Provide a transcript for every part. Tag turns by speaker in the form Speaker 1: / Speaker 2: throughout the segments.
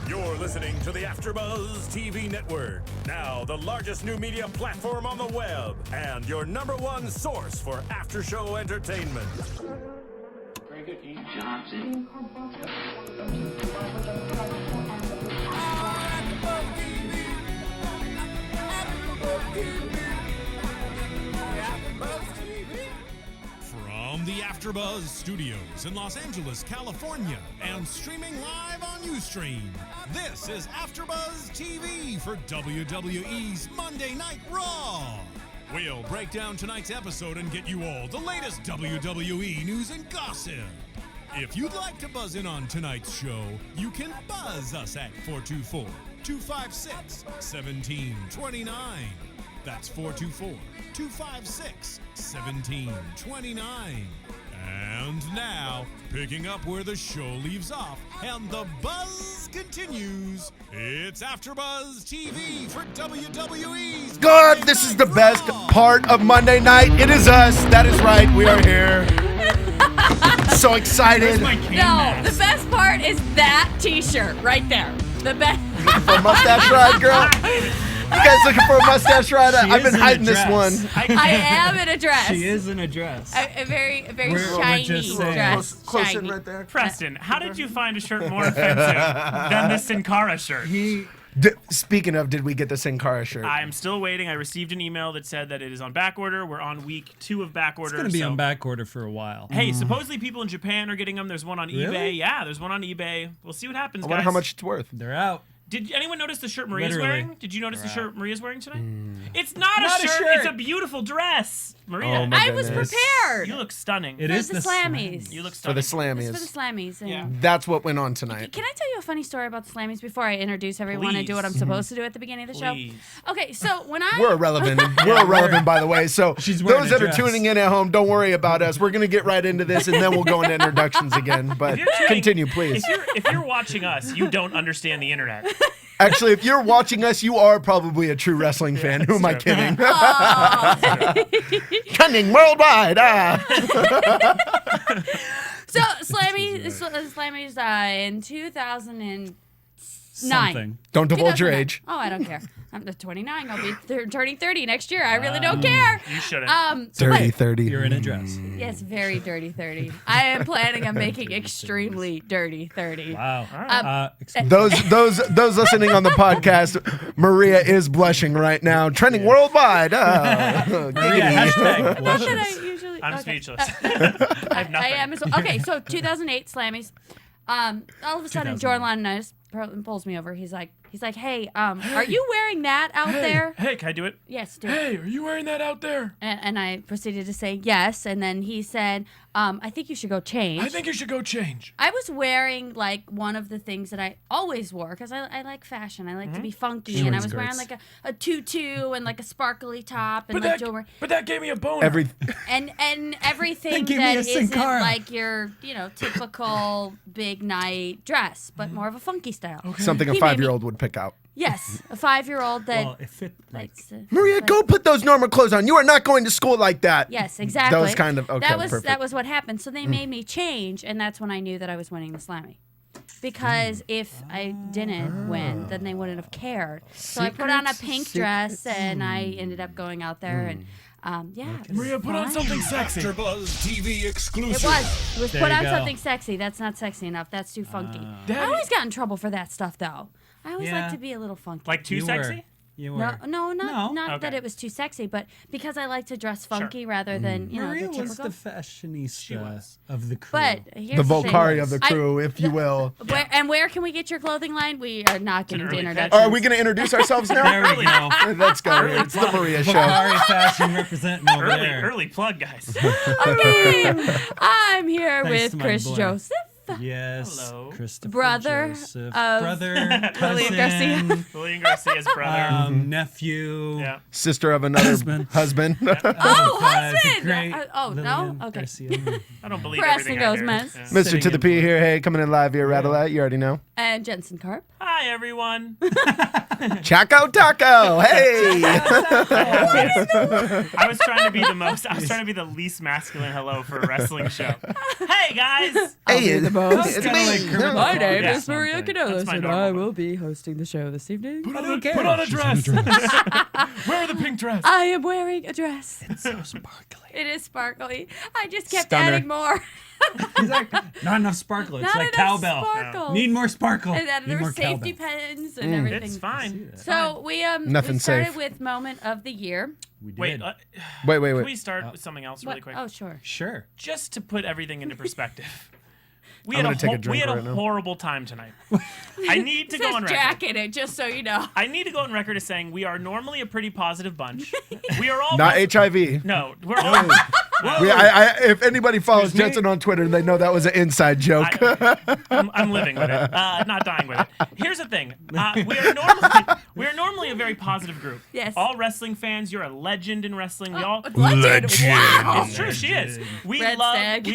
Speaker 1: You're listening to the AfterBuzz TV network. Now, the largest new media platform on the web and your #1 source for after-show entertainment.
Speaker 2: Very good, King Johnson.
Speaker 3: From the AfterBuzz Studios in Los Angeles, California, and streaming live on Ustream, this is AfterBuzz TV for WWE's Monday Night Raw. We'll break down tonight's episode and get you all the latest WWE news and gossip. If you'd like to buzz in on tonight's show, you can buzz us at 424-256-1729. That's 424-256-1729. And now, picking up where the show leaves off and the buzz continues, it's AfterBuzz TV for WWE's
Speaker 4: Good. This is the best part of Monday night. It is us. That is right. We are here. So excited.
Speaker 5: No, the best part is that T-shirt right there. The best.
Speaker 4: Looking for a mustache ride, girl? You guys looking for a mustache ride? I've been hiding this one.
Speaker 5: I am in a dress.
Speaker 6: She is in a dress.
Speaker 5: A very
Speaker 6: We're
Speaker 5: shiny
Speaker 6: just saying.
Speaker 5: dress.
Speaker 4: Close
Speaker 5: Shiny.
Speaker 4: in right there.
Speaker 7: Preston, how did you find a shirt more offensive than the Sin Cara shirt?
Speaker 4: Speaking of, did we get the Sin Cara shirt?
Speaker 7: I'm still waiting. I received an email that said that it is on back order. We're on week 2 of back order.
Speaker 6: It's going to be on back order for a while.
Speaker 7: Hey, supposedly people in Japan are getting them. There's one on
Speaker 6: Really?
Speaker 7: eBay. Yeah, there's one on eBay. We'll see what happens,
Speaker 4: I wonder
Speaker 7: guys.
Speaker 4: how much it's worth.
Speaker 6: They're out.
Speaker 7: Did anyone notice the shirt Maria's
Speaker 6: Literally.
Speaker 7: wearing? Did you notice the shirt Maria's wearing tonight? It's not a shirt. It's a beautiful dress. Maria,
Speaker 4: Oh my
Speaker 5: I was
Speaker 4: goodness.
Speaker 5: prepared.
Speaker 7: you look stunning.
Speaker 6: It
Speaker 5: For
Speaker 6: is
Speaker 5: the Slammies.
Speaker 7: You look
Speaker 4: For the
Speaker 7: stunning.
Speaker 5: It's
Speaker 4: Slammies.
Speaker 5: for the Slammies. And
Speaker 7: Yeah.
Speaker 4: That's what went on tonight.
Speaker 5: Can I tell you a funny story about the Slammies before I introduce everyone and do what I'm
Speaker 7: Please.
Speaker 5: supposed to do at the beginning of the show?
Speaker 7: Please.
Speaker 5: Okay, so when I
Speaker 4: We're irrelevant. We're irrelevant, by the way. So
Speaker 6: She's wearing
Speaker 4: those
Speaker 6: a
Speaker 4: that are
Speaker 6: dress.
Speaker 4: tuning in at home, don't worry about us. We're going to get right into this, and then we'll go into introductions again. But
Speaker 7: If you're tuning-
Speaker 4: continue, please.
Speaker 7: If you're watching us, you don't understand the internet.
Speaker 4: Actually, if you're watching us, you are probably a true wrestling fan. Who am I
Speaker 7: true.
Speaker 4: kidding? Cunning worldwide.
Speaker 5: So Slammies in 2009.
Speaker 6: something.
Speaker 4: Don't divulge your
Speaker 5: 2009.
Speaker 4: age.
Speaker 5: Oh, I don't care. I'm 29. I'll be turning 30 next year. I really don't care.
Speaker 7: You shouldn't.
Speaker 4: Dirty 30.
Speaker 6: You're in a dress.
Speaker 5: Yes, very dirty 30. I am planning on making extremely dirty 30.
Speaker 6: Wow.
Speaker 4: Those listening on the podcast, Maria is blushing right now. Trending worldwide.
Speaker 6: Maria, hashtag
Speaker 5: Not that
Speaker 6: blushes.
Speaker 5: I usually.
Speaker 7: I'm
Speaker 5: okay.
Speaker 7: speechless. I have nothing.
Speaker 5: I am as well. Okay, so 2008 Slammies. All of a sudden,
Speaker 6: 2008.
Speaker 5: Jordan pulls me over. He's like, hey, are you wearing that out there?
Speaker 7: Hey, can I do it?
Speaker 5: Yes, dude.
Speaker 7: Hey, are you wearing that out there?
Speaker 5: And I proceeded to say yes, and then he said, I think you should go change.
Speaker 7: I think you should go change.
Speaker 5: I was wearing like one of the things that I always wore because I like fashion. I like to be funky, and I was wearing like a tutu and like a sparkly top and like jewelry.
Speaker 7: But that gave me a boner.
Speaker 5: And everything
Speaker 6: Give me
Speaker 5: that
Speaker 6: a Sin
Speaker 5: isn't
Speaker 6: Cara.
Speaker 5: like your typical big night dress, but more of a funky style.
Speaker 4: Something a
Speaker 5: He made me-
Speaker 4: 5-year-old would pick out.
Speaker 5: Yes, a 5-year-old that
Speaker 6: Well, it fit like
Speaker 5: likes to.
Speaker 4: Maria, go put those normal clothes on. You are not going to school like that.
Speaker 5: Yes, exactly.
Speaker 4: Those kind of, okay,
Speaker 5: that
Speaker 4: perfect.
Speaker 5: was what happened. So they made me change, and that's when I knew that I was winning the Slammy. Because if I didn't win, then they wouldn't have cared. So I put on a pink dress, and I ended up going out there, and yeah. it was
Speaker 7: Maria, put on
Speaker 5: fun.
Speaker 7: something sexy.
Speaker 3: AfterBuzz TV exclusive.
Speaker 5: It was
Speaker 6: There
Speaker 5: put
Speaker 6: you
Speaker 5: on
Speaker 6: go.
Speaker 5: something sexy. That's not sexy enough. That's too funky. I always got in trouble for that stuff, though. I always
Speaker 6: Yeah.
Speaker 5: like to be a little funky.
Speaker 7: Like too
Speaker 6: you
Speaker 7: sexy?
Speaker 6: were. You
Speaker 5: No,
Speaker 6: were.
Speaker 5: not
Speaker 7: Okay.
Speaker 5: that it was too sexy, but because I like to dress funky rather than
Speaker 6: Maria
Speaker 5: the
Speaker 6: was
Speaker 5: typical.
Speaker 6: the fashionista
Speaker 7: was.
Speaker 6: of the crew.
Speaker 5: But here's
Speaker 4: The
Speaker 5: thing.
Speaker 4: Volcari of the
Speaker 5: I-
Speaker 4: crew, if you will.
Speaker 5: Where can we get your clothing line? We are not getting to
Speaker 7: early
Speaker 5: introductions.
Speaker 4: Are we going to introduce ourselves now?
Speaker 6: There we go.
Speaker 4: Let's go. It's the Maria show.
Speaker 6: Volcari fashion representing over there.
Speaker 7: Early plug, guys.
Speaker 5: Okay, I'm here
Speaker 6: Thanks
Speaker 5: with
Speaker 6: to my
Speaker 5: Chris
Speaker 6: boy.
Speaker 5: Joseph.
Speaker 6: Yes,
Speaker 7: Hello.
Speaker 6: Christopher
Speaker 5: Brother
Speaker 6: Joseph.
Speaker 5: of
Speaker 6: Brother,
Speaker 5: William
Speaker 6: cousin,
Speaker 5: Garcia.
Speaker 7: William Garcia's brother.
Speaker 6: nephew.
Speaker 7: Yeah.
Speaker 4: Sister of another
Speaker 6: Husband.
Speaker 4: husband.
Speaker 5: Oh,
Speaker 6: the
Speaker 5: husband!
Speaker 6: great
Speaker 5: no?
Speaker 6: Lillian
Speaker 5: Okay.
Speaker 6: Garcia.
Speaker 7: I don't believe
Speaker 5: Preston
Speaker 7: everything I
Speaker 5: goes,
Speaker 7: hear.
Speaker 5: man.
Speaker 7: Yeah.
Speaker 4: Mr.
Speaker 6: Sitting
Speaker 4: to the
Speaker 6: in
Speaker 4: P
Speaker 6: blue.
Speaker 4: here. Hey, coming in live via Rattlette. You already know.
Speaker 5: And Jensen Karp.
Speaker 7: Hi, everyone.
Speaker 4: Chaco Taco. Hey.
Speaker 7: I was trying to be the least masculine hello for a wrestling show. Hey, guys.
Speaker 4: Hey, it's
Speaker 6: kinda
Speaker 4: me.
Speaker 6: like Kermit
Speaker 5: My
Speaker 6: the
Speaker 5: name
Speaker 7: Yeah.
Speaker 5: is Maria
Speaker 7: That's
Speaker 5: Kanellis,
Speaker 7: my
Speaker 5: and
Speaker 7: normal
Speaker 5: I
Speaker 7: one.
Speaker 5: will be hosting the show this evening.
Speaker 6: I don't care.
Speaker 7: Put on a
Speaker 6: She's
Speaker 7: dress.
Speaker 6: in a dress.
Speaker 7: Wear the pink dress.
Speaker 5: I am wearing a dress.
Speaker 6: It's so sparkly.
Speaker 5: It is sparkly. I just kept
Speaker 4: Stunner.
Speaker 5: adding more.
Speaker 6: Not enough sparkle. It's
Speaker 5: Not
Speaker 6: like
Speaker 5: enough
Speaker 6: cowbell.
Speaker 5: sparkle.
Speaker 6: Need more sparkle.
Speaker 5: And then
Speaker 6: Need
Speaker 5: there
Speaker 6: more
Speaker 5: were safety
Speaker 6: cowbell.
Speaker 5: pens and everything.
Speaker 7: It's fine.
Speaker 5: So we
Speaker 4: Nothing
Speaker 5: we started
Speaker 4: safe.
Speaker 5: with moment of the year.
Speaker 6: We did.
Speaker 7: Wait,
Speaker 4: Wait.
Speaker 7: can we start with something else really
Speaker 5: What?
Speaker 7: quick?
Speaker 5: Oh, sure.
Speaker 6: Sure.
Speaker 7: Just to put everything into perspective. We
Speaker 4: I'm
Speaker 7: had
Speaker 4: gonna take a drink
Speaker 7: we had
Speaker 4: right
Speaker 7: a
Speaker 4: now.
Speaker 7: horrible time tonight. I need to
Speaker 5: It
Speaker 7: go
Speaker 5: says
Speaker 7: on record.
Speaker 5: Jack in it, just so you know.
Speaker 7: I need to go on record as saying we are normally a pretty positive bunch. We are all
Speaker 4: Not HIV.
Speaker 7: No, we're all.
Speaker 4: If anybody follows
Speaker 6: Excuse me?
Speaker 4: Jensen on Twitter, they know that was an inside joke.
Speaker 7: I'm living with it, not dying with it. Here's the thing: we are normally a very positive group.
Speaker 5: Yes.
Speaker 7: All wrestling fans. You're a legend in wrestling. We all.
Speaker 5: Legend. Wow.
Speaker 7: It's true. She is. We
Speaker 5: Red
Speaker 7: love.
Speaker 5: Stag.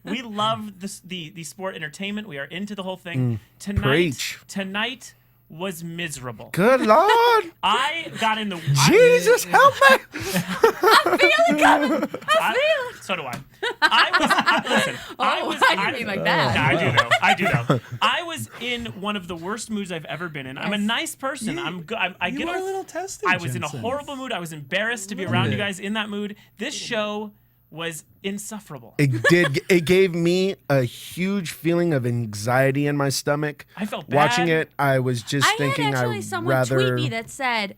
Speaker 7: We love the sport entertainment. We are into the whole thing.
Speaker 4: Preach.
Speaker 7: Tonight was miserable.
Speaker 4: Good Lord.
Speaker 7: I got in the.
Speaker 4: Jesus, help me.
Speaker 7: So do I. Listen.
Speaker 5: I didn't mean like that.
Speaker 7: Yeah, I do though. I was in one of the worst moods I've ever been in. I'm a
Speaker 5: Yes.
Speaker 7: nice person. I
Speaker 6: You
Speaker 7: get
Speaker 6: were a little testy,
Speaker 7: I was in a
Speaker 6: Jensen.
Speaker 7: horrible mood. I was embarrassed to be around you guys in that mood. This show was insufferable.
Speaker 4: It gave me a huge feeling of anxiety in my stomach.
Speaker 7: I felt bad.
Speaker 4: Watching it, I was just
Speaker 5: I
Speaker 4: thinking
Speaker 5: had actually
Speaker 4: I'd
Speaker 5: someone
Speaker 4: rather.
Speaker 5: tweet me that said,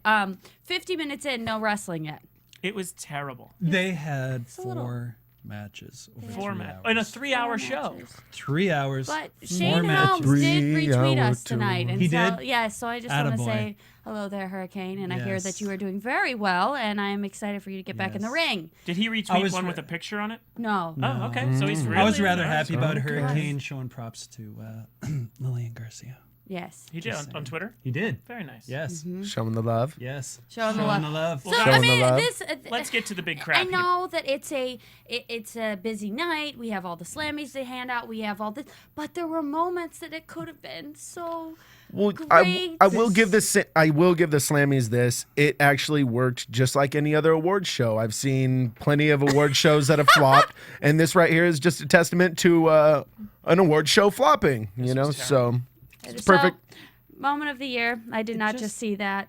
Speaker 5: 50 minutes in, no wrestling yet.
Speaker 7: It was terrible.
Speaker 6: They had
Speaker 5: a little-
Speaker 6: 4 matches over
Speaker 7: 4
Speaker 6: 3
Speaker 7: matches
Speaker 6: hours.
Speaker 7: in a 3-hour show.
Speaker 5: Matches.
Speaker 6: 3 hours.
Speaker 5: But
Speaker 6: 4
Speaker 5: Shane
Speaker 6: matches.
Speaker 5: Helms did
Speaker 4: 3
Speaker 5: retweet
Speaker 4: hour
Speaker 5: us tonight.
Speaker 4: tour.
Speaker 5: And
Speaker 6: He
Speaker 5: so,
Speaker 6: did?
Speaker 5: Yeah, so I just want to
Speaker 6: Attaboy.
Speaker 5: say hello there, Hurricane. And I hear
Speaker 6: Yes.
Speaker 5: that you are doing very well, and I am excited for you to get back in the
Speaker 6: Yes.
Speaker 5: ring.
Speaker 7: Did he
Speaker 6: I
Speaker 7: retweet
Speaker 6: was
Speaker 7: one
Speaker 6: re-
Speaker 7: with a picture on it?
Speaker 5: No.
Speaker 7: Oh, okay. So he's really.
Speaker 6: I was rather
Speaker 7: nice.
Speaker 6: happy about
Speaker 4: Okay.
Speaker 6: Hurricane showing props to Lillian Garcia.
Speaker 5: Yes.
Speaker 7: He did on Twitter.
Speaker 6: He did.
Speaker 7: Very nice.
Speaker 6: Yes.
Speaker 4: Showing the love.
Speaker 6: Yes.
Speaker 5: Showing the love.
Speaker 6: love.
Speaker 7: Well,
Speaker 5: So
Speaker 7: Showing
Speaker 5: I
Speaker 4: the
Speaker 5: mean,
Speaker 4: love.
Speaker 5: this.
Speaker 7: Let's get to the big crap.
Speaker 5: I know that it's a busy night. We have all the Slammies to hand out. We have all this, but there were moments that it could have been so.
Speaker 4: Well,
Speaker 5: Great.
Speaker 4: I will give the Slammies this. It actually worked just like any other award show. I've seen plenty of award shows that have flopped, and this right here is just a testament to an award show flopping. You know, so it's perfect.
Speaker 5: So, moment of the year. I did not just see that.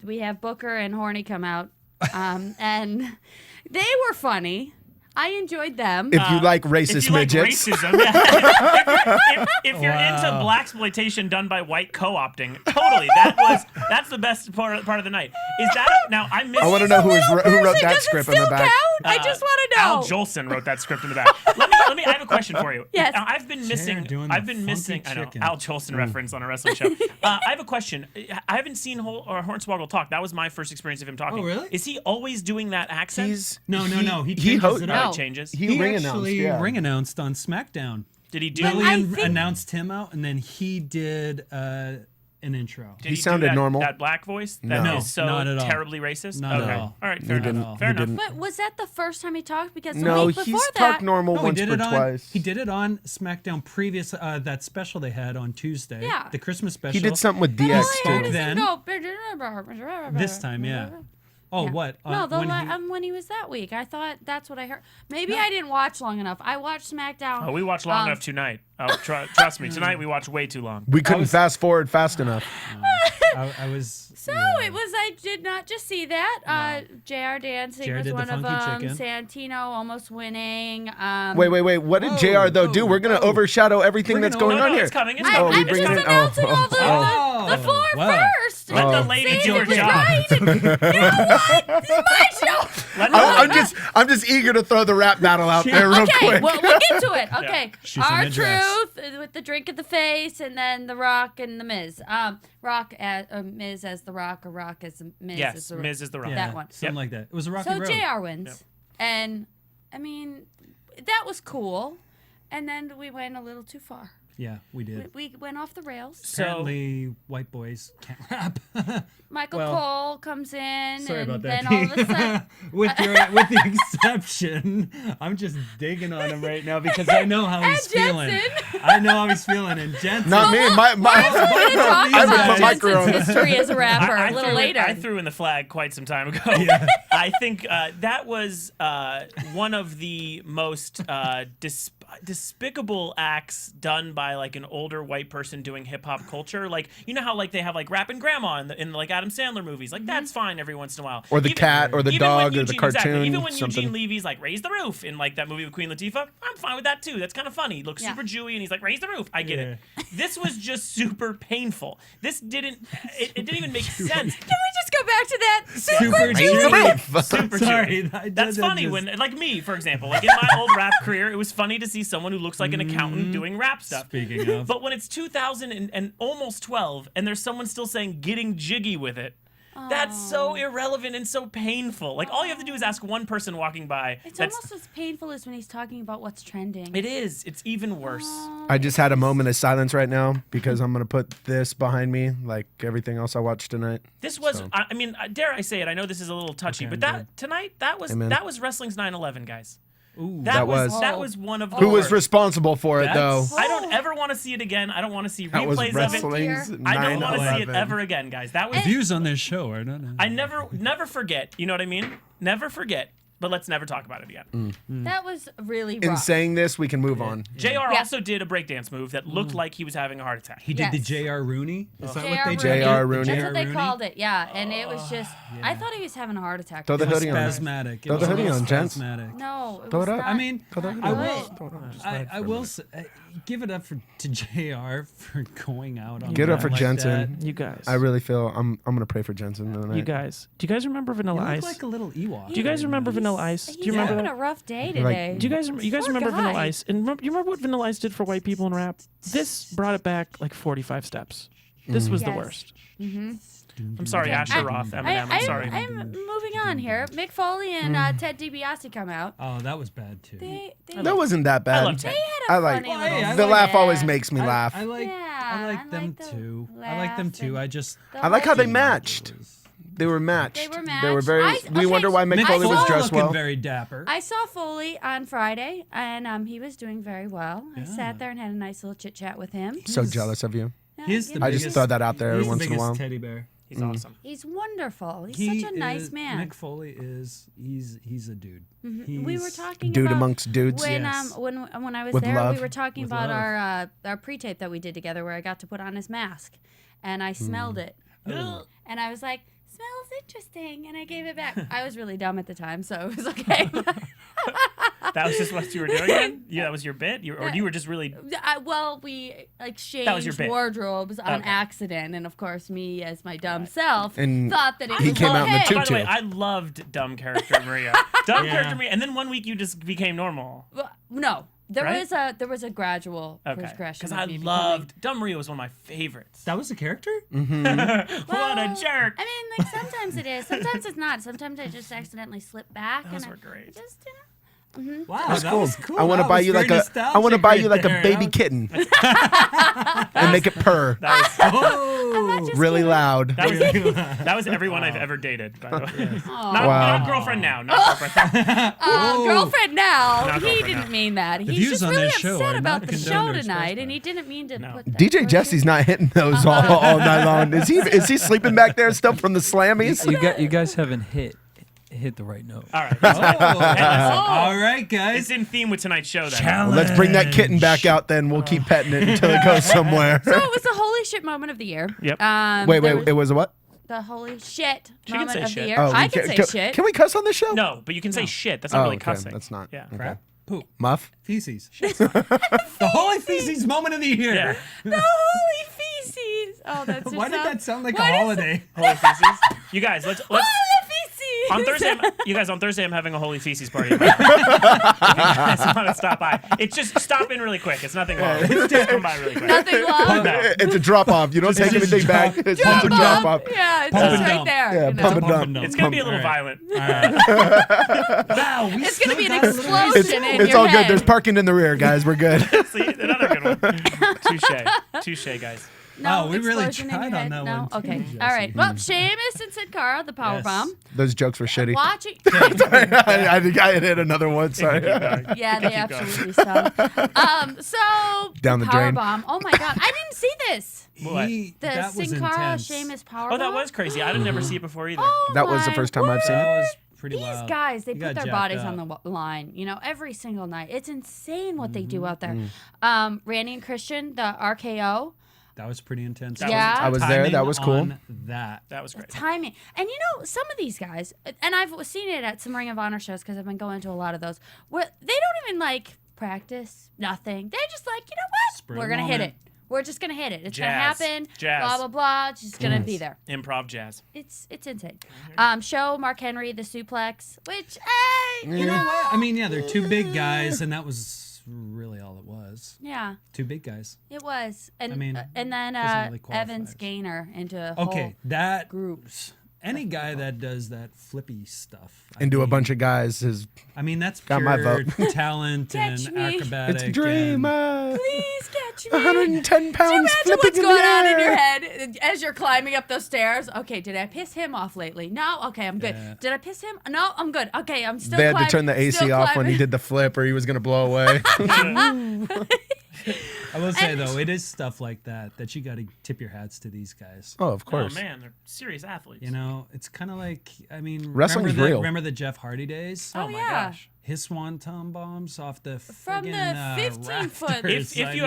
Speaker 5: We have Booker and Horny come out, and they were funny. I enjoyed them.
Speaker 4: If you like
Speaker 7: If
Speaker 4: racist
Speaker 7: you like
Speaker 4: midgets,
Speaker 7: racism, yeah. if you're into blaxploitation done by white co-opting, totally. That's the best part of the night. Is that now? I miss.
Speaker 4: I want to know who wrote that
Speaker 5: Does it
Speaker 4: script in
Speaker 5: still
Speaker 4: the back.
Speaker 5: count? I just want to know.
Speaker 7: Al Jolson wrote that script in the back. Let me. I have a question for you.
Speaker 5: Yes.
Speaker 7: Now, I've been missing.
Speaker 6: doing the
Speaker 7: I've been
Speaker 6: funky
Speaker 7: missing. I know
Speaker 6: chicken.
Speaker 7: Al Jolson reference on a wrestling show. I have a question. I haven't seen Hornswoggle talk. That was my first experience of him talking.
Speaker 6: Oh, really?
Speaker 7: Is he always doing that accent?
Speaker 6: No. He
Speaker 4: he
Speaker 6: changes
Speaker 4: ho-
Speaker 6: it
Speaker 7: No,
Speaker 6: up.
Speaker 7: it changes.
Speaker 4: He ring announced,
Speaker 6: actually
Speaker 4: yeah.
Speaker 6: ring announced on SmackDown.
Speaker 7: Did he do?
Speaker 6: Lillian
Speaker 5: think-
Speaker 6: announced him out, and then he did an intro.
Speaker 7: Did
Speaker 4: He
Speaker 7: do
Speaker 4: sounded
Speaker 7: that,
Speaker 4: normal.
Speaker 7: That black voice that
Speaker 6: No.
Speaker 7: is so
Speaker 6: Not at all.
Speaker 7: terribly racist.
Speaker 6: Not
Speaker 7: okay.
Speaker 6: at all.
Speaker 7: All right. Fair
Speaker 4: didn't.
Speaker 7: enough. Fair
Speaker 4: He
Speaker 7: enough.
Speaker 4: didn't.
Speaker 5: But was that the first time he talked? Because the
Speaker 4: No,
Speaker 5: week
Speaker 4: he's
Speaker 5: before that,
Speaker 4: talked normal
Speaker 6: No, he
Speaker 4: once
Speaker 6: did
Speaker 4: or
Speaker 6: it on.
Speaker 4: twice.
Speaker 6: He did it on SmackDown previous that special they had on Tuesday.
Speaker 5: Yeah.
Speaker 6: The Christmas special.
Speaker 4: He did something with
Speaker 5: all
Speaker 4: DX
Speaker 5: I heard
Speaker 4: too.
Speaker 5: is
Speaker 6: Then-
Speaker 5: him go.
Speaker 6: This time, yeah. Oh,
Speaker 5: Yeah.
Speaker 6: what?
Speaker 5: No,
Speaker 6: when
Speaker 5: when he was that week. I thought that's what I heard. Maybe I didn't watch long enough. I watched SmackDown.
Speaker 7: Oh, we watched long enough tonight. Oh, trust me. Tonight we watched way too long.
Speaker 4: We couldn't fast forward fast enough.
Speaker 6: I was.
Speaker 5: So it was. I did not just see that. JR dancing
Speaker 6: JR
Speaker 5: was
Speaker 6: did the
Speaker 5: one of
Speaker 6: funky
Speaker 5: them.
Speaker 6: chicken.
Speaker 5: Santino almost winning.
Speaker 4: Wait. What did JR though do? We're gonna overshadow everything
Speaker 6: Bring
Speaker 4: that's
Speaker 6: it
Speaker 4: going
Speaker 7: No,
Speaker 4: on
Speaker 7: no,
Speaker 4: here.
Speaker 7: it's coming. It's
Speaker 5: I,
Speaker 7: coming.
Speaker 4: we
Speaker 5: I'm
Speaker 4: bring
Speaker 5: just
Speaker 4: it in-
Speaker 5: announcing all the four
Speaker 6: wow.
Speaker 5: first.
Speaker 7: Let the lady do her
Speaker 5: Save it
Speaker 7: job.
Speaker 5: right. You know what? This is my show.
Speaker 4: I'm just eager to throw the rap battle out there real
Speaker 5: Okay,
Speaker 4: quick.
Speaker 5: we'll get to it. Okay,
Speaker 6: She's in
Speaker 5: our
Speaker 6: a dress.
Speaker 5: truth with the drink in the face, and then the Rock and the Miz. Rock as Miz as the Rock, or Rock as the Miz.
Speaker 7: Yes,
Speaker 5: as the
Speaker 7: Miz is the Rock.
Speaker 5: That one.
Speaker 6: Something like that. It was a rocky
Speaker 5: So
Speaker 6: road.
Speaker 5: JR wins, and I mean that was cool, and then we went a little too far.
Speaker 6: Yeah, we did.
Speaker 5: We went off the rails.
Speaker 7: So
Speaker 6: Apparently, white boys can't rap.
Speaker 5: Michael
Speaker 6: Well,
Speaker 5: Cole comes in,
Speaker 6: Sorry
Speaker 5: and
Speaker 6: about that.
Speaker 5: then all of a sudden,
Speaker 6: with the exception, I'm just digging on him right now because I know how he's feeling.
Speaker 5: Jensen.
Speaker 6: I know how he's feeling, and Jensen.
Speaker 4: Not me. My.
Speaker 5: we're going to talk
Speaker 4: I would
Speaker 5: about
Speaker 4: put my crew on
Speaker 5: Jensen's
Speaker 4: this.
Speaker 5: history as a rapper a little
Speaker 7: threw
Speaker 5: later.
Speaker 7: I threw in the flag quite some time ago.
Speaker 6: Yeah.
Speaker 7: I think that was one of the most despicable acts done by like an older white person doing hip hop culture. Like, you know how like they have like rapping grandma in like Adam Sandler movies. Like that's fine every once in a while.
Speaker 4: Or the cat, or the
Speaker 7: even
Speaker 4: dog,
Speaker 7: when
Speaker 4: or the
Speaker 7: Eugene-
Speaker 4: cartoon.
Speaker 7: Exactly. Even when
Speaker 4: something.
Speaker 7: Eugene Levy's like raise the roof in like that movie with Queen Latifah, I'm fine with that too. That's kind of funny. He looks
Speaker 5: Yeah.
Speaker 7: super Jewy and he's like raise the roof. I get it. This was just super painful. This didn't. It didn't even make sense.
Speaker 5: Can we just go back to that?
Speaker 6: Super
Speaker 7: Jewy. Super
Speaker 6: Sorry,
Speaker 7: Jewy. That's funny when, like me, for example, like in my old rap career, it was funny to see someone who looks like an accountant doing rap stuff.
Speaker 6: Speaking of.
Speaker 7: But when it's 2000 and almost 12, and there's someone still saying getting jiggy with it, that's so irrelevant and so painful. Like all you have to do is ask one person walking by.
Speaker 5: It's almost as painful as when he's talking about what's trending.
Speaker 7: It is. It's even worse.
Speaker 4: I just had a moment of silence right now because I'm gonna put this behind me, like everything else I watched tonight.
Speaker 7: This was. I mean, dare I say it? I know this is a little touchy,
Speaker 6: Okay,
Speaker 7: but
Speaker 6: I'm good.
Speaker 7: tonight that was
Speaker 4: Amen.
Speaker 7: that was wrestling's 9/11, guys.
Speaker 6: Ooh.
Speaker 4: That was-
Speaker 7: that was one of the
Speaker 4: Who was
Speaker 7: worst.
Speaker 4: responsible for it though?
Speaker 6: That's-
Speaker 7: I don't ever want to see it again. I don't want to see
Speaker 4: That was
Speaker 7: replays of it.
Speaker 4: wrestling's
Speaker 7: I don't want to see it
Speaker 4: 9/11.
Speaker 7: ever again, guys. That was.
Speaker 6: Views on this show are not.
Speaker 7: I never forget. You know what I mean? Never forget. But let's never talk about it again.
Speaker 5: That was really
Speaker 4: In
Speaker 5: rough.
Speaker 4: saying this, we can move on.
Speaker 7: JR also did a breakdance move that looked like he was having a heart attack.
Speaker 6: He did the
Speaker 5: Yes.
Speaker 6: J.R. Rooney. Is that what
Speaker 5: J.R.
Speaker 6: they
Speaker 5: Rooney.
Speaker 6: did?
Speaker 4: J.R. Rooney.
Speaker 5: That's what they
Speaker 6: Rooney?
Speaker 5: called it, yeah. And it was just, I thought he was having a heart attack.
Speaker 4: Throw the
Speaker 6: It was
Speaker 4: hoodie on.
Speaker 6: spasmatic.
Speaker 4: Throw
Speaker 6: It
Speaker 4: the
Speaker 6: was
Speaker 4: hoodie
Speaker 6: real
Speaker 4: on, gents.
Speaker 6: spasmatic.
Speaker 5: No, it
Speaker 4: Throw
Speaker 5: was
Speaker 4: it up.
Speaker 5: not.
Speaker 6: I mean,
Speaker 4: Throw the hoodie
Speaker 6: I
Speaker 4: on.
Speaker 6: will.
Speaker 4: Throw it on. Just
Speaker 6: I will give it up to JR for going out on
Speaker 4: Give it up
Speaker 6: that
Speaker 4: for
Speaker 6: like
Speaker 4: Jensen.
Speaker 8: You guys.
Speaker 4: I really feel I'm gonna pray for Jensen tonight.
Speaker 8: You guys. Do you guys remember
Speaker 6: that.
Speaker 8: Vanilla
Speaker 6: You look
Speaker 8: Ice?
Speaker 6: like a little Ewok.
Speaker 8: Do you guys remember Vanilla Ice?
Speaker 5: He's
Speaker 8: Do you remember
Speaker 5: having
Speaker 8: that?
Speaker 5: a rough day
Speaker 4: Like-
Speaker 5: today.
Speaker 8: Do you guys
Speaker 5: Poor
Speaker 8: remember
Speaker 5: guy.
Speaker 8: Vanilla Ice? And you remember what Vanilla Ice did for white people in rap? This brought it back like 45 steps. This was the
Speaker 5: Yes.
Speaker 8: worst.
Speaker 7: I'm sorry, Asher Roth, Eminem. I'm sorry.
Speaker 5: I'm moving on here. Mick Foley and Ted DiBiase come out.
Speaker 6: Oh, that was bad too.
Speaker 5: They
Speaker 4: That wasn't that bad.
Speaker 7: I love
Speaker 5: they
Speaker 7: Ted.
Speaker 5: had a
Speaker 4: I like-
Speaker 5: funny
Speaker 6: Well, hey,
Speaker 5: little
Speaker 6: I
Speaker 4: the
Speaker 6: like-
Speaker 4: laugh
Speaker 5: skit.
Speaker 4: always makes me laugh.
Speaker 6: I like
Speaker 5: Yeah,
Speaker 6: like them
Speaker 5: the
Speaker 6: too. I
Speaker 5: laugh
Speaker 6: like them too.
Speaker 5: and
Speaker 6: I just
Speaker 5: the
Speaker 4: I like how they
Speaker 5: whole-
Speaker 4: matched. They were matched.
Speaker 5: They were
Speaker 4: They were
Speaker 5: matched.
Speaker 4: very. We
Speaker 5: okay,
Speaker 4: wonder why Mick
Speaker 5: I
Speaker 4: Foley was
Speaker 5: saw-
Speaker 4: dressed
Speaker 6: looking
Speaker 4: well.
Speaker 6: very dapper.
Speaker 5: I saw Foley on Friday, and he was doing very well. I sat there and had a nice little chit chat with him.
Speaker 4: So jealous of you.
Speaker 5: Yeah,
Speaker 6: He's
Speaker 5: you
Speaker 6: the
Speaker 5: know,
Speaker 4: I just
Speaker 6: biggest-
Speaker 4: throw that out there every
Speaker 6: He's the
Speaker 4: once in a
Speaker 6: biggest
Speaker 4: while.
Speaker 6: teddy bear.
Speaker 7: He's awesome.
Speaker 5: He's wonderful. He's
Speaker 6: He
Speaker 5: such a nice
Speaker 6: is-
Speaker 5: man.
Speaker 6: Mick Foley is he's a dude.
Speaker 5: We were talking
Speaker 4: Dude
Speaker 5: about
Speaker 4: amongst dudes.
Speaker 5: when
Speaker 6: Yes.
Speaker 5: when I was
Speaker 4: With
Speaker 5: there.
Speaker 4: love.
Speaker 5: We were talking
Speaker 6: With
Speaker 5: about
Speaker 6: love.
Speaker 5: our pre-tape that we did together, where I got to put on his mask, and I smelled it, and I was like, "Smells interesting," and I gave it back. I was really dumb at the time, so it was okay.
Speaker 7: That was just what you were doing then? Yeah, that was your bit? Or you were just really...
Speaker 5: Well, we
Speaker 7: That was your
Speaker 5: exchanged
Speaker 7: bit.
Speaker 5: wardrobes on
Speaker 7: Okay.
Speaker 5: accident, and of course, me as my dumb self
Speaker 4: And
Speaker 5: thought that it
Speaker 4: he
Speaker 5: was
Speaker 4: came out in the
Speaker 5: okay.
Speaker 4: tutu.
Speaker 7: By the way, I loved dumb character Maria. Dumb character Maria. And then one week you just became normal.
Speaker 5: Well, no, there
Speaker 7: Right?
Speaker 5: was a gradual
Speaker 7: Okay.
Speaker 5: progression.
Speaker 7: Because
Speaker 5: of
Speaker 7: I
Speaker 5: me
Speaker 7: loved... Dumb Maria was one of my favorites.
Speaker 6: That was a character?
Speaker 7: What a
Speaker 5: Well,
Speaker 7: jerk.
Speaker 5: I mean, like sometimes it is, sometimes it's not. Sometimes I just accidentally slip back.
Speaker 7: Those
Speaker 5: and
Speaker 7: were great.
Speaker 5: Just
Speaker 6: Wow,
Speaker 4: That's
Speaker 6: that
Speaker 4: cool.
Speaker 6: was cool.
Speaker 4: I want to
Speaker 6: That
Speaker 4: buy
Speaker 6: was
Speaker 4: you like
Speaker 6: very
Speaker 4: a. I want to
Speaker 6: nostalgic
Speaker 4: buy
Speaker 6: right
Speaker 4: you like
Speaker 6: there.
Speaker 4: a baby kitten, and make it purr
Speaker 6: Oh,
Speaker 4: really loud.
Speaker 7: That was everyone I've ever dated, by the way. Not,
Speaker 4: Wow.
Speaker 7: not girlfriend now. Not girlfriend.
Speaker 5: girlfriend now.
Speaker 7: Not
Speaker 5: He
Speaker 7: girlfriend
Speaker 5: didn't
Speaker 7: now.
Speaker 5: mean that. He's
Speaker 6: views
Speaker 5: just
Speaker 6: on
Speaker 5: really
Speaker 6: this show
Speaker 5: upset
Speaker 6: are
Speaker 5: about
Speaker 6: not
Speaker 5: the show
Speaker 6: condoned or
Speaker 5: tonight,
Speaker 6: expressed
Speaker 5: and
Speaker 6: by.
Speaker 5: he didn't mean to put that.
Speaker 4: DJ Jesse's not hitting those all night long. Is he sleeping back there still from the slammies?
Speaker 9: You guys haven't hit the right note.
Speaker 7: All right.
Speaker 6: all right, guys.
Speaker 7: It's in theme with tonight's show, then.
Speaker 4: Well, let's bring that kitten back out. Then we'll keep petting it until it goes somewhere.
Speaker 5: So it was the holy shit moment of the year.
Speaker 7: Yep.
Speaker 4: Wait,
Speaker 5: there was
Speaker 4: it was a what?
Speaker 5: the holy shit
Speaker 7: can
Speaker 5: moment
Speaker 7: say
Speaker 5: of
Speaker 7: shit.
Speaker 5: the year.
Speaker 4: Oh,
Speaker 5: I
Speaker 4: we
Speaker 5: can say
Speaker 4: can,
Speaker 5: shit.
Speaker 4: Can we cuss on this show?
Speaker 7: No, but you can say shit. That's not really
Speaker 4: okay.
Speaker 7: cussing.
Speaker 4: That's not.
Speaker 7: Yeah.
Speaker 4: Okay.
Speaker 6: Crap. Poop.
Speaker 4: Muff.
Speaker 6: Feces. The holy feces moment of the year.
Speaker 7: Yeah.
Speaker 5: The holy feces. Oh, that's
Speaker 6: Why did that sound like a
Speaker 5: Why does
Speaker 6: holiday?
Speaker 7: Holy feces. You guys, let's
Speaker 5: Holy feces.
Speaker 7: on Thursday. You guys, on Thursday, I'm having a holy feces party. If you guys want to stop by. It's just stop in really quick. It's nothing long. It's just come by really quick.
Speaker 5: Nothing long.
Speaker 7: No.
Speaker 4: It's a drop off. You don't take
Speaker 6: just
Speaker 4: anything back.
Speaker 6: drop-
Speaker 4: It's just a drop off.
Speaker 5: Yeah, it's
Speaker 6: Pump
Speaker 5: just
Speaker 6: and
Speaker 5: right
Speaker 6: dump.
Speaker 5: there.
Speaker 4: Yeah,
Speaker 5: you know.
Speaker 4: pump and
Speaker 6: Pump
Speaker 4: dump.
Speaker 6: and dump.
Speaker 7: It's gonna be a little
Speaker 6: All right.
Speaker 7: violent.
Speaker 6: Wow, we
Speaker 5: It's gonna
Speaker 6: still
Speaker 5: be an
Speaker 6: got a little
Speaker 5: explosion in
Speaker 4: It's
Speaker 5: your
Speaker 4: all
Speaker 5: head.
Speaker 4: good. There's parking in the rear, guys. We're good.
Speaker 7: See, another good Touche, guys.
Speaker 5: No,
Speaker 6: we really
Speaker 5: explosion in your
Speaker 6: tried on
Speaker 5: head?
Speaker 6: that
Speaker 5: No?
Speaker 6: one too,
Speaker 5: Okay.
Speaker 6: Jesse.
Speaker 5: All right. Well, Sheamus and Sin Cara, the powerbomb.
Speaker 4: Those jokes were shitty.
Speaker 5: Watching.
Speaker 4: I think I hit another one. Sorry.
Speaker 5: Yeah, they absolutely suck. So
Speaker 4: Down the drain.
Speaker 5: powerbomb. Oh my god, I didn't see this.
Speaker 7: What?
Speaker 5: The
Speaker 6: That was
Speaker 5: Sin Cara
Speaker 6: intense.
Speaker 5: Sheamus powerbomb.
Speaker 7: Oh, that was crazy. I didn't never see it before either.
Speaker 5: Oh
Speaker 4: That was the
Speaker 5: my
Speaker 4: first time I've seen
Speaker 5: word.
Speaker 4: it.
Speaker 6: That was pretty
Speaker 5: These
Speaker 6: wild.
Speaker 5: guys, they
Speaker 6: You
Speaker 5: put
Speaker 6: got
Speaker 5: their
Speaker 6: jacked
Speaker 5: bodies
Speaker 6: up.
Speaker 5: on the line, every single night. It's insane what they do out there.
Speaker 6: Mm-hmm.
Speaker 5: Randy and Christian, the RKO,
Speaker 6: That was pretty intense.
Speaker 5: Yeah.
Speaker 4: I was there. That was cool.
Speaker 6: On that.
Speaker 7: That was great.
Speaker 5: timing. And some of these guys, and I've seen it at some Ring of Honor shows because I've been going to a lot of those, where they don't even practice, nothing. They're just like, you know what?
Speaker 6: Spur
Speaker 5: We're
Speaker 6: of the
Speaker 5: going to hit it.
Speaker 6: moment.
Speaker 5: We're just going to hit it. It's going to
Speaker 7: Jazz.
Speaker 5: happen.
Speaker 7: Jazz.
Speaker 5: Blah, blah, blah. It's just going to be there.
Speaker 7: Improv jazz.
Speaker 5: It's insane. Show Mark Henry, the suplex, which,
Speaker 6: You know what? I mean, yeah, they're two big guys, and that was really all it was.
Speaker 5: yeah.
Speaker 6: Two big guys.
Speaker 5: It was, and
Speaker 6: I mean,
Speaker 5: and then
Speaker 6: doesn't really qualify,
Speaker 5: Evans
Speaker 6: actually.
Speaker 5: Gainer into a
Speaker 6: Okay,
Speaker 5: whole
Speaker 6: that
Speaker 5: group.
Speaker 6: any guy that does that flippy stuff
Speaker 4: Into a bunch of guys is
Speaker 6: I mean, that's
Speaker 4: Got my
Speaker 6: pure
Speaker 4: vote.
Speaker 6: talent
Speaker 5: Catch
Speaker 6: and
Speaker 5: me.
Speaker 6: acrobatic.
Speaker 4: it's Dreamer.
Speaker 5: Please catch me.
Speaker 4: 110 pounds
Speaker 5: Imagine
Speaker 4: flipping
Speaker 5: what's
Speaker 4: in
Speaker 5: going
Speaker 4: the
Speaker 5: on in your
Speaker 4: air.
Speaker 5: head as you're climbing up those stairs. Okay, did I piss him off lately? No. Okay, I'm good.
Speaker 6: Yeah.
Speaker 5: Did I piss him? No, I'm good. Okay, I'm still.
Speaker 4: They had to
Speaker 5: climbing,
Speaker 4: turn the AC
Speaker 5: still
Speaker 4: off when
Speaker 5: climbing.
Speaker 4: he did the flip, or he was gonna blow away.
Speaker 6: I will say though, it is stuff like that you got to tip your hats to these guys.
Speaker 4: Oh, of
Speaker 7: Oh
Speaker 4: course.
Speaker 7: man, they're serious athletes.
Speaker 6: You know, it's kind of like
Speaker 4: Wrestling's
Speaker 6: remember
Speaker 4: real.
Speaker 6: Remember the Jeff Hardy days?
Speaker 7: Oh my
Speaker 5: yeah.
Speaker 7: gosh.
Speaker 6: His swanton bombs off the
Speaker 5: From the
Speaker 6: friggin',
Speaker 5: 15-foot.
Speaker 6: rafters.
Speaker 7: If you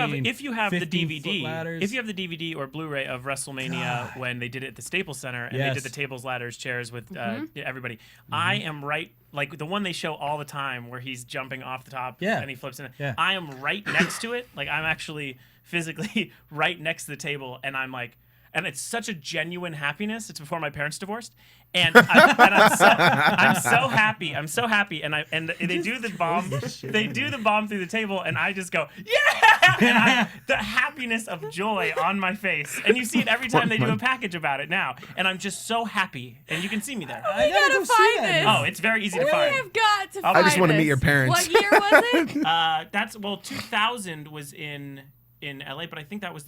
Speaker 7: have the
Speaker 6: 15-foot
Speaker 7: DVD,
Speaker 6: ladders.
Speaker 7: if you have the DVD or Blu-ray of WrestleMania when they did it at the Staples Center and they
Speaker 6: Yes.
Speaker 7: did the tables, ladders, chairs with everybody,
Speaker 6: Mm-hmm.
Speaker 7: I am right like the one they show all the time where he's jumping off the top
Speaker 6: Yeah.
Speaker 7: and he flips in.
Speaker 6: Yeah.
Speaker 7: I am right next to it. Like I'm actually physically right next to the table, and I'm like. And it's such a genuine happiness. It's before my parents divorced, and I'm so happy. I'm so happy, and they do the bomb. They do the bomb through the table, and I just go yeah, and the happiness of joy on my face, and you see it every time they do a package about it now, and I'm just so happy, and you can see me there.
Speaker 6: I gotta go see
Speaker 5: find
Speaker 6: that.
Speaker 5: this.
Speaker 6: now.
Speaker 7: Oh, it's very easy to
Speaker 5: We
Speaker 7: find.
Speaker 5: have got to.
Speaker 4: I just
Speaker 5: find
Speaker 4: want to meet
Speaker 5: this.
Speaker 4: your parents.
Speaker 5: What year was it?
Speaker 7: 2000 was in LA, but I think that was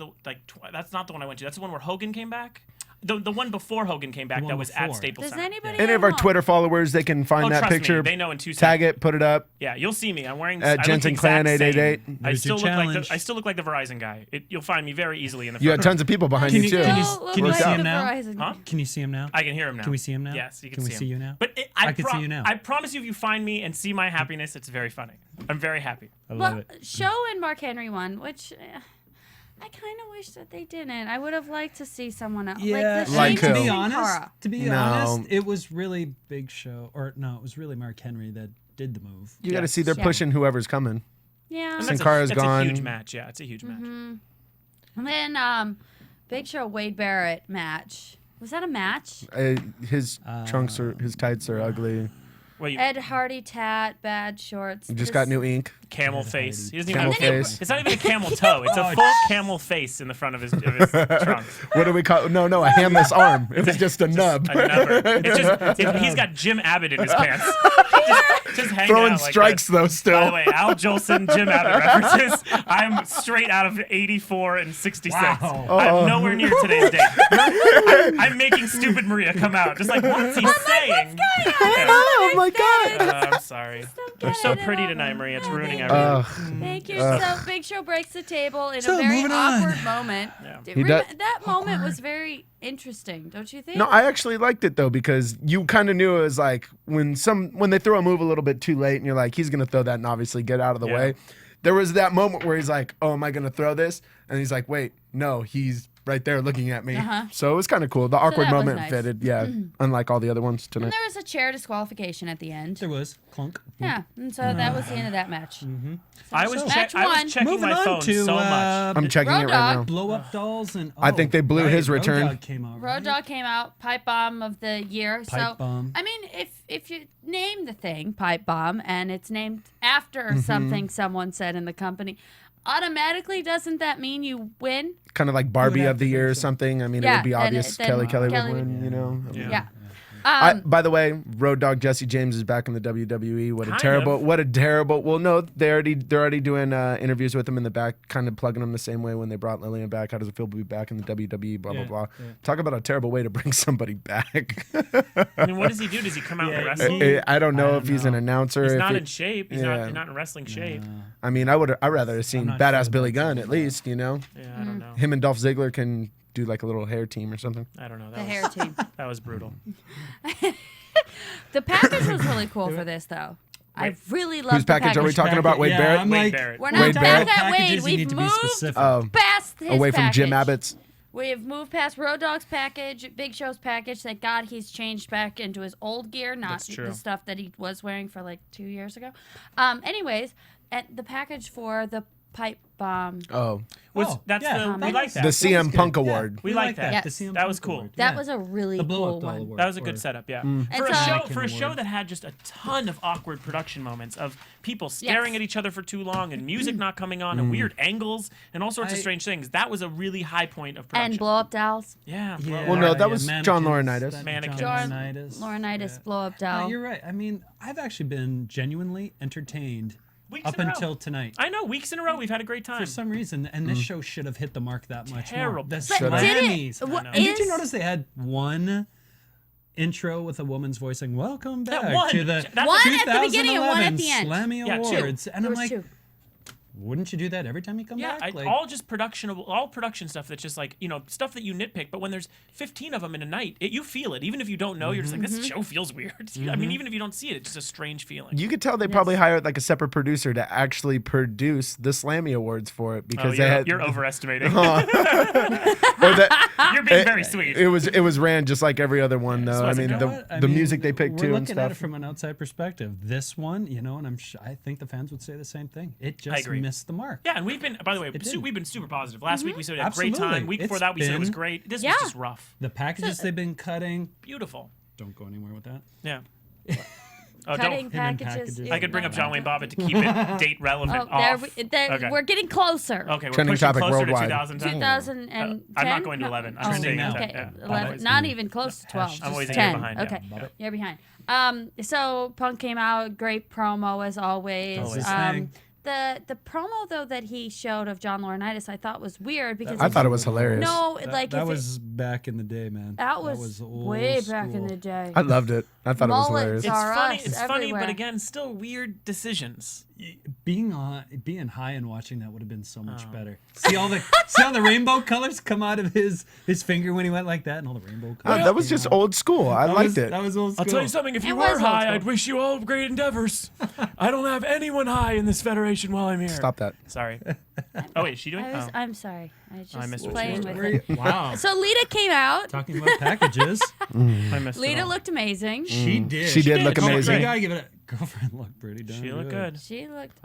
Speaker 7: that's not the one I went to. That's the one where Hogan came back. The one before Hogan came back
Speaker 6: The one
Speaker 7: that was at
Speaker 6: before.
Speaker 7: Staples
Speaker 5: Does
Speaker 7: Center.
Speaker 5: anybody?
Speaker 4: Any of our
Speaker 5: know?
Speaker 4: Twitter followers, they can find
Speaker 7: Oh,
Speaker 4: that
Speaker 7: trust
Speaker 4: picture.
Speaker 7: me, they know in 2
Speaker 4: Tag
Speaker 7: seconds.
Speaker 4: it, put it up.
Speaker 7: Yeah, you'll see me. I'm wearing
Speaker 4: At
Speaker 7: I look
Speaker 4: Jensen
Speaker 7: the
Speaker 4: Clan
Speaker 7: exact
Speaker 4: 888.
Speaker 7: same.
Speaker 6: There's your challenge.
Speaker 7: I still look like the Verizon guy. You'll find me very easily in the front.
Speaker 4: You had tons of people behind you, too.
Speaker 5: Still
Speaker 6: Can you
Speaker 5: look
Speaker 6: see
Speaker 5: like
Speaker 6: him
Speaker 5: the
Speaker 6: now?
Speaker 5: Verizon.
Speaker 7: Huh?
Speaker 6: Can you see him now?
Speaker 7: I can hear him now.
Speaker 6: Can we see him now?
Speaker 7: Yes, you can
Speaker 6: Can we
Speaker 7: see
Speaker 6: see
Speaker 7: him.
Speaker 6: you now?
Speaker 7: But
Speaker 6: I can see you now.
Speaker 7: I promise you, if you find me and see my happiness, it's very funny. I'm very happy.
Speaker 6: I love
Speaker 5: Well,
Speaker 6: it.
Speaker 5: Show and Mark Henry won, which I kind of wish that they didn't. I would have liked to see someone else.
Speaker 6: Yeah,
Speaker 5: the
Speaker 4: Like
Speaker 5: Sheamus
Speaker 4: who?
Speaker 6: to be
Speaker 5: and
Speaker 6: honest,
Speaker 5: Cara.
Speaker 6: to be
Speaker 4: No.
Speaker 6: honest, it was really Big Show, or no, it was really Mark Henry that did the move.
Speaker 4: You got to see they're
Speaker 5: Yeah.
Speaker 4: pushing whoever's coming.
Speaker 5: Yeah.
Speaker 7: And
Speaker 4: Sin
Speaker 7: that's
Speaker 4: Cara's
Speaker 7: that's
Speaker 4: gone.
Speaker 7: a huge match. Yeah, it's a huge match.
Speaker 5: And then Big Show Wade Barrett match. Was that a match?
Speaker 4: His his tights are ugly.
Speaker 7: Wait,
Speaker 5: Ed Hardy tat, bad shorts.
Speaker 4: He just got new ink.
Speaker 7: camel face. He doesn't even
Speaker 4: Camel
Speaker 7: have a
Speaker 4: face.
Speaker 7: It's not even a camel toe. It's a full camel face in the front of his trunk.
Speaker 4: What do we call? No, a hamless arm. It was just a nub.
Speaker 7: A number. He's got Jim Abbott in his pants. just hanging
Speaker 4: Throwing
Speaker 7: out like
Speaker 4: strikes
Speaker 7: that.
Speaker 4: though.
Speaker 7: By the
Speaker 4: Still.
Speaker 7: way, Al Jolson, Jim Abbott references. I'm straight out of 84 and 66.
Speaker 6: Wow.
Speaker 7: I'm nowhere near today's date. I'm making stupid Maria come out. Just like, what's he saying?
Speaker 4: Oh my god.
Speaker 7: I'm sorry. You're so pretty tonight, Maria. It's ruining everything.
Speaker 4: Ugh.
Speaker 5: Thank you. So Big Show breaks the table in
Speaker 6: So,
Speaker 5: a very
Speaker 6: moving on.
Speaker 5: awkward moment.
Speaker 7: Yeah.
Speaker 4: He does-
Speaker 5: That moment was very interesting, don't you think?
Speaker 4: No, I actually liked it though because you kind of knew it was like when they throw a move a little bit too late and you're like he's gonna throw that and obviously get out of the
Speaker 7: Yeah.
Speaker 4: way. There was that moment where he's like, "Oh, am I gonna throw this?" And he's like, "Wait, no, he's right there looking at me." So it was kind of cool. The awkward
Speaker 5: that was
Speaker 4: moment
Speaker 5: nice.
Speaker 4: fitted, yeah, unlike all the other ones
Speaker 5: And
Speaker 4: tonight.
Speaker 5: there was a chair disqualification at the end.
Speaker 6: There was clunk.
Speaker 5: Yeah, and so that was the end of that match.
Speaker 7: I was
Speaker 5: Match one.
Speaker 7: checking
Speaker 6: Moving
Speaker 7: my
Speaker 6: on
Speaker 7: phone
Speaker 6: to
Speaker 7: so much.
Speaker 4: I'm checking
Speaker 5: Road
Speaker 4: it right now.
Speaker 5: Dogg.
Speaker 6: blow up dolls and.
Speaker 4: I think they blew his return.
Speaker 6: Road Dogg came out.
Speaker 5: Road Dogg came out, pipe bomb of the year.
Speaker 6: Pipe bomb.
Speaker 5: I mean, if you name the thing pipe bomb and it's named after
Speaker 4: Mm-hmm.
Speaker 5: something someone said in the company, automatically doesn't that mean you win?
Speaker 4: Kind of like Barbie
Speaker 6: have
Speaker 4: of the
Speaker 6: to
Speaker 4: year or
Speaker 6: think so.
Speaker 4: something. I mean, it
Speaker 5: Yeah,
Speaker 4: would be
Speaker 5: then-
Speaker 4: obvious
Speaker 5: then
Speaker 4: Kelly would
Speaker 5: Kelly-
Speaker 4: win, you know.
Speaker 5: Yeah.
Speaker 4: By the way, Road Dogg Jesse James is back in the WWE. What a terrible. Well, no, they're already doing interviews with him in the back, kind of plugging him the same way when they brought Lillian back. How does it feel to be back in the WWE? Blah blah blah. Yeah. Talk about a terrible way to bring somebody back.
Speaker 7: I mean, what does he do? Does he come out and wrestle?
Speaker 4: I don't know if he's an announcer.
Speaker 7: He's not in shape. He's not in wrestling shape.
Speaker 4: I mean, I'd rather have seen badass Billy Gunn at least. You know.
Speaker 7: Yeah, I don't know.
Speaker 4: Him and Dolph Ziggler can do like a little hair team or something.
Speaker 7: I don't know.
Speaker 5: Hair team.
Speaker 7: That was brutal.
Speaker 5: The package was really cool for this, though. I really loved
Speaker 4: Whose package are we talking about? Wade Barrett?
Speaker 7: Wade Barrett.
Speaker 5: We're not back at Wade. We've moved past his
Speaker 4: away from
Speaker 5: package.
Speaker 4: Jim Abbott's.
Speaker 5: We've moved past Road Dogg's package, Big Show's package. Thank God he's changed back into his old gear, not the stuff that he was wearing for like 2 years ago. Anyways, the package for the pipe bomb.
Speaker 7: We like that.
Speaker 4: The CM Punk Award.
Speaker 7: We like that.
Speaker 5: Yes.
Speaker 7: That was cool.
Speaker 5: That was a really cool one.
Speaker 7: That was a good setup, yeah. For a show that had just a ton of awkward production moments of people staring at each other for too long and music not coming on and weird angles and all sorts of strange things. That was a really high point of production.
Speaker 5: And blow-up dolls.
Speaker 7: Yeah.
Speaker 4: Well, no, that was John Laurinaitis.
Speaker 5: Laurinaitis, blow-up doll.
Speaker 6: You're right. I mean, I've actually been genuinely entertained up until tonight.
Speaker 7: I know, weeks in a row, we've had a great time.
Speaker 6: For some reason, and this show should have hit the mark that much more. The
Speaker 5: Slammys.
Speaker 6: And did you notice they had one intro with a woman's voice saying, "Welcome back to the 2011
Speaker 5: at the beginning and one at the end.
Speaker 6: Slammy Awards."
Speaker 5: Two.
Speaker 6: And I'm like, wouldn't you do that every time you come back?
Speaker 7: All just all production stuff that's just like, stuff that you nitpick, but when there's 15 of them in a night, you feel it. Even if you don't know, you're just like, this show feels weird. I mean, even if you don't see it, it's just a strange feeling.
Speaker 4: You could tell they probably hired like a separate producer to actually produce the Slammy Awards for it because
Speaker 7: you're overestimating. You're being very sweet.
Speaker 4: It was ran just like every other one though. I mean, the music they picked too and stuff.
Speaker 6: We're looking at it from an outside perspective. This one, and I think the fans would say the same thing. It just missed the mark.
Speaker 7: Yeah, and we've been, by the way, we've been super positive. Last week we said we had a great time. Week before that we said it was great. This was just rough.
Speaker 6: The packages they've been cutting.
Speaker 7: Beautiful.
Speaker 6: Don't go anywhere with that.
Speaker 7: Yeah.
Speaker 5: Cutting packages.
Speaker 7: I could bring up John Wayne Bobbitt to keep it date relevant.
Speaker 5: We're getting closer.
Speaker 7: Okay, we're
Speaker 4: trending
Speaker 7: pushing
Speaker 4: topic
Speaker 7: closer
Speaker 4: worldwide.
Speaker 7: to 2010.
Speaker 5: 2010.
Speaker 7: I'm not going to 11. I'm staying at 10.
Speaker 5: Okay,
Speaker 7: Yeah.
Speaker 5: 11. Not even close to 12.
Speaker 7: I'm always
Speaker 5: just
Speaker 7: a year
Speaker 5: 10.
Speaker 7: behind.
Speaker 5: Okay,
Speaker 7: Yeah.
Speaker 5: you're behind. So Punk came out, great promo as always. The promo though that he showed of John Laurinaitis, I thought was weird because
Speaker 4: I thought it was hilarious.
Speaker 5: No,
Speaker 6: that was back in the day, man.
Speaker 5: That was way back in the day.
Speaker 4: I loved it. I thought it was hilarious.
Speaker 7: It's funny, but again, still weird decisions.
Speaker 6: Being high and watching that would have been so much better. See all the rainbow colors come out of his finger when he went like that, and all the rainbow colors.
Speaker 4: That was just old school. I liked it.
Speaker 6: That was old school.
Speaker 7: I'll tell you something. If you were high, I'd wish you all great endeavors. I don't have anyone high in this federation while I'm here.
Speaker 4: Stop that.
Speaker 7: Sorry. Oh wait, is she doing?
Speaker 5: I'm sorry. I was just
Speaker 7: missed what
Speaker 5: playing
Speaker 7: she was
Speaker 5: with it.
Speaker 6: Wow.
Speaker 5: So Lita came out.
Speaker 6: Talking about packages.
Speaker 7: I missed
Speaker 5: Lita looked amazing.
Speaker 6: She did.
Speaker 4: She did look amazing.
Speaker 6: You gotta give it a girlfriend looked pretty damn
Speaker 7: She looked good.
Speaker 5: She looked.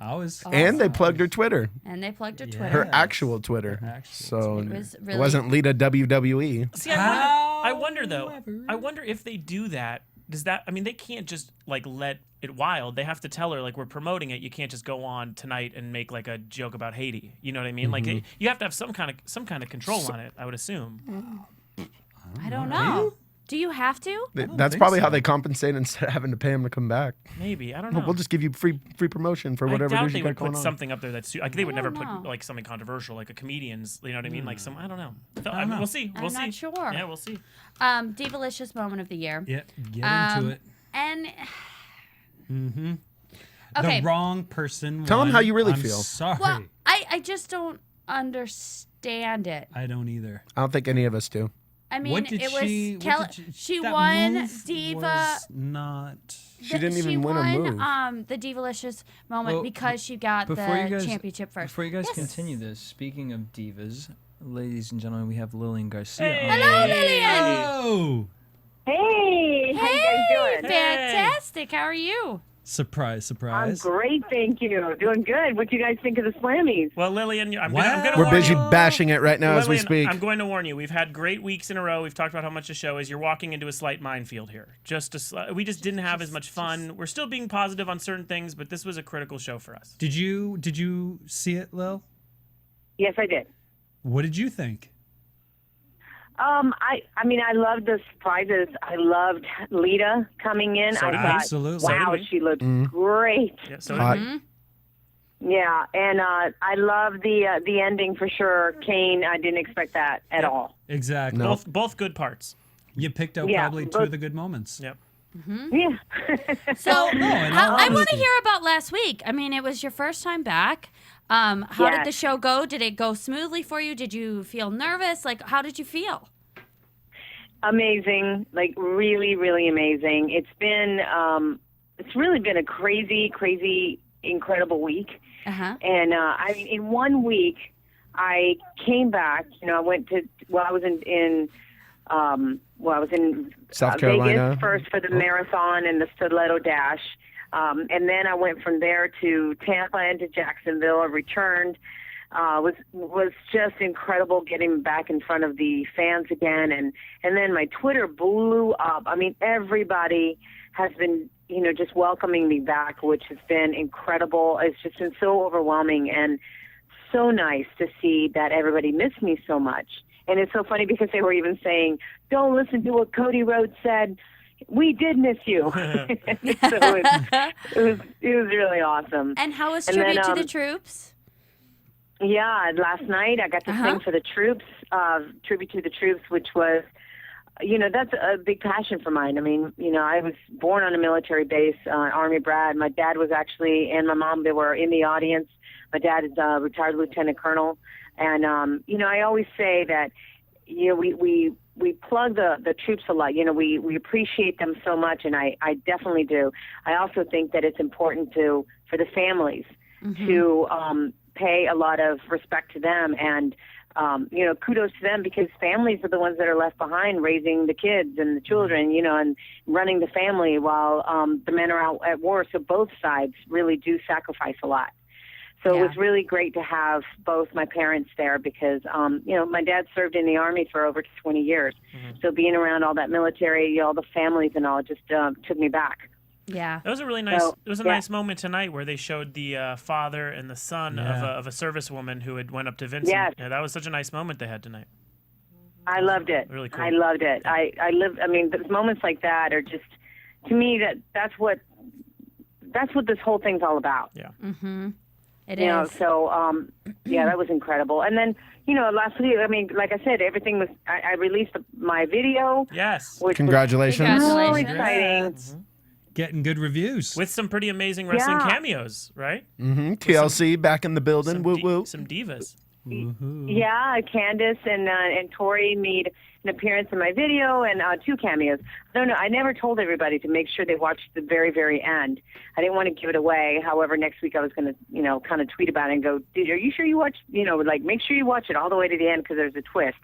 Speaker 4: And they plugged her Twitter.
Speaker 5: And they plugged her Twitter.
Speaker 4: Her actual Twitter. So
Speaker 5: it
Speaker 4: it wasn't Lita WWE.
Speaker 7: See, I wonder though. I wonder if they do that. Does that? I mean, they can't just like let it wild. They have to tell her like we're promoting it. You can't just go on tonight and make like a joke about Haiti. You know what I mean? Like you have to have some kind of control on it. I would assume.
Speaker 5: I don't know. Do you have to?
Speaker 4: That's probably how they compensate instead of having to pay him to come back.
Speaker 7: Maybe I don't know.
Speaker 4: We'll just give you free promotion for whatever.
Speaker 7: I doubt
Speaker 4: it is
Speaker 7: they
Speaker 4: you
Speaker 7: would
Speaker 4: got going
Speaker 7: put
Speaker 4: on.
Speaker 7: something up there that's like they would never put like something controversial like a comedian's. You know what I mean? Like some I don't know. We'll see. We'll see.
Speaker 5: I'm not sure.
Speaker 7: Yeah, we'll see.
Speaker 5: Divalicious moment of the year.
Speaker 6: Yeah, get into it.
Speaker 5: And okay.
Speaker 6: The wrong person.
Speaker 4: Tell them how you really
Speaker 6: I'm
Speaker 4: feel.
Speaker 6: Sorry.
Speaker 5: Well, I just don't understand it.
Speaker 6: I don't either.
Speaker 4: I don't think any of us do.
Speaker 5: I mean,
Speaker 6: What did
Speaker 5: it was
Speaker 6: Kelly.
Speaker 5: she won
Speaker 6: move
Speaker 5: Diva.
Speaker 6: Was not.
Speaker 4: She didn't even win a move.
Speaker 5: The Divalicious moment because she got the championship first.
Speaker 9: Before you guys continue this, speaking of divas, ladies and gentlemen, we have Lillian Garcia.
Speaker 7: Hey.
Speaker 5: Hello, Lillian.
Speaker 6: Oh.
Speaker 10: Hey, how you guys doing?
Speaker 5: Fantastic. How are you?
Speaker 6: Surprise.
Speaker 10: I'm great, thank you. Doing good. What do you guys think of the Slammies?
Speaker 7: Well, Lillian, I'm gonna
Speaker 4: We're
Speaker 7: warn
Speaker 4: busy
Speaker 7: you.
Speaker 4: bashing it right now as we
Speaker 7: Lillian,
Speaker 4: speak.
Speaker 7: I'm going to warn you. We've had great weeks in a row. We've talked about how much the show is. You're walking into a slight minefield here. We just didn't have as much fun. We're still being positive on certain things, but this was a critical show for us.
Speaker 6: Did you see it, Lil?
Speaker 10: Yes, I did.
Speaker 6: What did you think?
Speaker 10: I mean, I loved the surprises. I loved Lita coming in.
Speaker 7: So
Speaker 10: I
Speaker 7: did
Speaker 10: thought,
Speaker 7: we.
Speaker 6: Absolutely.
Speaker 7: So
Speaker 10: wow,
Speaker 7: did we.
Speaker 10: she looked great.
Speaker 7: Yeah, so
Speaker 4: Hot.
Speaker 7: did we.
Speaker 10: Yeah, and I love the ending for sure. Kane, I didn't expect that at all.
Speaker 6: Exactly.
Speaker 4: No.
Speaker 7: Both good parts.
Speaker 6: You picked out
Speaker 10: Yeah,
Speaker 6: probably two
Speaker 10: but-
Speaker 6: of the good moments.
Speaker 7: Yep.
Speaker 10: Yeah.
Speaker 5: So
Speaker 6: in
Speaker 5: I
Speaker 6: all
Speaker 5: want to
Speaker 6: honesty.
Speaker 5: hear about last week. I mean, it was your first time back. How did the
Speaker 10: Yes.
Speaker 5: show go? Did it go smoothly for you? Did you feel nervous? Like, how did you feel?
Speaker 10: Amazing, like really, really amazing. It's really been a crazy, incredible week.
Speaker 5: Uh-huh.
Speaker 10: And I mean, in 1 week, I came back. You know, I went to. I was in
Speaker 4: South Carolina.
Speaker 10: Vegas first for the marathon and the Stiletto Dash, and then I went from there to Tampa and to Jacksonville. I returned. Was just incredible getting back in front of the fans again, and then my Twitter blew up. I mean, everybody has been, you know, just welcoming me back, which has been incredible. It's just been so overwhelming and so nice to see that everybody missed me so much. And it's so funny because they were even saying, "Don't listen to what Cody Rhodes said. We did miss you." So it was really awesome.
Speaker 5: And how was
Speaker 10: And
Speaker 5: tribute
Speaker 10: then,
Speaker 5: to the troops?
Speaker 10: Yeah, last night I got to sing for the troops, tribute to the troops, which was, you know, that's a big passion for mine. I mean, you know, I was born on a military base, Army brat. My dad was actually, and my mom, they were in the audience. My dad is a retired lieutenant colonel. And, you know, I always say that, you know, we plug the troops a lot. You know, we appreciate them so much, and I definitely do. I also think that it's important for the families to pay a lot of respect to them, and you know, kudos to them, because families are the ones that are left behind raising the kids and the children, you know, and running the family while the men are out at war. So both sides really do sacrifice a lot. So it was really great to have both my parents there, because, you know, my dad served in the Army for over 20 years. So being around all that military, you know, all the families and all, just took me back.
Speaker 5: Yeah.
Speaker 7: That was a really nice.
Speaker 10: So,
Speaker 7: it was a nice moment tonight where they showed the father and the son of a servicewoman who had went up to Vincent.
Speaker 10: Yes.
Speaker 7: Yeah, that was such a nice moment they had tonight.
Speaker 10: I loved it.
Speaker 7: Really cool.
Speaker 10: I loved it. I mean, those moments like that are just, to me, that's what this whole thing's all about.
Speaker 7: Yeah.
Speaker 5: Mm-hmm. It
Speaker 10: You know,
Speaker 5: is.
Speaker 10: so yeah, that was incredible. And then, you know, last week, I mean, like I said, everything was. I released my video.
Speaker 7: Yes.
Speaker 10: Which
Speaker 4: Congratulations.
Speaker 10: was so
Speaker 5: Congratulations.
Speaker 10: exciting.
Speaker 6: Getting good reviews.
Speaker 7: With some pretty amazing wrestling
Speaker 10: Yeah.
Speaker 7: cameos, right?
Speaker 4: TLC back in the building.
Speaker 7: Some,
Speaker 4: Woo woo.
Speaker 7: some divas.
Speaker 10: Yeah, Candace and Tori made an appearance in my video, and 2 cameos. I don't know. I never told everybody to make sure they watched the very, very end. I didn't want to give it away. However, next week I was going to, you know, kind of tweet about it and go, "Dude, are you sure you watched? You know, like, make sure you watch it all the way to the end, because there's a twist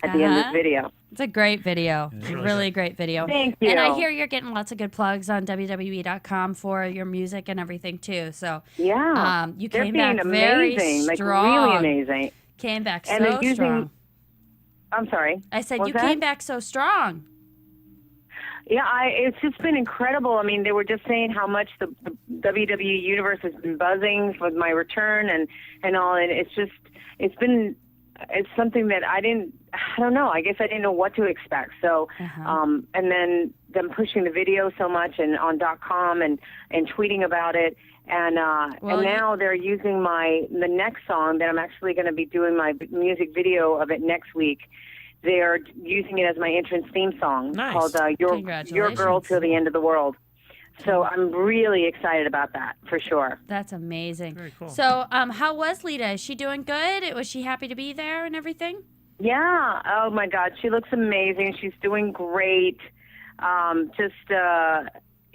Speaker 10: at the end of this video."
Speaker 5: It's a great video. Really great video.
Speaker 10: Thank you.
Speaker 5: And I hear you're getting lots of good plugs on WWE.com for your music and everything too. So
Speaker 10: Yeah,
Speaker 5: you
Speaker 10: they're
Speaker 5: came
Speaker 10: being
Speaker 5: back
Speaker 10: amazing,
Speaker 5: very
Speaker 10: like
Speaker 5: strong.
Speaker 10: really amazing.
Speaker 5: Came back
Speaker 10: And
Speaker 5: so
Speaker 10: they're using.
Speaker 5: strong.
Speaker 10: I'm sorry.
Speaker 5: I said
Speaker 10: What
Speaker 5: you
Speaker 10: was that?
Speaker 5: came back so strong.
Speaker 10: Yeah, it's just been incredible. I mean, they were just saying how much the WWE universe has been buzzing with my return and all, and it's something that I don't know. I guess I didn't know what to expect. So, and then them pushing the video so much and on .com and tweeting about it. And now they're using the next song that I'm actually going to be doing my music video of it next week. They're using it as my entrance theme song called Your Girl Till the End of the World. So I'm really excited about that, for sure.
Speaker 5: That's amazing.
Speaker 7: Very cool.
Speaker 5: So how was Lita? Is she doing good? Was she happy to be there and everything?
Speaker 10: Yeah. Oh, my God. She looks amazing. She's doing great.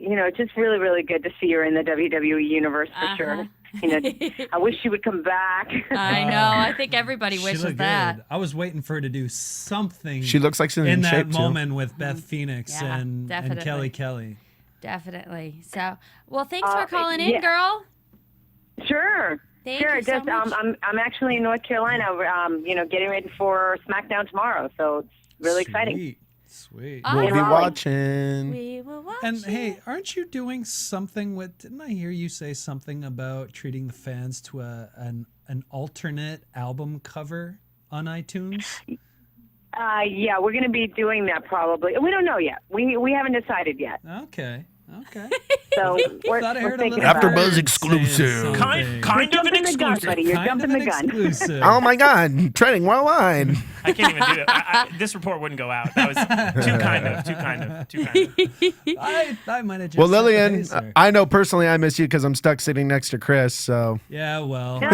Speaker 10: You know, just really, really good to see her in the WWE universe, for sure. You know, I wish she would come back.
Speaker 5: I know. I think everybody
Speaker 6: She
Speaker 5: wishes
Speaker 6: looked
Speaker 5: that.
Speaker 6: good. I was waiting for her to do something.
Speaker 4: She looks like she's
Speaker 6: in
Speaker 4: in
Speaker 6: that
Speaker 4: shape too.
Speaker 6: moment with Beth Phoenix
Speaker 5: Yeah,
Speaker 6: and
Speaker 5: definitely.
Speaker 6: Kelly.
Speaker 5: Definitely. So, well, thanks for calling in,
Speaker 10: yeah.
Speaker 5: girl.
Speaker 10: Sure.
Speaker 5: Thank
Speaker 10: Sure.
Speaker 5: you so
Speaker 10: Just
Speaker 5: much.
Speaker 10: I'm actually in North Carolina. You know, getting ready for SmackDown tomorrow, so it's really exciting.
Speaker 6: Sweet.
Speaker 5: Oh,
Speaker 4: We'll
Speaker 10: In
Speaker 4: be
Speaker 10: Raleigh.
Speaker 4: watching.
Speaker 5: We will watch
Speaker 6: And
Speaker 5: it.
Speaker 6: hey, aren't you doing something with? Didn't I hear you say something about treating the fans to an alternate album cover on iTunes?
Speaker 10: Yeah, we're going to be doing that probably. We don't know yet. We haven't decided yet.
Speaker 6: Okay.
Speaker 10: So we're
Speaker 6: Thought I heard a
Speaker 10: thinking
Speaker 6: little
Speaker 10: about it.
Speaker 4: AfterBuzz
Speaker 6: bird
Speaker 4: exclusive.
Speaker 6: saying something.
Speaker 7: Kind of an
Speaker 10: Jumping the gun,
Speaker 7: exclusive.
Speaker 10: buddy. You're
Speaker 6: Kind
Speaker 10: jumping
Speaker 6: of
Speaker 10: the
Speaker 6: an
Speaker 10: gun.
Speaker 6: exclusive.
Speaker 4: Oh my God, treading worldwide.
Speaker 7: I can't even do it. This report wouldn't go out. That was too kind of.
Speaker 6: I might have just
Speaker 4: Well,
Speaker 6: set the
Speaker 4: Lillian,
Speaker 6: pace there.
Speaker 4: I know personally I miss you because I'm stuck sitting next to Chris. So
Speaker 6: Yeah, well.
Speaker 7: Sad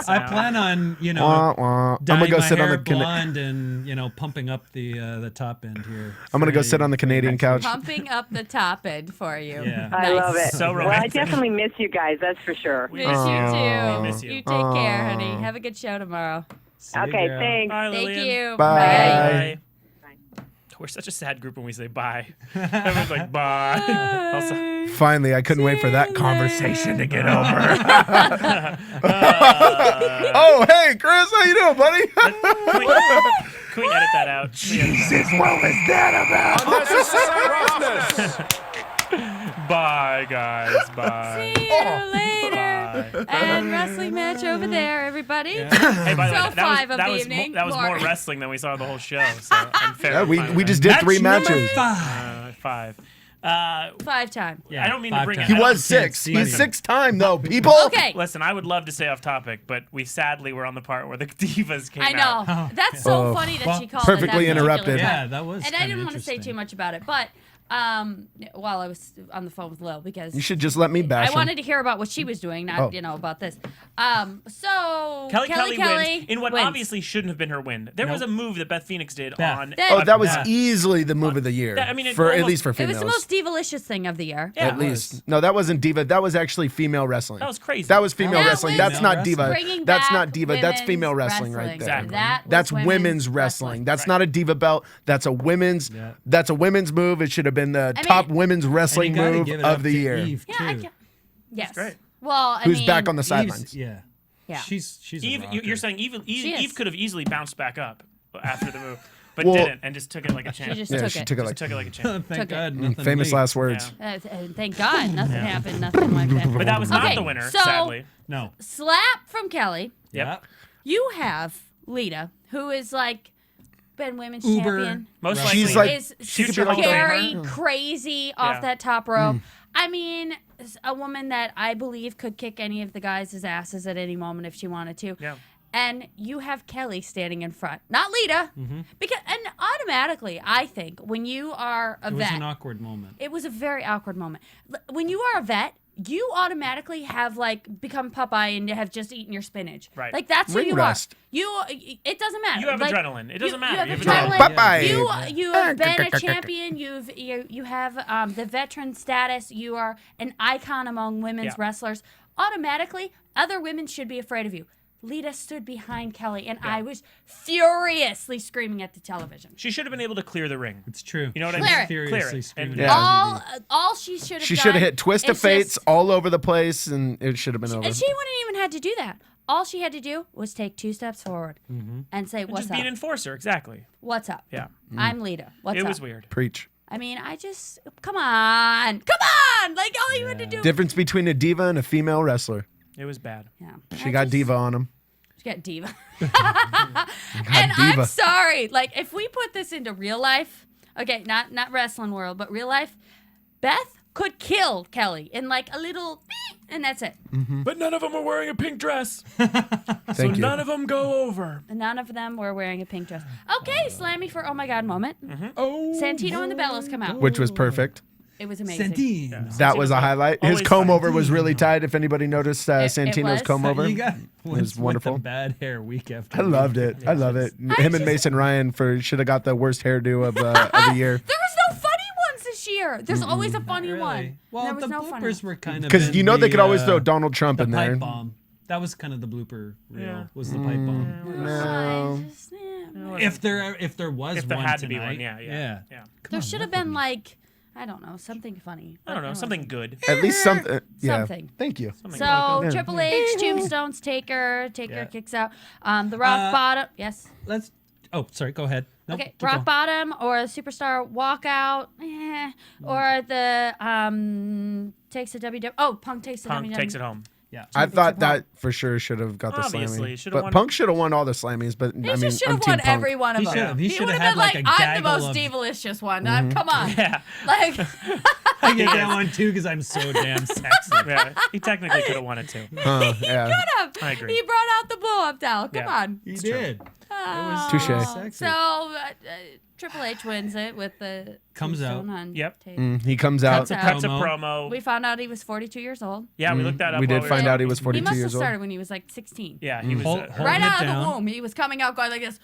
Speaker 6: I plan on,
Speaker 4: Wah, wah. I'm
Speaker 6: dyeing
Speaker 4: gonna go
Speaker 6: my
Speaker 4: sit on
Speaker 6: hair
Speaker 4: the
Speaker 6: blonde and, pumping up the top end here.
Speaker 4: I'm gonna go
Speaker 6: for
Speaker 4: sit on the Canadian couch.
Speaker 5: Pumping up the top end for you.
Speaker 6: Yeah.
Speaker 10: I love it.
Speaker 7: So
Speaker 10: well, I
Speaker 7: romantic.
Speaker 10: definitely miss you guys. That's for sure.
Speaker 5: Miss you too.
Speaker 7: We miss you.
Speaker 5: You take care, honey. Have a good show tomorrow.
Speaker 6: See you,
Speaker 10: Okay,
Speaker 6: girl.
Speaker 10: thanks.
Speaker 7: Bye,
Speaker 5: Thank
Speaker 7: Lillian.
Speaker 5: you.
Speaker 4: Bye.
Speaker 7: Bye. We're such a sad group when we say bye. Everyone's like, bye. Also,
Speaker 4: Finally, I couldn't wait for that conversation to get over. Oh, hey, Chris, how you doing, buddy?
Speaker 7: can we edit that out?
Speaker 4: Jesus, what was that about?
Speaker 1: Unnecessary roughness.
Speaker 7: Bye, guys. Bye.
Speaker 5: See you later.
Speaker 7: Bye.
Speaker 5: And wrestling match over there, everybody.
Speaker 7: Hey, by the
Speaker 5: So
Speaker 7: way,
Speaker 5: five of
Speaker 7: that
Speaker 5: the
Speaker 7: was
Speaker 5: evening.
Speaker 7: that was more wrestling than we saw the whole show. So I'm fair.
Speaker 4: Yeah, we just did
Speaker 6: Match
Speaker 4: 3
Speaker 6: number
Speaker 4: matches.
Speaker 6: 5.
Speaker 7: 5.
Speaker 5: 5 time.
Speaker 7: I don't mean to
Speaker 6: 5
Speaker 7: bring it.
Speaker 6: times.
Speaker 4: He
Speaker 7: I don't-
Speaker 4: was 6.
Speaker 6: see
Speaker 4: He's
Speaker 6: me.
Speaker 4: 6 time though, people.
Speaker 5: Okay.
Speaker 7: Listen, I would love to stay off topic, but we sadly were on the part where the divas came
Speaker 5: I
Speaker 7: out.
Speaker 5: know. That's so
Speaker 4: Oh.
Speaker 5: funny that
Speaker 6: Well,
Speaker 5: she called
Speaker 4: perfectly
Speaker 5: it that particular
Speaker 4: interrupted.
Speaker 5: time.
Speaker 6: Yeah, that was
Speaker 5: And I
Speaker 6: kinda
Speaker 5: didn't want to say
Speaker 6: interesting.
Speaker 5: too much about it, but while I was on the phone with Lil, because
Speaker 4: You should just let me bash
Speaker 5: I
Speaker 4: him.
Speaker 5: wanted to hear about what she was doing, not about this. So
Speaker 7: Kelly wins in what
Speaker 5: wins.
Speaker 7: obviously shouldn't have been her win. There was a move that Beth Phoenix did
Speaker 6: Beth.
Speaker 7: on.
Speaker 4: Oh, that was
Speaker 6: Yeah.
Speaker 4: easily the move of the year.
Speaker 7: I mean, it
Speaker 4: for at
Speaker 7: almost-
Speaker 4: least for
Speaker 5: It was
Speaker 4: females.
Speaker 5: the most divalicious thing of the year.
Speaker 7: Yeah,
Speaker 4: At least. No, that wasn't diva. That was actually female wrestling.
Speaker 7: That was crazy.
Speaker 4: That was female
Speaker 5: That
Speaker 4: wrestling.
Speaker 5: was
Speaker 4: That's
Speaker 6: female
Speaker 4: not diva.
Speaker 5: Bringing
Speaker 4: That's
Speaker 5: back
Speaker 4: not diva. That's female
Speaker 5: women's
Speaker 4: wrestling right there.
Speaker 7: Exactly.
Speaker 5: That was
Speaker 4: That's women's wrestling. That's not a diva belt. That's a women's.
Speaker 6: Yeah.
Speaker 4: That's a women's move. It should have been the
Speaker 5: I
Speaker 4: top
Speaker 5: mean-
Speaker 4: women's
Speaker 6: And
Speaker 4: wrestling
Speaker 6: you gotta
Speaker 4: move
Speaker 6: give it up
Speaker 4: of the
Speaker 6: to
Speaker 4: year.
Speaker 6: Eve,
Speaker 5: Yeah,
Speaker 6: too.
Speaker 5: yes.
Speaker 7: great.
Speaker 5: Well, I
Speaker 4: Who's
Speaker 5: mean,
Speaker 4: back on the
Speaker 6: Eve's-
Speaker 4: sidelines?
Speaker 6: Yeah.
Speaker 5: Yeah.
Speaker 6: She's a
Speaker 7: Eve,
Speaker 6: rocker.
Speaker 7: you're saying Eve
Speaker 5: She is.
Speaker 7: could have easily bounced back up after the move, but
Speaker 4: Well-
Speaker 7: didn't, and just took it like a champ.
Speaker 5: She just
Speaker 4: Yeah,
Speaker 5: took
Speaker 4: she
Speaker 5: it.
Speaker 4: took it
Speaker 7: Just
Speaker 4: like
Speaker 7: took it like a champ.
Speaker 6: Thank
Speaker 5: Took it.
Speaker 6: God. Nothing
Speaker 4: famous
Speaker 6: leaked.
Speaker 4: last words.
Speaker 7: Yeah.
Speaker 5: Thank God, nothing happened. Nothing like that.
Speaker 7: But that was not
Speaker 5: Okay,
Speaker 7: the winner,
Speaker 5: so-
Speaker 7: sadly.
Speaker 6: No.
Speaker 5: Slap from Kelly.
Speaker 7: Yep.
Speaker 5: You have Lita, who is like been women's
Speaker 6: Uber.
Speaker 5: champion.
Speaker 7: Most
Speaker 4: Right.
Speaker 7: likely.
Speaker 4: She's like-
Speaker 5: Is
Speaker 4: she could
Speaker 7: be like
Speaker 5: scary,
Speaker 7: Famer.
Speaker 5: crazy off
Speaker 7: Yeah.
Speaker 5: that top rope. I mean, a woman that I believe could kick any of the guys' asses at any moment if she wanted to.
Speaker 7: Yeah.
Speaker 5: And you have Kelly standing in front, not Lita, because and automatically, I think when you are a
Speaker 6: It was
Speaker 5: vet,
Speaker 6: an awkward moment.
Speaker 5: it was a very awkward moment. When you are a vet, you automatically have like become Popeye and have just eaten your spinach.
Speaker 7: Right.
Speaker 5: Like that's who
Speaker 4: Ring
Speaker 5: you
Speaker 4: rust.
Speaker 5: are. It doesn't matter.
Speaker 7: You have
Speaker 5: Like,
Speaker 7: adrenaline. It doesn't matter.
Speaker 5: You have
Speaker 7: You have
Speaker 5: adrenaline.
Speaker 4: Popeye.
Speaker 5: You have been a champion. You have the veteran status. You are an icon among women's wrestlers. Automatically, other women should be afraid of you. Lita stood behind Kelly, and I was furiously screaming at the television.
Speaker 7: She should have been able to clear the ring.
Speaker 6: It's true.
Speaker 7: You know what I
Speaker 5: Clear
Speaker 7: mean?
Speaker 5: it.
Speaker 6: Furiously
Speaker 7: Clear it.
Speaker 6: screaming.
Speaker 7: And-
Speaker 4: Yeah.
Speaker 5: All she should have
Speaker 4: She
Speaker 5: done
Speaker 4: should have hit Twist of
Speaker 5: is
Speaker 4: Fates
Speaker 5: just-
Speaker 4: all over the place, and it should have been over.
Speaker 5: and she wouldn't even had to do that. All she had to do was take 2 steps forward and say,
Speaker 7: And
Speaker 5: "What's
Speaker 7: just
Speaker 5: up?
Speaker 7: be an enforcer. Exactly.
Speaker 5: What's up?
Speaker 7: Yeah.
Speaker 5: I'm Lita. What's
Speaker 7: It
Speaker 5: up?"
Speaker 7: was weird.
Speaker 4: Preach.
Speaker 5: I mean, come on! Like all you had to do.
Speaker 4: Difference between a diva and a female wrestler.
Speaker 7: It was bad.
Speaker 5: Yeah.
Speaker 4: She got diva on him.
Speaker 5: She got diva. And I'm
Speaker 4: diva.
Speaker 5: sorry. Like if we put this into real life, okay, not wrestling world, but real life, Beth could kill Kelly in like a little, and that's it.
Speaker 7: But none of them were wearing a pink dress.
Speaker 4: Thank you.
Speaker 7: None of them go over.
Speaker 5: And none of them were wearing a pink dress. Okay, Slammy for oh my god moment.
Speaker 6: Oh.
Speaker 5: Santino and the Bellas come out.
Speaker 4: Which was perfect.
Speaker 5: It was amazing.
Speaker 6: Santine.
Speaker 4: That was a highlight. His
Speaker 7: Always
Speaker 4: comb
Speaker 7: fun.
Speaker 4: over was really tight. If anybody noticed Santino's
Speaker 5: was.
Speaker 4: comb over,
Speaker 6: You got
Speaker 4: was wonderful.
Speaker 6: With the bad hair week after
Speaker 4: I loved
Speaker 6: week.
Speaker 4: it. I love it. Him and Mason Ryan should have got the worst hairdo of the year.
Speaker 5: There was no funny ones this year. There's always a funny
Speaker 6: Really?
Speaker 5: one.
Speaker 6: Well,
Speaker 5: there was
Speaker 6: the
Speaker 5: no funny
Speaker 6: bloopers
Speaker 5: one.
Speaker 6: were kind of
Speaker 4: Because you know they could always throw Donald Trump
Speaker 6: the
Speaker 4: in
Speaker 6: pipe
Speaker 4: there.
Speaker 6: bomb. That was kind of the blooper reel.
Speaker 7: Yeah.
Speaker 6: Was the pipe bomb?
Speaker 4: No.
Speaker 6: If there was
Speaker 7: If there
Speaker 6: one
Speaker 7: had to be
Speaker 6: tonight,
Speaker 7: one, yeah.
Speaker 5: There should have been like, I don't know, something funny.
Speaker 7: I don't know,
Speaker 5: But
Speaker 7: something good.
Speaker 4: At least something. Yeah.
Speaker 5: Something.
Speaker 4: Thank you.
Speaker 7: Something
Speaker 5: So
Speaker 7: good.
Speaker 5: Triple H, Tombstone's Taker
Speaker 6: Yeah.
Speaker 5: kicks out. The Rock Bottom, yes.
Speaker 6: Let's. Oh, sorry. Go ahead. Nope,
Speaker 5: Okay,
Speaker 6: keep
Speaker 5: Rock
Speaker 6: going.
Speaker 5: Bottom or Superstar Walkout, or the takes a WWE. Oh, Punk takes a
Speaker 7: Punk
Speaker 5: WWE.
Speaker 7: takes it home.
Speaker 6: Yeah.
Speaker 4: I thought that for sure should have got the
Speaker 7: Obviously,
Speaker 4: Slammy.
Speaker 7: should've
Speaker 4: But
Speaker 7: won.
Speaker 4: Punk should have won all the Slammies. But
Speaker 5: He
Speaker 4: I mean,
Speaker 5: just should
Speaker 4: I'm
Speaker 5: have
Speaker 4: Team
Speaker 5: won
Speaker 4: Punk.
Speaker 5: every one of
Speaker 6: He
Speaker 5: them.
Speaker 6: should've. He
Speaker 5: He
Speaker 6: should've
Speaker 5: would have
Speaker 6: had
Speaker 5: been
Speaker 6: like
Speaker 5: like,
Speaker 6: a
Speaker 5: I'm the
Speaker 6: gaggle
Speaker 5: most
Speaker 6: of-
Speaker 5: devilicious one.
Speaker 4: Mm-hmm.
Speaker 5: Come on.
Speaker 7: Yeah.
Speaker 5: Like,
Speaker 6: I get that one too because I'm so damn sexy.
Speaker 7: Yeah, he technically could have won it too.
Speaker 4: Yeah.
Speaker 5: could have.
Speaker 7: I agree.
Speaker 5: He brought out the blow-up doll. Come
Speaker 7: Yeah.
Speaker 5: on.
Speaker 6: He did.
Speaker 4: Touche.
Speaker 6: Sexy.
Speaker 5: So Triple H wins it with the
Speaker 6: Comes out.
Speaker 5: tombstone on
Speaker 7: Yep.
Speaker 5: tape.
Speaker 4: He comes out.
Speaker 5: Cuts out.
Speaker 7: Cuts a promo.
Speaker 5: We found out he was 42 years old.
Speaker 7: Yeah, we looked that up.
Speaker 4: We
Speaker 7: while
Speaker 4: did
Speaker 7: were
Speaker 4: find out he
Speaker 7: talking.
Speaker 4: was
Speaker 5: He
Speaker 4: 42
Speaker 5: must have
Speaker 4: years old.
Speaker 5: started when he was like 16.
Speaker 7: Yeah, he was
Speaker 6: Hold
Speaker 5: Right
Speaker 6: it
Speaker 5: out of
Speaker 6: down.
Speaker 5: the womb, he was coming out going like this.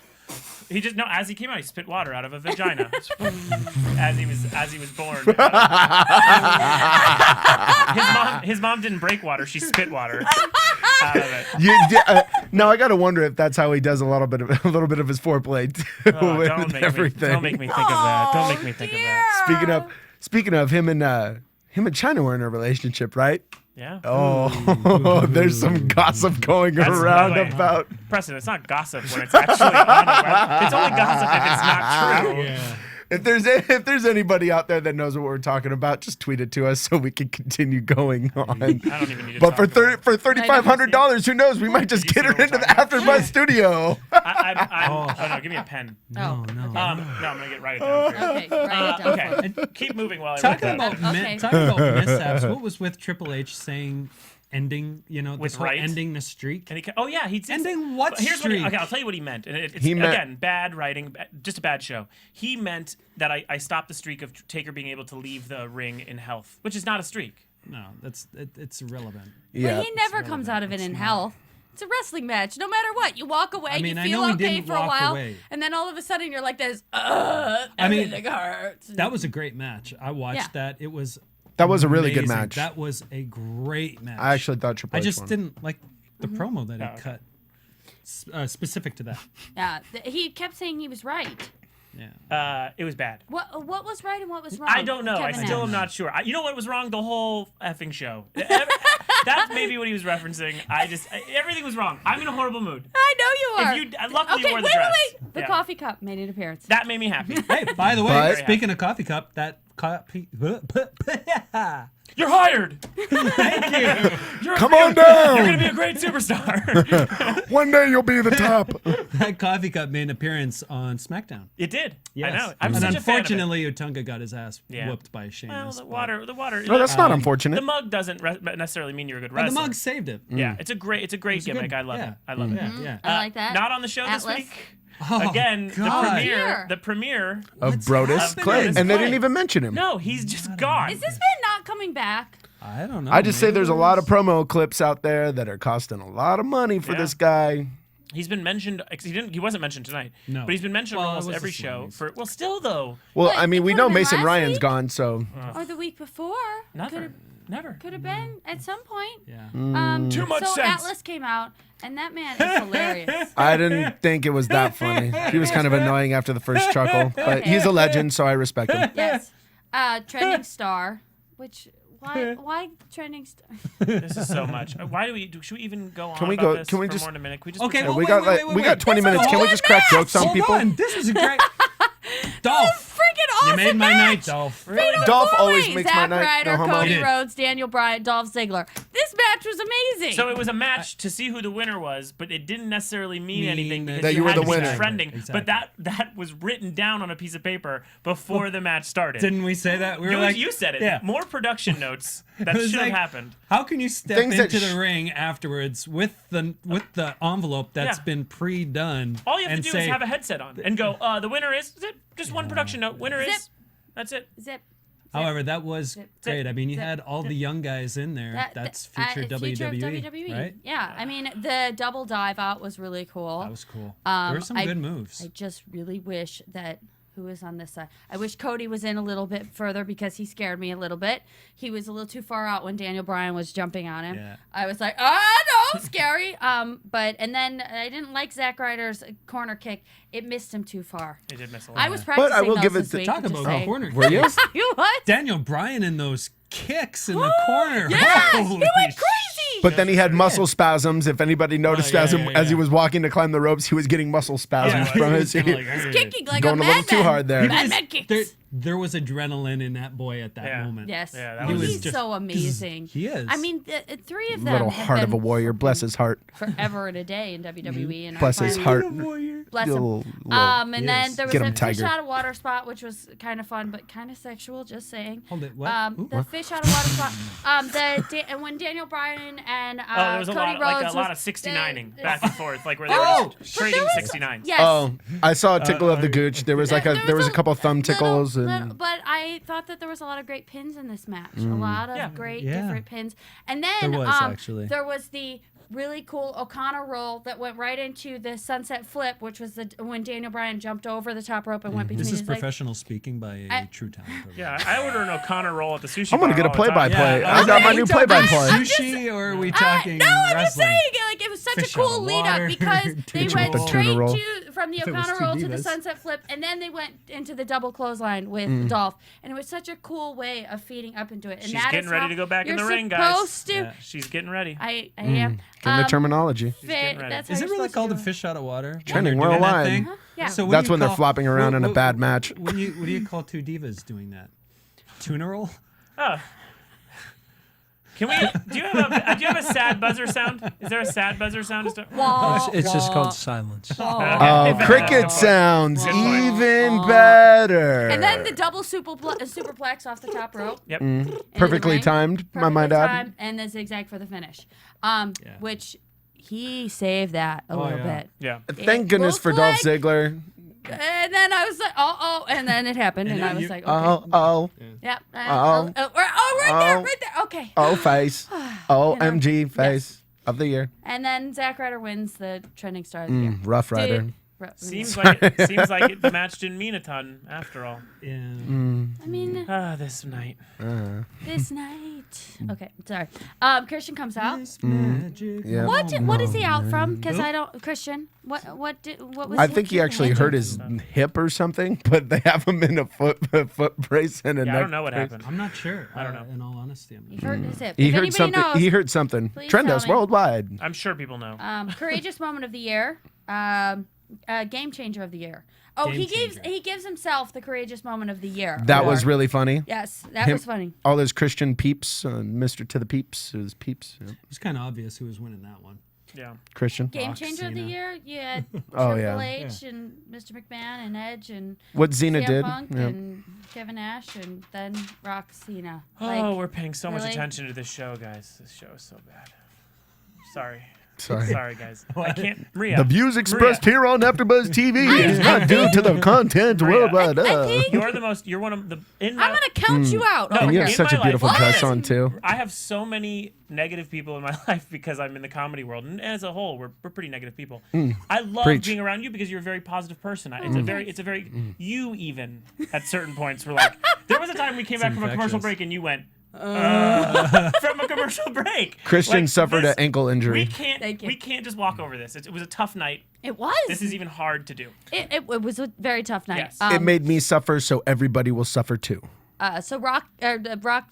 Speaker 7: he just as he came out, he spit water out of a vagina as he was born. his mom didn't break water; she spit water out of it.
Speaker 4: Now I gotta wonder if that's how he does a little bit of his foreplay too,
Speaker 7: Oh,
Speaker 4: with
Speaker 7: don't
Speaker 4: everything.
Speaker 7: make me think of that. Don't make me think of that.
Speaker 4: Speaking of him and China were in a relationship, right?
Speaker 7: Yeah.
Speaker 4: Oh, there's some gossip going
Speaker 7: That's-
Speaker 4: around
Speaker 7: by the way,
Speaker 4: about.
Speaker 7: Preston, it's not gossip when it's actually on the web. It's only gossip if it's not true.
Speaker 6: Yeah.
Speaker 4: If there's anybody out there that knows what we're talking about, just tweet it to us so we can continue going on.
Speaker 7: I don't even need to
Speaker 4: But
Speaker 7: talk about it.
Speaker 4: for $3,500, who knows? We might just
Speaker 7: You
Speaker 4: get
Speaker 7: see
Speaker 4: her
Speaker 7: what we're
Speaker 4: into the
Speaker 7: talking about?
Speaker 4: AfterBuzz studio.
Speaker 7: Oh no, give me a pen.
Speaker 5: Oh,
Speaker 6: no.
Speaker 5: okay.
Speaker 7: No, I'm gonna get right down. For you.
Speaker 5: Okay, write it down.
Speaker 7: Okay,
Speaker 5: for me.
Speaker 7: and keep moving while I write
Speaker 6: Talking
Speaker 7: that.
Speaker 6: about
Speaker 5: Okay.
Speaker 6: talking about mishaps. What was with Triple H saying ending? You know,
Speaker 7: With
Speaker 6: this whole
Speaker 7: right?
Speaker 6: ending the streak.
Speaker 7: And oh yeah, he did.
Speaker 6: Ending what
Speaker 7: Here's
Speaker 6: streak?
Speaker 7: okay, I'll tell you what he meant. And it's
Speaker 4: He meant-
Speaker 7: again bad writing, just a bad show. He meant that I stopped the streak of Taker being able to leave the ring in health, which is not a streak.
Speaker 6: No, it's irrelevant.
Speaker 4: Yeah.
Speaker 5: But he never comes out of it in health. It's a wrestling match. No matter what, you walk away,
Speaker 6: I mean,
Speaker 5: you
Speaker 6: I
Speaker 5: feel
Speaker 6: know he
Speaker 5: okay
Speaker 6: didn't
Speaker 5: for a
Speaker 6: walk
Speaker 5: while,
Speaker 6: away.
Speaker 5: and then all of a sudden you're like this.
Speaker 6: I mean,
Speaker 5: everything hurts.
Speaker 6: That was a great match. I watched
Speaker 5: Yeah.
Speaker 6: that. It was
Speaker 4: That was a really good
Speaker 6: amazing.
Speaker 4: match.
Speaker 6: That was a great match.
Speaker 4: I actually thought Triple
Speaker 6: I
Speaker 4: H
Speaker 6: just
Speaker 4: won.
Speaker 6: didn't like the
Speaker 5: Mm-hmm.
Speaker 6: promo that he cut specific to that.
Speaker 5: Yeah, he kept saying he was right.
Speaker 6: Yeah.
Speaker 7: It was bad.
Speaker 5: What was right and what was wrong?
Speaker 7: I don't know. I
Speaker 5: Kevin
Speaker 7: still am
Speaker 5: Nash.
Speaker 7: not sure. You know what was wrong? The whole effing show. That's maybe what he was referencing. Everything was wrong. I'm in a horrible mood.
Speaker 5: I know you are.
Speaker 7: Luckily
Speaker 5: okay,
Speaker 7: you wore the
Speaker 5: wait,
Speaker 7: dress.
Speaker 5: wait. The
Speaker 7: Yeah.
Speaker 5: coffee cup made an appearance.
Speaker 7: That made me happy.
Speaker 6: Hey, by the way,
Speaker 4: But-
Speaker 6: speaking of coffee cup, that coffee.
Speaker 7: You're hired.
Speaker 6: Thank you.
Speaker 4: Come on down.
Speaker 7: You're gonna be a great superstar.
Speaker 4: One day you'll be the top.
Speaker 6: That coffee cup made an appearance on SmackDown.
Speaker 7: It did.
Speaker 6: Yes.
Speaker 7: I know. I'm
Speaker 6: and
Speaker 7: such a fan of it.
Speaker 6: unfortunately, Utunga got his ass
Speaker 7: Yeah.
Speaker 6: whooped by
Speaker 7: Well,
Speaker 6: Sheamus.
Speaker 7: the
Speaker 6: but-
Speaker 7: water.
Speaker 4: No, that's not
Speaker 7: The
Speaker 4: unfortunate.
Speaker 7: mug doesn't necessarily mean you're a good
Speaker 6: But
Speaker 7: wrestler.
Speaker 6: the mug saved it.
Speaker 7: Yeah, it's a great
Speaker 6: was a
Speaker 7: gimmick.
Speaker 6: good-
Speaker 7: I love
Speaker 6: yeah.
Speaker 7: it. I love it.
Speaker 6: Yeah, yeah.
Speaker 5: I like that.
Speaker 7: Not on the show
Speaker 5: Atlas.
Speaker 7: this week.
Speaker 6: Oh,
Speaker 7: Again,
Speaker 6: God.
Speaker 7: the premiere.
Speaker 4: Of
Speaker 6: What's
Speaker 4: Brodus
Speaker 6: happening?
Speaker 4: Clay. And they
Speaker 7: Clay.
Speaker 4: didn't even mention him.
Speaker 7: No, he's just gone.
Speaker 5: Is this man not coming back?
Speaker 6: I don't know.
Speaker 4: I just say
Speaker 6: maybe
Speaker 4: there's a
Speaker 6: it
Speaker 4: lot
Speaker 6: was-
Speaker 4: of promo clips out there that are costing a lot of money for
Speaker 7: Yeah.
Speaker 4: this guy.
Speaker 7: He's been mentioned. He wasn't mentioned tonight.
Speaker 6: No.
Speaker 7: But he's been mentioned
Speaker 6: Well,
Speaker 7: on
Speaker 6: it
Speaker 7: almost
Speaker 6: was
Speaker 7: every
Speaker 6: the
Speaker 7: show.
Speaker 6: Slammies.
Speaker 7: Still though.
Speaker 4: Well,
Speaker 5: But
Speaker 4: I mean,
Speaker 5: it
Speaker 4: we
Speaker 5: could've
Speaker 4: know
Speaker 5: been
Speaker 4: Mason
Speaker 5: last
Speaker 4: Ryan's
Speaker 5: week.
Speaker 4: gone, so
Speaker 5: Or the week before?
Speaker 7: Never. Never.
Speaker 5: Could have been at some point.
Speaker 6: Yeah.
Speaker 7: Too much
Speaker 5: so
Speaker 7: sense.
Speaker 5: Atlas came out, and that man is hilarious.
Speaker 4: I didn't think it was that funny. He was kind of annoying after the first chuckle, but he's a legend, so I respect him.
Speaker 5: Yes. Trending star, which why trending star?
Speaker 7: This is so much. Why should we even go on
Speaker 4: Can we
Speaker 7: about
Speaker 4: go-
Speaker 7: this
Speaker 4: can we
Speaker 7: for
Speaker 4: just-
Speaker 7: more than a minute? Can we just
Speaker 6: Okay,
Speaker 7: pretend-
Speaker 6: well,
Speaker 4: we got
Speaker 6: wait,
Speaker 4: we got 20
Speaker 6: This
Speaker 4: minutes.
Speaker 6: is
Speaker 4: Can we
Speaker 6: one
Speaker 4: just crack jokes on
Speaker 6: Hold
Speaker 4: people?
Speaker 6: on, this was a great. Dolph,
Speaker 5: Freaking awesome
Speaker 6: you made my night,
Speaker 5: match.
Speaker 6: Dolph.
Speaker 5: Fatal
Speaker 4: Dolph
Speaker 5: four-way.
Speaker 4: always makes my
Speaker 5: Zack
Speaker 4: night.
Speaker 5: Ryder,
Speaker 4: No homo.
Speaker 5: Cody
Speaker 6: He did.
Speaker 5: Rhodes, Daniel Bryan, Dolph Ziggler. This match was amazing.
Speaker 7: So it was a match to see who the winner was, but it didn't necessarily mean
Speaker 6: Meaning
Speaker 7: anything because
Speaker 4: that you were
Speaker 7: had
Speaker 4: the
Speaker 7: to be
Speaker 4: winner.
Speaker 7: trending.
Speaker 6: Exactly.
Speaker 7: But that was written down on a piece of paper before the match started.
Speaker 6: Didn't we say that? We were like,
Speaker 7: you said it.
Speaker 6: Yeah.
Speaker 7: More production notes that
Speaker 6: It was
Speaker 7: should have
Speaker 6: like,
Speaker 7: happened.
Speaker 6: How can you step
Speaker 4: Things that
Speaker 6: into the ring afterwards with the envelope that's
Speaker 7: Yeah.
Speaker 6: been pre-done?
Speaker 7: All you have
Speaker 6: and
Speaker 7: to do
Speaker 6: say,
Speaker 7: is have a headset on and go, the winner is just one production note. Winner is.
Speaker 5: Zip.
Speaker 7: That's it.
Speaker 5: Zip.
Speaker 6: However, that was great. I mean, you
Speaker 5: zip,
Speaker 6: had all the young guys in there. That's future
Speaker 5: future of
Speaker 6: WWE,
Speaker 5: WWE.
Speaker 6: right?
Speaker 5: Yeah, I mean the double dive out was really cool.
Speaker 6: That was cool. There were some good moves.
Speaker 5: I just really wish that who is on this side. I wish Cody was in a little bit further because he scared me a little bit. He was a little too far out when Daniel Bryan was jumping on him.
Speaker 6: Yeah.
Speaker 5: I was like, no, scary. And then I didn't like Zack Ryder's corner kick. It missed him too far.
Speaker 7: He did miss a lot.
Speaker 5: I was practicing
Speaker 4: I will
Speaker 5: those
Speaker 4: give it
Speaker 5: this
Speaker 4: to-
Speaker 5: week,
Speaker 6: Talk
Speaker 5: just
Speaker 6: about
Speaker 5: saying.
Speaker 6: corner.
Speaker 4: Were you?
Speaker 5: You what?
Speaker 6: Daniel Bryan and those kicks in the corner.
Speaker 5: Yes, he
Speaker 6: Holy
Speaker 5: went crazy.
Speaker 4: But then he had muscle spasms. If anybody noticed
Speaker 6: yeah,
Speaker 4: as
Speaker 6: yeah,
Speaker 4: he
Speaker 6: yeah.
Speaker 4: was walking to climb the ropes, he was getting muscle spasms
Speaker 6: Yeah,
Speaker 4: from
Speaker 6: he
Speaker 4: his
Speaker 6: was kinda like,
Speaker 5: Kicking like
Speaker 4: going
Speaker 5: a
Speaker 4: a little
Speaker 5: madman.
Speaker 4: too hard there.
Speaker 5: Madman kicks.
Speaker 6: there was adrenaline in that boy at that moment.
Speaker 5: Yes.
Speaker 7: Yeah, that
Speaker 5: And
Speaker 6: was
Speaker 5: he's
Speaker 6: just-
Speaker 5: so amazing.
Speaker 6: He is.
Speaker 5: I mean, the three of them
Speaker 4: Little
Speaker 5: have
Speaker 4: heart of a
Speaker 5: been
Speaker 4: warrior. Bless his heart.
Speaker 5: forever and a day in WWE. And I
Speaker 4: Bless his
Speaker 5: finally-
Speaker 4: heart.
Speaker 5: Bless him.
Speaker 4: Little-
Speaker 5: And
Speaker 6: Yes.
Speaker 5: then there was
Speaker 4: Get
Speaker 5: a
Speaker 4: him,
Speaker 5: fish
Speaker 4: Tiger.
Speaker 5: out of water spot, which was kind of fun, but kind of sexual. Just saying.
Speaker 6: Hold it. What? Ooh,
Speaker 5: The fish out of water spot. And when Daniel Bryan and
Speaker 7: there was a
Speaker 5: Cody
Speaker 7: lot,
Speaker 5: Rhodes
Speaker 7: a lot
Speaker 5: was-
Speaker 7: of 69ing back and forth, like where they
Speaker 5: Oh,
Speaker 7: were trading
Speaker 5: there was-
Speaker 7: 69.
Speaker 5: Yes.
Speaker 4: Oh, I saw a tickle of the gooch. There was like there was a couple thumb tickles and
Speaker 5: but I thought that there was a lot of great pins in this match. A lot of great
Speaker 6: Yeah.
Speaker 5: different pins. And then
Speaker 6: There was, actually.
Speaker 5: there was the really cool O'Connor roll that went right into the sunset flip, which was when Daniel Bryan jumped over the top rope and went between
Speaker 6: This is
Speaker 5: his legs.
Speaker 6: professional speaking by a true talent.
Speaker 7: Yeah, I order an O'Connor roll at the sushi
Speaker 4: I'm gonna
Speaker 7: bar
Speaker 4: get a
Speaker 7: all the time.
Speaker 4: play-by-play.
Speaker 6: Yeah,
Speaker 4: I got my
Speaker 6: are
Speaker 4: new
Speaker 6: we talking
Speaker 4: play-by-play.
Speaker 6: Sushi, or are we talking
Speaker 5: No, I'm just
Speaker 6: wrestling?
Speaker 5: saying, like it was such
Speaker 6: Fish
Speaker 5: a
Speaker 6: out
Speaker 5: cool
Speaker 6: of
Speaker 5: lead
Speaker 6: water.
Speaker 5: up because they
Speaker 6: Tuna
Speaker 5: went
Speaker 6: roll.
Speaker 5: straight
Speaker 4: Tuna roll.
Speaker 5: from the
Speaker 6: If it was
Speaker 5: O'Connor
Speaker 6: two
Speaker 5: roll to the
Speaker 6: divas.
Speaker 5: sunset flip, and then they went into the double clothesline with Dolph, and it was such a cool way of feeding up into it. And
Speaker 7: She's
Speaker 5: that
Speaker 7: getting
Speaker 5: is
Speaker 7: ready
Speaker 5: how
Speaker 7: to go back in
Speaker 5: you're
Speaker 7: the ring, guys.
Speaker 5: supposed to.
Speaker 7: Yeah, she's getting ready.
Speaker 5: I am.
Speaker 4: Getting the terminology.
Speaker 7: getting ready.
Speaker 5: That's how
Speaker 6: Is it
Speaker 5: you're
Speaker 6: really
Speaker 5: supposed
Speaker 6: called
Speaker 5: to
Speaker 6: a
Speaker 5: do it.
Speaker 6: fish out of water?
Speaker 4: Trending
Speaker 6: When they're doing that
Speaker 4: worldwide.
Speaker 6: thing?
Speaker 5: Yeah.
Speaker 6: So what
Speaker 4: That's
Speaker 6: do you
Speaker 4: when they're
Speaker 6: call-
Speaker 4: flopping around in a
Speaker 6: what-
Speaker 4: bad match.
Speaker 6: What do you call two divas doing that? Tuna roll?
Speaker 7: Oh. Can we? Do you have a sad buzzer sound? Is there a sad buzzer sound?
Speaker 9: It's just called silence.
Speaker 4: Oh, cricket sounds
Speaker 7: Good point.
Speaker 4: even better.
Speaker 5: And then the double superplex off the top rope.
Speaker 7: Yep.
Speaker 5: into the
Speaker 4: Perfectly
Speaker 5: ring.
Speaker 4: timed, my
Speaker 5: Perfectly
Speaker 4: mind out.
Speaker 5: timed, and the zigzag for the finish. Which he saved that a little bit.
Speaker 7: Yeah.
Speaker 4: Thank goodness
Speaker 5: looked
Speaker 4: for Dolph
Speaker 5: like-
Speaker 4: Ziggler.
Speaker 5: And then I was like, and then it happened, and I was like, okay.
Speaker 4: Oh,
Speaker 5: Yeah.
Speaker 4: Oh.
Speaker 5: Right there. Okay.
Speaker 4: oh, face. OMG,
Speaker 5: Yes.
Speaker 4: face of the year.
Speaker 5: And then Zack Ryder wins the trending star of the year.
Speaker 4: Rough Rider.
Speaker 5: Dude,
Speaker 7: Seems like the match didn't mean a ton after all.
Speaker 6: Yeah.
Speaker 5: I mean,
Speaker 7: This night.
Speaker 5: this night. Okay, sorry. Christian comes out.
Speaker 4: Yeah.
Speaker 5: What is he out from? Because I don't. Christian. What was?
Speaker 4: I think he actually hurt his hip or something, but they have him in a foot brace and a
Speaker 7: Yeah,
Speaker 4: neck
Speaker 7: I don't know what
Speaker 4: brace.
Speaker 7: happened.
Speaker 6: I'm not sure.
Speaker 7: I don't know.
Speaker 6: In all honesty, I'm
Speaker 5: He
Speaker 6: not
Speaker 5: hurt his hip.
Speaker 4: He
Speaker 5: If
Speaker 4: heard
Speaker 5: anybody
Speaker 4: something.
Speaker 5: knows,
Speaker 4: He heard something.
Speaker 5: please
Speaker 4: Trend
Speaker 5: tell
Speaker 4: us
Speaker 5: me.
Speaker 4: worldwide.
Speaker 7: I'm sure people know.
Speaker 5: Courageous moment of the year. Game changer of the year. Oh,
Speaker 6: Game
Speaker 5: he
Speaker 6: changer.
Speaker 5: gives himself the courageous moment of the year.
Speaker 4: That was
Speaker 5: award.
Speaker 4: really funny.
Speaker 5: Yes, that
Speaker 4: Him-
Speaker 5: was funny.
Speaker 4: All those Christian peeps, Mr. to the peeps, his peeps. Yeah.
Speaker 6: It's kind of obvious who was winning that one.
Speaker 7: Yeah.
Speaker 4: Christian.
Speaker 5: Game
Speaker 6: Rock,
Speaker 5: changer of the
Speaker 6: Cena.
Speaker 5: year. You had
Speaker 4: Oh,
Speaker 5: Triple
Speaker 4: yeah.
Speaker 5: H and Mr. McMahon and Edge and
Speaker 4: What Xena
Speaker 5: CM
Speaker 4: did.
Speaker 5: Punk
Speaker 4: Yeah.
Speaker 5: and Kevin Nash and then Rock Cena.
Speaker 7: Oh, we're paying so much
Speaker 5: really?
Speaker 7: attention to this show, guys. This show is so bad. Sorry.
Speaker 4: Sorry.
Speaker 7: Sorry, guys. I can't. Maria.
Speaker 4: The views expressed here on AfterBuzz TV is not due to the content
Speaker 7: Maria,
Speaker 4: worldwide.
Speaker 5: I think
Speaker 7: You're one of the.
Speaker 5: I'm gonna count you out.
Speaker 7: No,
Speaker 5: over
Speaker 4: And you
Speaker 5: here.
Speaker 4: have
Speaker 7: in
Speaker 4: such
Speaker 7: my
Speaker 4: a beautiful
Speaker 7: life-
Speaker 4: dress
Speaker 7: What?
Speaker 4: on too.
Speaker 7: I have so many negative people in my life because I'm in the comedy world, and as a whole, we're pretty negative people. I love
Speaker 4: Preach.
Speaker 7: being around you because you're a very positive person. It's a very you even at certain points were like. There was a time we came back from a commercial
Speaker 6: infectious.
Speaker 7: break and you went. From a commercial break.
Speaker 4: Christian
Speaker 7: Like,
Speaker 4: suffered
Speaker 7: this-
Speaker 4: an ankle injury.
Speaker 5: Thank you.
Speaker 7: We can't just walk over this. It was a tough night.
Speaker 5: It was.
Speaker 7: This is even hard to do.
Speaker 5: It was a very tough night.
Speaker 7: Yes.
Speaker 4: It made me suffer, so everybody will suffer too.
Speaker 5: So Rock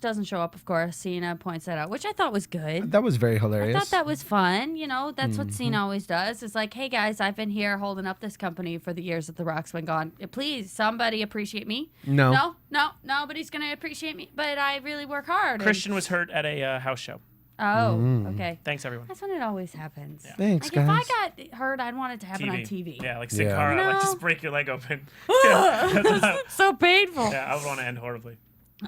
Speaker 5: doesn't show up, of course. Cena points that out, which I thought was good.
Speaker 4: That was very
Speaker 5: I
Speaker 4: hilarious.
Speaker 5: thought that was fun. You know, that's what
Speaker 4: Mm-hmm.
Speaker 5: Cena always does. It's like, hey guys, I've been here holding up this company for the years that The Rock's been gone. Please, somebody appreciate me.
Speaker 4: No.
Speaker 5: Nobody's gonna appreciate me. But I really work hard. and-
Speaker 7: Christian was hurt at a house show.
Speaker 5: Oh, okay.
Speaker 7: Thanks, everyone.
Speaker 5: That's when it always happens.
Speaker 4: Thanks,
Speaker 5: Like
Speaker 4: guys.
Speaker 5: if I got hurt, I'd want it to happen on TV.
Speaker 7: Yeah, like
Speaker 4: Yeah.
Speaker 7: Sakara, like
Speaker 5: No.
Speaker 7: just break your leg open. Yeah,
Speaker 5: So painful.
Speaker 7: yeah, I would want to end horribly.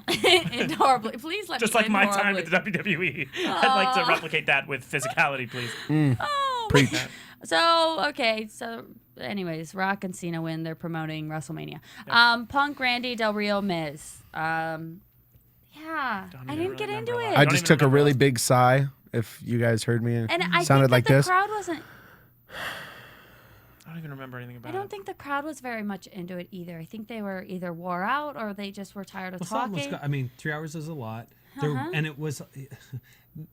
Speaker 5: And horribly. Please let
Speaker 7: Just
Speaker 5: me
Speaker 7: like
Speaker 5: end
Speaker 7: my
Speaker 5: horribly.
Speaker 7: time at the WWE. I'd like to replicate that with physicality, please.
Speaker 5: Oh.
Speaker 4: Preach.
Speaker 5: So anyways, Rock and Cena win. They're promoting WrestleMania. Punk, Randy, Del Rio, Miz. Yeah, I didn't get into it.
Speaker 4: I just took a really big sigh. If you guys heard me,
Speaker 5: and I
Speaker 4: sounded
Speaker 5: think
Speaker 4: like
Speaker 5: that the
Speaker 4: this.
Speaker 5: crowd wasn't.
Speaker 7: I don't even remember anything about
Speaker 5: I
Speaker 7: it.
Speaker 5: don't think the crowd was very much into it either. I think they were either wore out or they just were tired of
Speaker 6: Well, some of us
Speaker 5: talking.
Speaker 6: got- I mean, 3 hours is a lot. There, and it was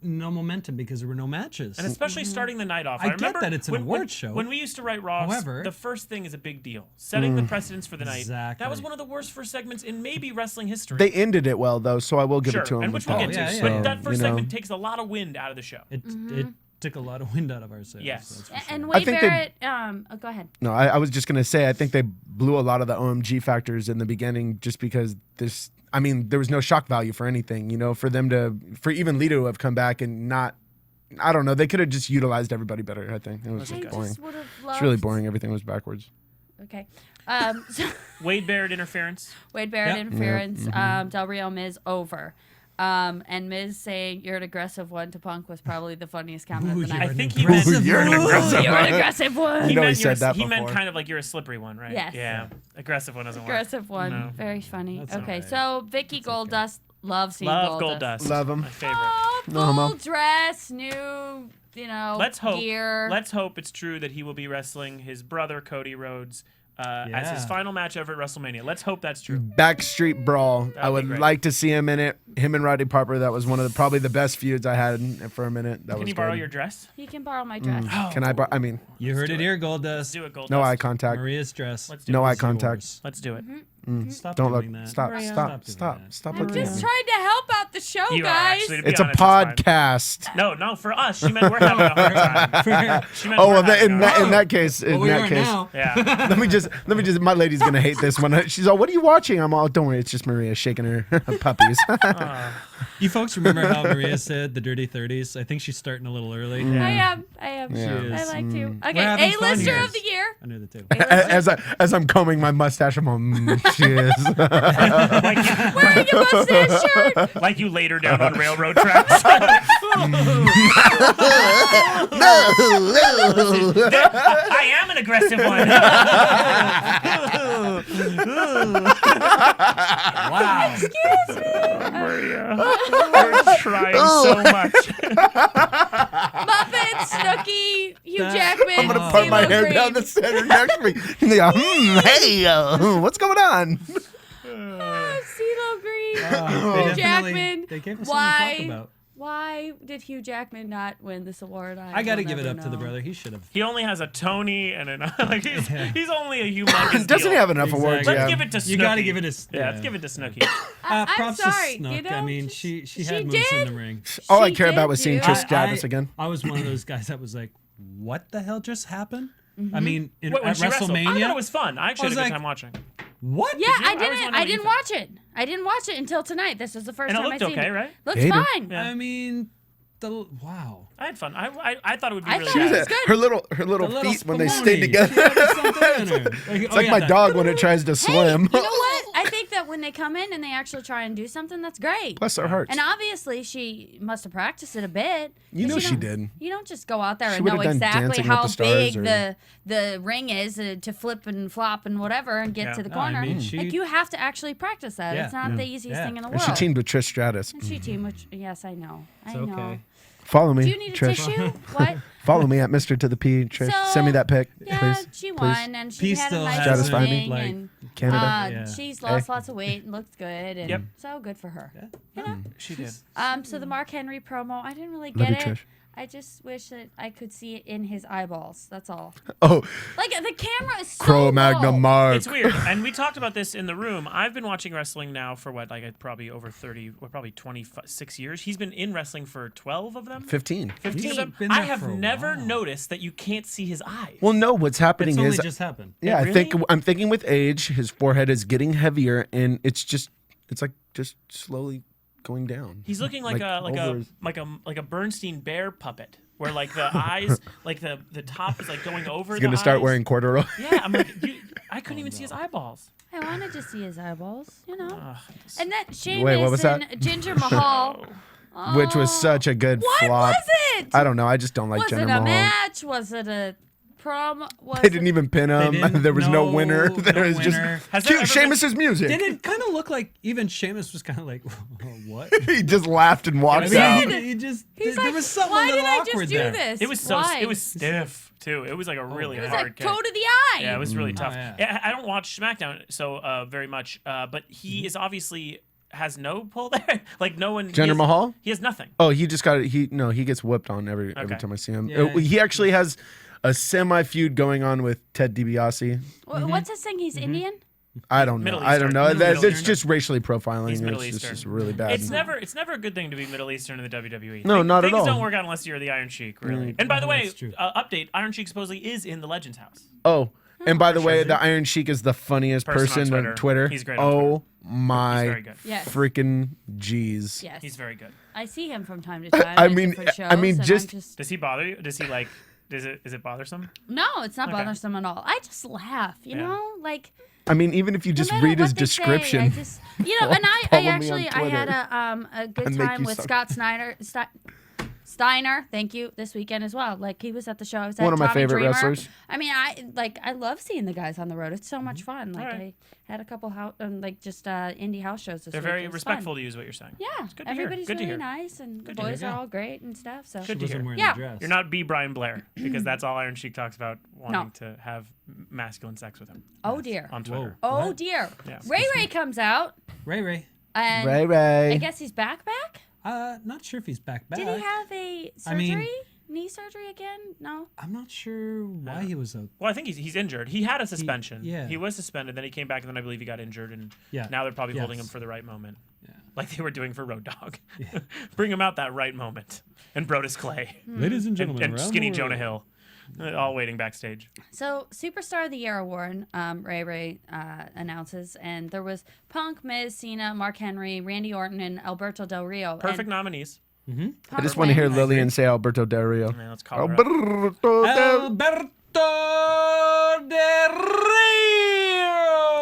Speaker 6: no momentum because there were no matches.
Speaker 7: And especially starting the night off.
Speaker 6: I get
Speaker 7: remember
Speaker 6: that it's an award show.
Speaker 7: When we used to write Raws,
Speaker 6: However-
Speaker 7: the first thing is a big deal. Setting the precedence for the night.
Speaker 6: Exactly.
Speaker 7: That was one of the worst first segments in maybe wrestling history.
Speaker 4: They ended it well though, so I will give
Speaker 7: sure,
Speaker 4: it to them.
Speaker 7: and which we'll get to.
Speaker 6: yeah,
Speaker 7: But
Speaker 6: yeah.
Speaker 7: that first
Speaker 4: you know.
Speaker 7: segment takes a lot of wind out of the show.
Speaker 6: It took a lot of wind out of our sails.
Speaker 7: Yes.
Speaker 6: that's for sure.
Speaker 5: And
Speaker 4: I
Speaker 5: Wade
Speaker 4: think they-
Speaker 5: Barrett, go ahead.
Speaker 4: No, I was just gonna say I think they blew a lot of the OMG factors in the beginning just because this. I mean, there was no shock value for anything. For even Lita to have come back and not. I don't know. They could have just utilized everybody better. I think it was
Speaker 5: I
Speaker 4: just boring.
Speaker 5: just would have loved.
Speaker 4: It's really boring. Everything was backwards.
Speaker 5: Okay. So
Speaker 7: Wade Barrett interference.
Speaker 5: Wade Barrett
Speaker 6: Yep.
Speaker 5: interference. Del Rio Miz over. And Miz saying you're an aggressive one to Punk was probably the funniest comment of the
Speaker 6: Ooh,
Speaker 5: night.
Speaker 7: I think he meant
Speaker 4: You're an aggressive
Speaker 5: You're an
Speaker 4: one.
Speaker 5: aggressive one.
Speaker 4: I know he
Speaker 7: meant
Speaker 4: said that
Speaker 7: he meant
Speaker 4: before.
Speaker 7: kind of like you're a slippery one, right?
Speaker 5: Yes.
Speaker 7: Yeah. Aggressive one doesn't work.
Speaker 5: Aggressive one.
Speaker 7: No.
Speaker 5: Very funny.
Speaker 6: That's
Speaker 5: Okay,
Speaker 6: alright.
Speaker 5: so Vicky Goldust. Love seeing
Speaker 7: Love
Speaker 5: Goldust.
Speaker 7: Goldust.
Speaker 4: Love him.
Speaker 7: My favorite.
Speaker 5: Oh,
Speaker 4: No homo.
Speaker 5: full dress, new,
Speaker 7: Let's hope.
Speaker 5: gear.
Speaker 7: Let's hope it's true that he will be wrestling his brother Cody Rhodes as his
Speaker 6: Yeah.
Speaker 7: final match ever at WrestleMania. Let's hope that's true.
Speaker 4: Backstreet Brawl. I
Speaker 7: be
Speaker 4: would
Speaker 7: great.
Speaker 4: like to see him in it. Him and Roddy Piper. That was one of probably the best feuds I had for a minute. That
Speaker 7: Can
Speaker 4: was
Speaker 7: you borrow
Speaker 4: good.
Speaker 7: your dress?
Speaker 5: He can borrow my dress.
Speaker 4: Can I? I mean,
Speaker 6: You heard it here, Goldust.
Speaker 7: Let's do it, Goldust.
Speaker 4: no eye contact.
Speaker 6: Maria's dress.
Speaker 7: Let's do
Speaker 4: No
Speaker 7: it.
Speaker 4: eye contact.
Speaker 6: Yours.
Speaker 7: Let's do it.
Speaker 6: Stop
Speaker 4: Don't look.
Speaker 6: doing that.
Speaker 4: Stop.
Speaker 5: Maria.
Speaker 4: Stop.
Speaker 6: doing
Speaker 4: Stop.
Speaker 6: that.
Speaker 4: Stop
Speaker 5: I'm
Speaker 4: looking at
Speaker 5: just
Speaker 4: me.
Speaker 5: trying to help out the show,
Speaker 7: You are
Speaker 5: guys.
Speaker 7: actually, to be
Speaker 4: It's a
Speaker 7: honest, fine.
Speaker 4: podcast.
Speaker 7: No, for us. She meant we're having a hard time. She meant
Speaker 4: Oh
Speaker 7: we're
Speaker 4: well,
Speaker 7: having
Speaker 4: in
Speaker 7: a hard
Speaker 4: that case, in
Speaker 6: we
Speaker 4: that
Speaker 6: are
Speaker 4: case,
Speaker 6: now.
Speaker 7: Yeah.
Speaker 4: let me just. My lady's gonna hate this one. She's all, "What are you watching?" I'm all, "Don't worry, it's just Maria shaking her puppies."
Speaker 6: You folks remember how Maria said the dirty 30s? I think she's starting a little early.
Speaker 5: I am. I
Speaker 4: Yeah.
Speaker 5: like to.
Speaker 6: We're
Speaker 5: Okay,
Speaker 6: having fun
Speaker 5: A-lister
Speaker 6: here.
Speaker 5: of the year.
Speaker 6: Under the table.
Speaker 4: as I'm combing my mustache, I'm all, she is.
Speaker 5: Wearing your mustache shirt.
Speaker 7: Like you laid her down on railroad tracks. I am an aggressive one.
Speaker 6: Wow.
Speaker 5: Excuse me.
Speaker 7: Maria, you're trying so much.
Speaker 5: Muppet, Snooki, Hugh Jackman.
Speaker 4: I'm gonna part my
Speaker 5: CeeLo
Speaker 4: hair
Speaker 5: Green.
Speaker 4: down the center next to me. And they go, hey, what's going on?
Speaker 5: CeeLo Green.
Speaker 6: They
Speaker 5: Hugh
Speaker 6: definitely-
Speaker 5: Jackman.
Speaker 6: They gave us something to talk
Speaker 5: Why?
Speaker 6: about.
Speaker 5: Why did Hugh Jackman not win this award?
Speaker 6: I got to
Speaker 5: will
Speaker 6: give it
Speaker 5: never
Speaker 6: up to the
Speaker 5: know.
Speaker 6: brother. He should have.
Speaker 7: He only has a Tony and an like he's only a humongous
Speaker 4: Doesn't
Speaker 7: deal.
Speaker 4: he have enough awards?
Speaker 7: Let's
Speaker 4: Yeah.
Speaker 7: give it to Snooki.
Speaker 6: You got to give it a.
Speaker 7: Yeah, let's give it to Snooki.
Speaker 5: I'm
Speaker 6: props
Speaker 5: sorry,
Speaker 6: to Snook.
Speaker 5: you know,
Speaker 6: I mean,
Speaker 5: just-
Speaker 6: she
Speaker 5: she
Speaker 6: had moves
Speaker 5: did.
Speaker 6: in the ring.
Speaker 4: All I
Speaker 5: She
Speaker 4: care about
Speaker 5: did
Speaker 4: was seeing
Speaker 5: do-
Speaker 4: Trish Stratus again.
Speaker 6: I was one of those guys that was like, "What the hell just happened?"
Speaker 5: Mm-hmm.
Speaker 6: I mean,
Speaker 7: When
Speaker 6: at
Speaker 7: she wrestled, I thought
Speaker 6: WrestleMania,
Speaker 7: it was fun. I actually
Speaker 6: I was
Speaker 7: had a
Speaker 6: like-
Speaker 7: good time watching.
Speaker 6: what?
Speaker 5: Yeah,
Speaker 7: you?
Speaker 5: I
Speaker 7: I was
Speaker 5: didn't.
Speaker 7: wondering
Speaker 5: I
Speaker 7: what you
Speaker 5: didn't watch it. I didn't watch it until tonight. This was the first
Speaker 7: And it
Speaker 5: time
Speaker 7: looked
Speaker 5: I seen
Speaker 7: okay,
Speaker 5: it.
Speaker 7: right?
Speaker 5: Looks
Speaker 4: Hated.
Speaker 5: fine.
Speaker 7: Yeah.
Speaker 6: I mean, wow.
Speaker 7: I had fun. I thought it would be
Speaker 5: I
Speaker 7: really
Speaker 5: thought it
Speaker 7: bad.
Speaker 5: was good.
Speaker 4: Her little
Speaker 6: The little
Speaker 4: feet when they
Speaker 6: spumoni.
Speaker 4: stay together.
Speaker 6: She had something in her.
Speaker 4: It's like my dog when it tries to
Speaker 5: Hey,
Speaker 4: swim.
Speaker 5: you know what? I think that when they come in and they actually try and do something, that's great.
Speaker 4: Bless their hearts.
Speaker 5: And obviously, she must have practiced it a bit.
Speaker 4: You
Speaker 5: 'Cause
Speaker 4: know she
Speaker 5: don't-
Speaker 4: did.
Speaker 5: You don't just go out there
Speaker 4: She
Speaker 5: and know
Speaker 4: would've done
Speaker 5: exactly
Speaker 4: Dancing with
Speaker 5: how
Speaker 4: the Stars
Speaker 5: big
Speaker 4: or-
Speaker 5: the ring is to flip and flop and whatever and get
Speaker 7: Yeah.
Speaker 5: to the
Speaker 6: No, I
Speaker 5: corner.
Speaker 6: mean, she-
Speaker 5: like you have to actually practice that.
Speaker 6: Yeah.
Speaker 5: It's not the easiest
Speaker 6: Yeah.
Speaker 5: thing in the
Speaker 4: And
Speaker 5: world.
Speaker 4: she teamed with Trish Stratus.
Speaker 5: And she teamed, which yes, I know. I
Speaker 6: It's
Speaker 5: know.
Speaker 6: okay.
Speaker 4: Follow me,
Speaker 5: Do you need a
Speaker 4: Trish.
Speaker 5: tissue? What?
Speaker 4: Follow me at Mr. to the P. Trish,
Speaker 5: So,
Speaker 4: send me that pic,
Speaker 5: Yeah,
Speaker 4: please.
Speaker 5: she
Speaker 4: Please.
Speaker 5: won, and she
Speaker 6: P
Speaker 5: had a
Speaker 6: still
Speaker 5: nice
Speaker 6: hasn't,
Speaker 4: Satisfy me.
Speaker 5: thing,
Speaker 6: like,
Speaker 5: and
Speaker 4: Canada.
Speaker 6: Yeah.
Speaker 5: she's lost lots of weight and looks good, and
Speaker 7: Yep.
Speaker 5: so good for her. You know.
Speaker 7: She did.
Speaker 5: So the Mark Henry promo, I didn't really
Speaker 4: Love
Speaker 5: get
Speaker 4: you,
Speaker 5: it.
Speaker 4: Trish.
Speaker 5: I just wish that I could see it in his eyeballs. That's all.
Speaker 4: Oh,
Speaker 5: Like the camera is so
Speaker 4: Cro Magna
Speaker 5: low.
Speaker 4: Mark.
Speaker 7: It's weird, and we talked about this in the room. I've been watching wrestling now for probably over 30, probably 26 years. He's been in wrestling for 12 of them.
Speaker 4: 15.
Speaker 7: 15
Speaker 6: He's
Speaker 7: of them.
Speaker 6: been
Speaker 7: I
Speaker 6: there
Speaker 7: have
Speaker 6: for a
Speaker 7: never
Speaker 6: while.
Speaker 7: noticed that you can't see his eyes.
Speaker 4: Well, no, what's happening
Speaker 6: It's only
Speaker 4: is,
Speaker 6: just happened.
Speaker 4: yeah,
Speaker 7: Really?
Speaker 4: I'm thinking with age, his forehead is getting heavier, and it's like just slowly going down.
Speaker 7: He's looking like
Speaker 4: over
Speaker 7: a Bernstein bear puppet, where like the eyes, like the top is like going over.
Speaker 4: He's gonna start wearing corduroy.
Speaker 7: Yeah, I'm like, I couldn't even see his eyeballs.
Speaker 5: I wanted to see his eyeballs, you know.
Speaker 7: Ugh,
Speaker 5: And then Sheamus
Speaker 4: Wait, what was
Speaker 5: and
Speaker 4: that?
Speaker 5: Ginger Mahal.
Speaker 4: Which was such a good
Speaker 5: What
Speaker 4: flop.
Speaker 5: was it?
Speaker 4: I don't know. I just don't like
Speaker 5: Was it
Speaker 4: Jinder
Speaker 5: a
Speaker 4: Mahal.
Speaker 5: match? Was it a prom? Was
Speaker 4: They didn't even pin him.
Speaker 6: didn't-
Speaker 4: There was no
Speaker 6: no-
Speaker 4: winner.
Speaker 6: no
Speaker 4: There was just
Speaker 6: winner.
Speaker 7: Has there
Speaker 4: cute
Speaker 7: ever
Speaker 4: Sheamus's music.
Speaker 6: Did it kind of look like even Sheamus was kind of like, what?
Speaker 4: He just laughed and walked
Speaker 6: I
Speaker 4: out.
Speaker 6: mean, he just
Speaker 5: He's
Speaker 6: there
Speaker 5: like,
Speaker 6: was something
Speaker 5: why
Speaker 6: a little
Speaker 5: did I
Speaker 6: awkward
Speaker 5: just do
Speaker 6: there.
Speaker 5: this?
Speaker 7: It was so
Speaker 5: Why?
Speaker 7: it was stiff too. It was like a really
Speaker 5: It was
Speaker 7: hard
Speaker 5: like
Speaker 7: kick.
Speaker 5: toe to the eye.
Speaker 7: Yeah, it was really tough.
Speaker 6: yeah.
Speaker 7: I don't watch SmackDown so very much, but he is obviously has no pull there. Like no one.
Speaker 4: Jinder Mahal?
Speaker 7: He has nothing.
Speaker 4: Oh, he just got he gets whipped on every
Speaker 7: Okay.
Speaker 4: time I see him.
Speaker 6: Yeah.
Speaker 4: He actually has a semi feud going on with Ted DiBiase.
Speaker 5: What's his thing? He's Indian.
Speaker 4: I don't know.
Speaker 7: Middle
Speaker 4: I don't know.
Speaker 7: Eastern.
Speaker 4: That's
Speaker 7: Middle
Speaker 4: just racially profiling.
Speaker 7: He's Middle
Speaker 4: It's
Speaker 7: Eastern.
Speaker 4: just really bad.
Speaker 7: It's never a good thing to be Middle Eastern in the WWE.
Speaker 4: No, not at all.
Speaker 7: Things don't work out unless you're the Iron Sheik, really. And by the way,
Speaker 6: that's true.
Speaker 7: update: Iron Sheik supposedly is in the Legends house.
Speaker 4: Oh, and by the way, the Iron Sheik is the funniest
Speaker 7: Person on
Speaker 4: person on Twitter.
Speaker 7: He's great on
Speaker 4: Oh
Speaker 7: He's
Speaker 4: my
Speaker 7: very good.
Speaker 5: Yes.
Speaker 4: freaking jeez.
Speaker 5: Yes.
Speaker 7: He's very good.
Speaker 5: I see him from time to time.
Speaker 4: I
Speaker 5: at
Speaker 4: mean-
Speaker 5: different
Speaker 4: I mean,
Speaker 5: shows, and
Speaker 4: just-
Speaker 5: I'm just
Speaker 7: Does he bother you? Does he like? Is it bothersome?
Speaker 5: no, it's not
Speaker 7: Okay.
Speaker 5: bothersome at all. I just laugh, you
Speaker 7: Yeah.
Speaker 5: know, like.
Speaker 4: I mean, even if you just
Speaker 5: no matter
Speaker 4: read his
Speaker 5: what they say,
Speaker 4: description.
Speaker 5: I just, you know, and I
Speaker 4: Follow me on
Speaker 5: actually I had a good
Speaker 4: and make
Speaker 5: time
Speaker 4: you
Speaker 5: with
Speaker 4: suck.
Speaker 5: Scott Steiner, thank you, this weekend as well. Like he was at the show. I was at
Speaker 4: One of my
Speaker 5: Tommy
Speaker 4: favorite
Speaker 5: Dreamer.
Speaker 4: wrestlers.
Speaker 5: I mean, I love seeing the guys on the road. It's so much fun. Like
Speaker 7: Alright.
Speaker 5: I had a couple indie house shows this
Speaker 7: They're
Speaker 5: week.
Speaker 7: very
Speaker 5: It was
Speaker 7: respectful
Speaker 5: fun.
Speaker 7: to you, is what you're saying.
Speaker 5: Yeah,
Speaker 7: It's good to hear.
Speaker 5: everybody's
Speaker 7: Good to
Speaker 5: really
Speaker 7: hear.
Speaker 5: nice, and
Speaker 7: Good
Speaker 5: the
Speaker 7: to
Speaker 5: boys
Speaker 7: hear.
Speaker 5: are all great and stuff. So
Speaker 7: Good
Speaker 6: She
Speaker 7: to
Speaker 6: wasn't
Speaker 7: hear.
Speaker 6: wearing
Speaker 5: Yeah.
Speaker 6: a dress.
Speaker 7: You're not B. Brian Blair because that's all Iron Sheik talks about wanting
Speaker 5: No.
Speaker 7: to have masculine sex with him.
Speaker 5: oh dear,
Speaker 7: On Twitter.
Speaker 5: oh
Speaker 6: What?
Speaker 5: dear.
Speaker 7: Yeah.
Speaker 5: Ray comes out,
Speaker 6: Ray.
Speaker 5: and
Speaker 4: Ray.
Speaker 5: I guess he's back.
Speaker 6: Not sure if he's back.
Speaker 5: Did he have a
Speaker 6: I mean-
Speaker 5: surgery? Knee surgery again? No.
Speaker 6: I'm not sure why he was out.
Speaker 7: Well, I think he's injured. He had a suspension.
Speaker 6: yeah.
Speaker 7: He was suspended, then he came back, and then I believe he got injured, and
Speaker 6: Yeah.
Speaker 7: now they're probably holding him
Speaker 6: Yes.
Speaker 7: for the right moment.
Speaker 6: Yeah.
Speaker 7: Like they were doing for Road Dogg. Bring him out that right moment. And Brodus Clay.
Speaker 6: Ladies and
Speaker 7: And,
Speaker 6: gentlemen,
Speaker 7: and
Speaker 6: around
Speaker 7: Skinny
Speaker 6: the
Speaker 7: Jonah
Speaker 6: world.
Speaker 7: Hill. All waiting backstage.
Speaker 5: So, Superstar of the Year award, Ray announces, and there was Punk, Miz, Cena, Mark Henry, Randy Orton, and Alberto Del Rio.
Speaker 7: Perfect
Speaker 5: And
Speaker 7: nominees.
Speaker 4: I just want to hear
Speaker 5: wins.
Speaker 4: Lillian say Alberto Del Rio.
Speaker 7: Man, let's call her up.
Speaker 4: Alberto Del
Speaker 6: Alberto Del Rio.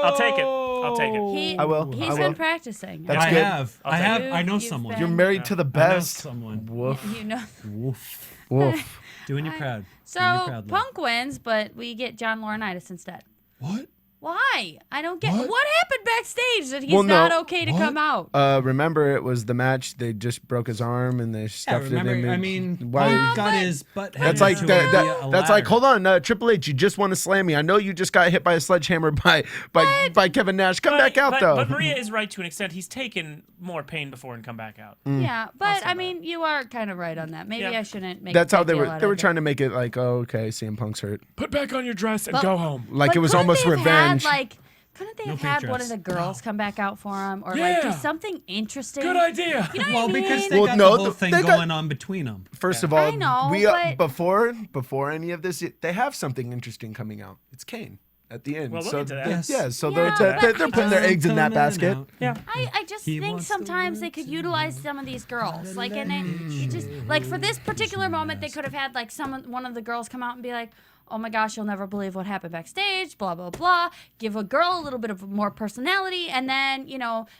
Speaker 7: I'll take it. I'll take it.
Speaker 5: He,
Speaker 4: I will.
Speaker 5: He's
Speaker 4: I will.
Speaker 5: been practicing.
Speaker 4: That's
Speaker 6: I
Speaker 4: good.
Speaker 6: have.
Speaker 7: I'll
Speaker 6: I
Speaker 7: take
Speaker 6: have.
Speaker 5: it.
Speaker 6: I know
Speaker 5: You've
Speaker 6: someone.
Speaker 5: been-
Speaker 4: You're married to the
Speaker 6: I know
Speaker 4: best.
Speaker 6: someone.
Speaker 4: Woof.
Speaker 5: You know.
Speaker 6: Woof.
Speaker 4: Woof.
Speaker 6: Doing you proud.
Speaker 5: So,
Speaker 6: Doing you proud, Lil.
Speaker 5: Punk wins, but we get John Laurinaitis instead.
Speaker 4: What?
Speaker 5: Why? I don't get
Speaker 4: What?
Speaker 5: what happened backstage that he's
Speaker 4: Well, no.
Speaker 5: not okay to
Speaker 4: What?
Speaker 5: come out.
Speaker 4: Remember, it was the match. They just broke his arm and they
Speaker 6: Yeah,
Speaker 4: stuffed
Speaker 6: remember,
Speaker 4: it in.
Speaker 6: I mean,
Speaker 4: why?
Speaker 6: Punk got his butt.
Speaker 4: That's
Speaker 6: handed
Speaker 4: like
Speaker 6: to
Speaker 4: that,
Speaker 6: him
Speaker 4: that-
Speaker 6: via a
Speaker 4: that's like.
Speaker 6: ladder.
Speaker 4: Hold on, Triple H. You just want to slam me. I know you just got hit by a sledgehammer by Kevin Nash. Come back out though.
Speaker 7: But Maria is right to an extent. He's taken more pain before and come back out.
Speaker 5: Yeah, but
Speaker 7: say
Speaker 5: I
Speaker 7: that.
Speaker 5: mean, you are kind of right on that. Maybe
Speaker 7: Yeah.
Speaker 5: I shouldn't make.
Speaker 4: That's
Speaker 5: a
Speaker 4: how
Speaker 5: big
Speaker 4: they
Speaker 5: deal
Speaker 4: were.
Speaker 5: out
Speaker 4: They
Speaker 5: of
Speaker 4: were
Speaker 5: it.
Speaker 4: trying to make it like, oh, okay, CM Punk's hurt.
Speaker 7: Put back on your dress and
Speaker 5: But-
Speaker 7: go home.
Speaker 4: Like
Speaker 5: But
Speaker 4: it was
Speaker 5: couldn't
Speaker 4: almost
Speaker 5: they have
Speaker 4: revenge.
Speaker 5: Had, couldn't they
Speaker 6: No
Speaker 5: have
Speaker 6: pink
Speaker 5: had one
Speaker 6: dress.
Speaker 5: of the girls come back out for him, or like do
Speaker 7: Yeah.
Speaker 5: something interesting?
Speaker 7: Good idea.
Speaker 5: You know
Speaker 6: Well,
Speaker 5: what I mean?
Speaker 6: because they
Speaker 4: Well,
Speaker 6: got
Speaker 4: no,
Speaker 6: the whole thing
Speaker 4: they got-
Speaker 6: going on between them.
Speaker 4: First of all,
Speaker 5: I know,
Speaker 4: we
Speaker 5: but-
Speaker 4: before any of this, they have something interesting coming out. It's Kane at the end.
Speaker 7: Well, we'll
Speaker 4: so
Speaker 7: get to that.
Speaker 6: Yes.
Speaker 4: yeah, so
Speaker 5: Yeah,
Speaker 4: they're,
Speaker 5: but
Speaker 4: they're putting their
Speaker 5: I
Speaker 4: eggs in that
Speaker 6: Coming
Speaker 4: basket.
Speaker 6: out.
Speaker 7: Yeah.
Speaker 5: I just
Speaker 6: He
Speaker 5: think
Speaker 6: wants the
Speaker 5: sometimes they
Speaker 6: world
Speaker 5: could
Speaker 6: to
Speaker 5: utilize some of these girls. Like, and you just like for this particular moment, they could have had like one of the girls come out and be like, "Oh my gosh, you'll never believe what happened backstage." Blah blah blah. Give a girl a little bit of more personality, and then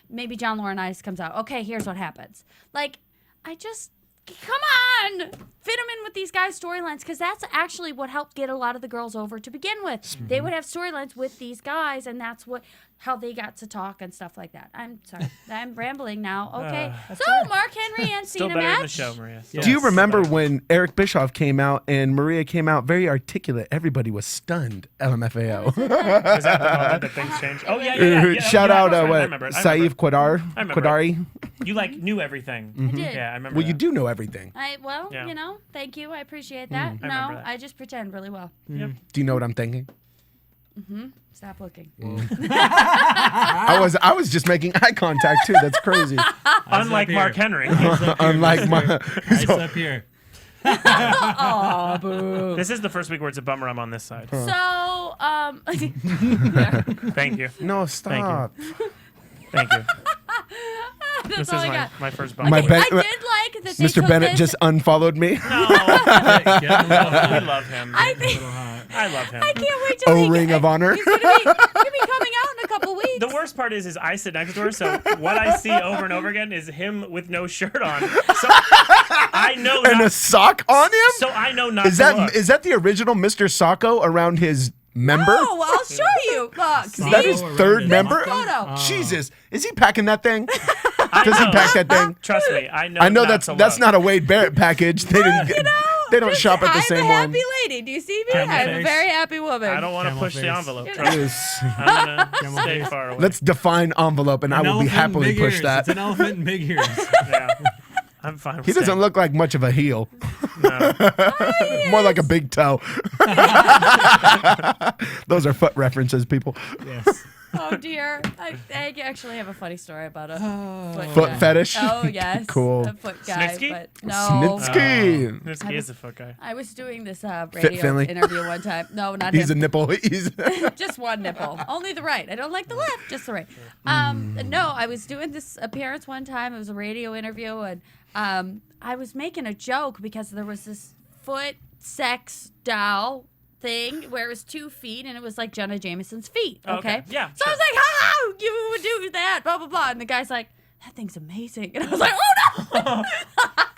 Speaker 5: maybe John Laurinaitis comes out. Okay, here's what happens. Like, I just. Come on, fit them in with these guys' storylines, because that's actually what helped get a lot of the girls over to begin with. They would have storylines with these guys, and that's how they got to talk and stuff like that. I'm sorry, I'm rambling now. Okay, so Mark Henry and
Speaker 7: Still
Speaker 5: Cena
Speaker 7: better
Speaker 5: match.
Speaker 7: in the show, Maria. Still
Speaker 4: Do you
Speaker 7: better.
Speaker 4: remember when Eric Bischoff came out and Maria came out very articulate? Everybody was stunned. LMFAO.
Speaker 7: Was that the moment that things changed? Oh yeah.
Speaker 4: Shout
Speaker 7: yeah,
Speaker 4: out
Speaker 7: that's right. I
Speaker 4: what
Speaker 7: remember it. I
Speaker 4: Saif
Speaker 7: remember
Speaker 4: Quadari.
Speaker 7: You knew everything.
Speaker 5: I did.
Speaker 7: Yeah, I remember.
Speaker 4: Well, you
Speaker 7: that.
Speaker 4: do know everything.
Speaker 7: Yeah.
Speaker 5: Thank you. I appreciate that.
Speaker 7: I
Speaker 5: No,
Speaker 7: remember that.
Speaker 5: I just pretend really well.
Speaker 7: Yep.
Speaker 4: Do you know what I'm thinking?
Speaker 5: Stop looking.
Speaker 4: I was just making eye contact too. That's crazy.
Speaker 7: Unlike
Speaker 6: up
Speaker 7: Mark
Speaker 6: here.
Speaker 7: Henry.
Speaker 4: Unlike my.
Speaker 6: Eyes up here.
Speaker 5: Oh, boo.
Speaker 7: This is the first week where it's a bummer I'm on this side.
Speaker 5: So,
Speaker 7: Thank you.
Speaker 4: No, stop.
Speaker 7: Thank you.
Speaker 5: that's
Speaker 7: This
Speaker 5: all
Speaker 7: is
Speaker 5: I got.
Speaker 7: my first
Speaker 5: Okay,
Speaker 7: bummer.
Speaker 4: Ben-
Speaker 5: I did like that they
Speaker 4: Mr.
Speaker 5: took
Speaker 4: Bennett
Speaker 5: this-
Speaker 4: just unfollowed me.
Speaker 7: No,
Speaker 6: Getting a little-
Speaker 7: we love him.
Speaker 5: I think
Speaker 7: I love him.
Speaker 5: I can't wait till
Speaker 4: A ring of honor.
Speaker 5: He's gonna be coming out in a couple weeks.
Speaker 7: The worst part is I sit next to her, so what I see over and over again is him with no shirt on. So I know
Speaker 4: And
Speaker 7: not,
Speaker 4: a sock on him?
Speaker 7: so I know not
Speaker 4: Is
Speaker 7: to
Speaker 4: that
Speaker 7: look.
Speaker 4: is that the original Mr. Socko around his member?
Speaker 5: Oh, well, I'll show you. Look, see?
Speaker 4: Is that his
Speaker 6: around
Speaker 4: third
Speaker 6: his
Speaker 4: member?
Speaker 5: photo.
Speaker 4: Jesus, is he packing that thing?
Speaker 7: I
Speaker 4: Does he
Speaker 7: know.
Speaker 4: pack that thing?
Speaker 7: Trust me, I know.
Speaker 4: I know
Speaker 7: not
Speaker 4: that's
Speaker 7: to
Speaker 4: not
Speaker 7: look.
Speaker 4: a Wade Barrett package. They didn't. They don't shop at the same
Speaker 5: I'm a
Speaker 4: one.
Speaker 5: happy lady. Do you see me?
Speaker 6: Camel
Speaker 5: I'm a
Speaker 6: face.
Speaker 5: very happy woman.
Speaker 7: I don't want to
Speaker 6: Camel
Speaker 7: push the
Speaker 6: face.
Speaker 7: envelope. Trust me.
Speaker 4: Yes.
Speaker 7: I'm gonna stay far away.
Speaker 4: Let's define envelope, and I
Speaker 6: An
Speaker 4: will be
Speaker 6: elephant in
Speaker 4: happily
Speaker 6: big
Speaker 4: push
Speaker 6: ears.
Speaker 4: that.
Speaker 6: It's an elephant in big ears.
Speaker 7: Yeah, I'm fine. With
Speaker 4: He doesn't
Speaker 7: staying.
Speaker 4: look like much of a heel.
Speaker 7: No.
Speaker 4: More like a big toe. Those are foot references, people.
Speaker 6: Yes.
Speaker 5: Oh dear. I actually have a funny story about a
Speaker 4: Foot
Speaker 5: guy.
Speaker 4: fetish?
Speaker 5: Oh yes.
Speaker 4: Cool.
Speaker 5: A foot guy.
Speaker 7: Snitsky?
Speaker 5: But no.
Speaker 4: Snitsky.
Speaker 7: Snitsky is a foot guy.
Speaker 5: I was doing this radio
Speaker 4: Finley.
Speaker 5: interview one time. No, not
Speaker 4: He's a
Speaker 5: him.
Speaker 4: nipple. He's
Speaker 5: Just one nipple. Only the right. I don't like the left, just the right. No, I was doing this appearance one time. It was a radio interview, and I was making a joke because there was this foot sex doll thing where it was 2 feet and it was like Jenna Jameson's feet. Okay.
Speaker 7: Yeah.
Speaker 5: So I was like, "Ha! You would do that." Blah blah blah. And the guy's like, "That thing's amazing." And I was like, "Oh no!"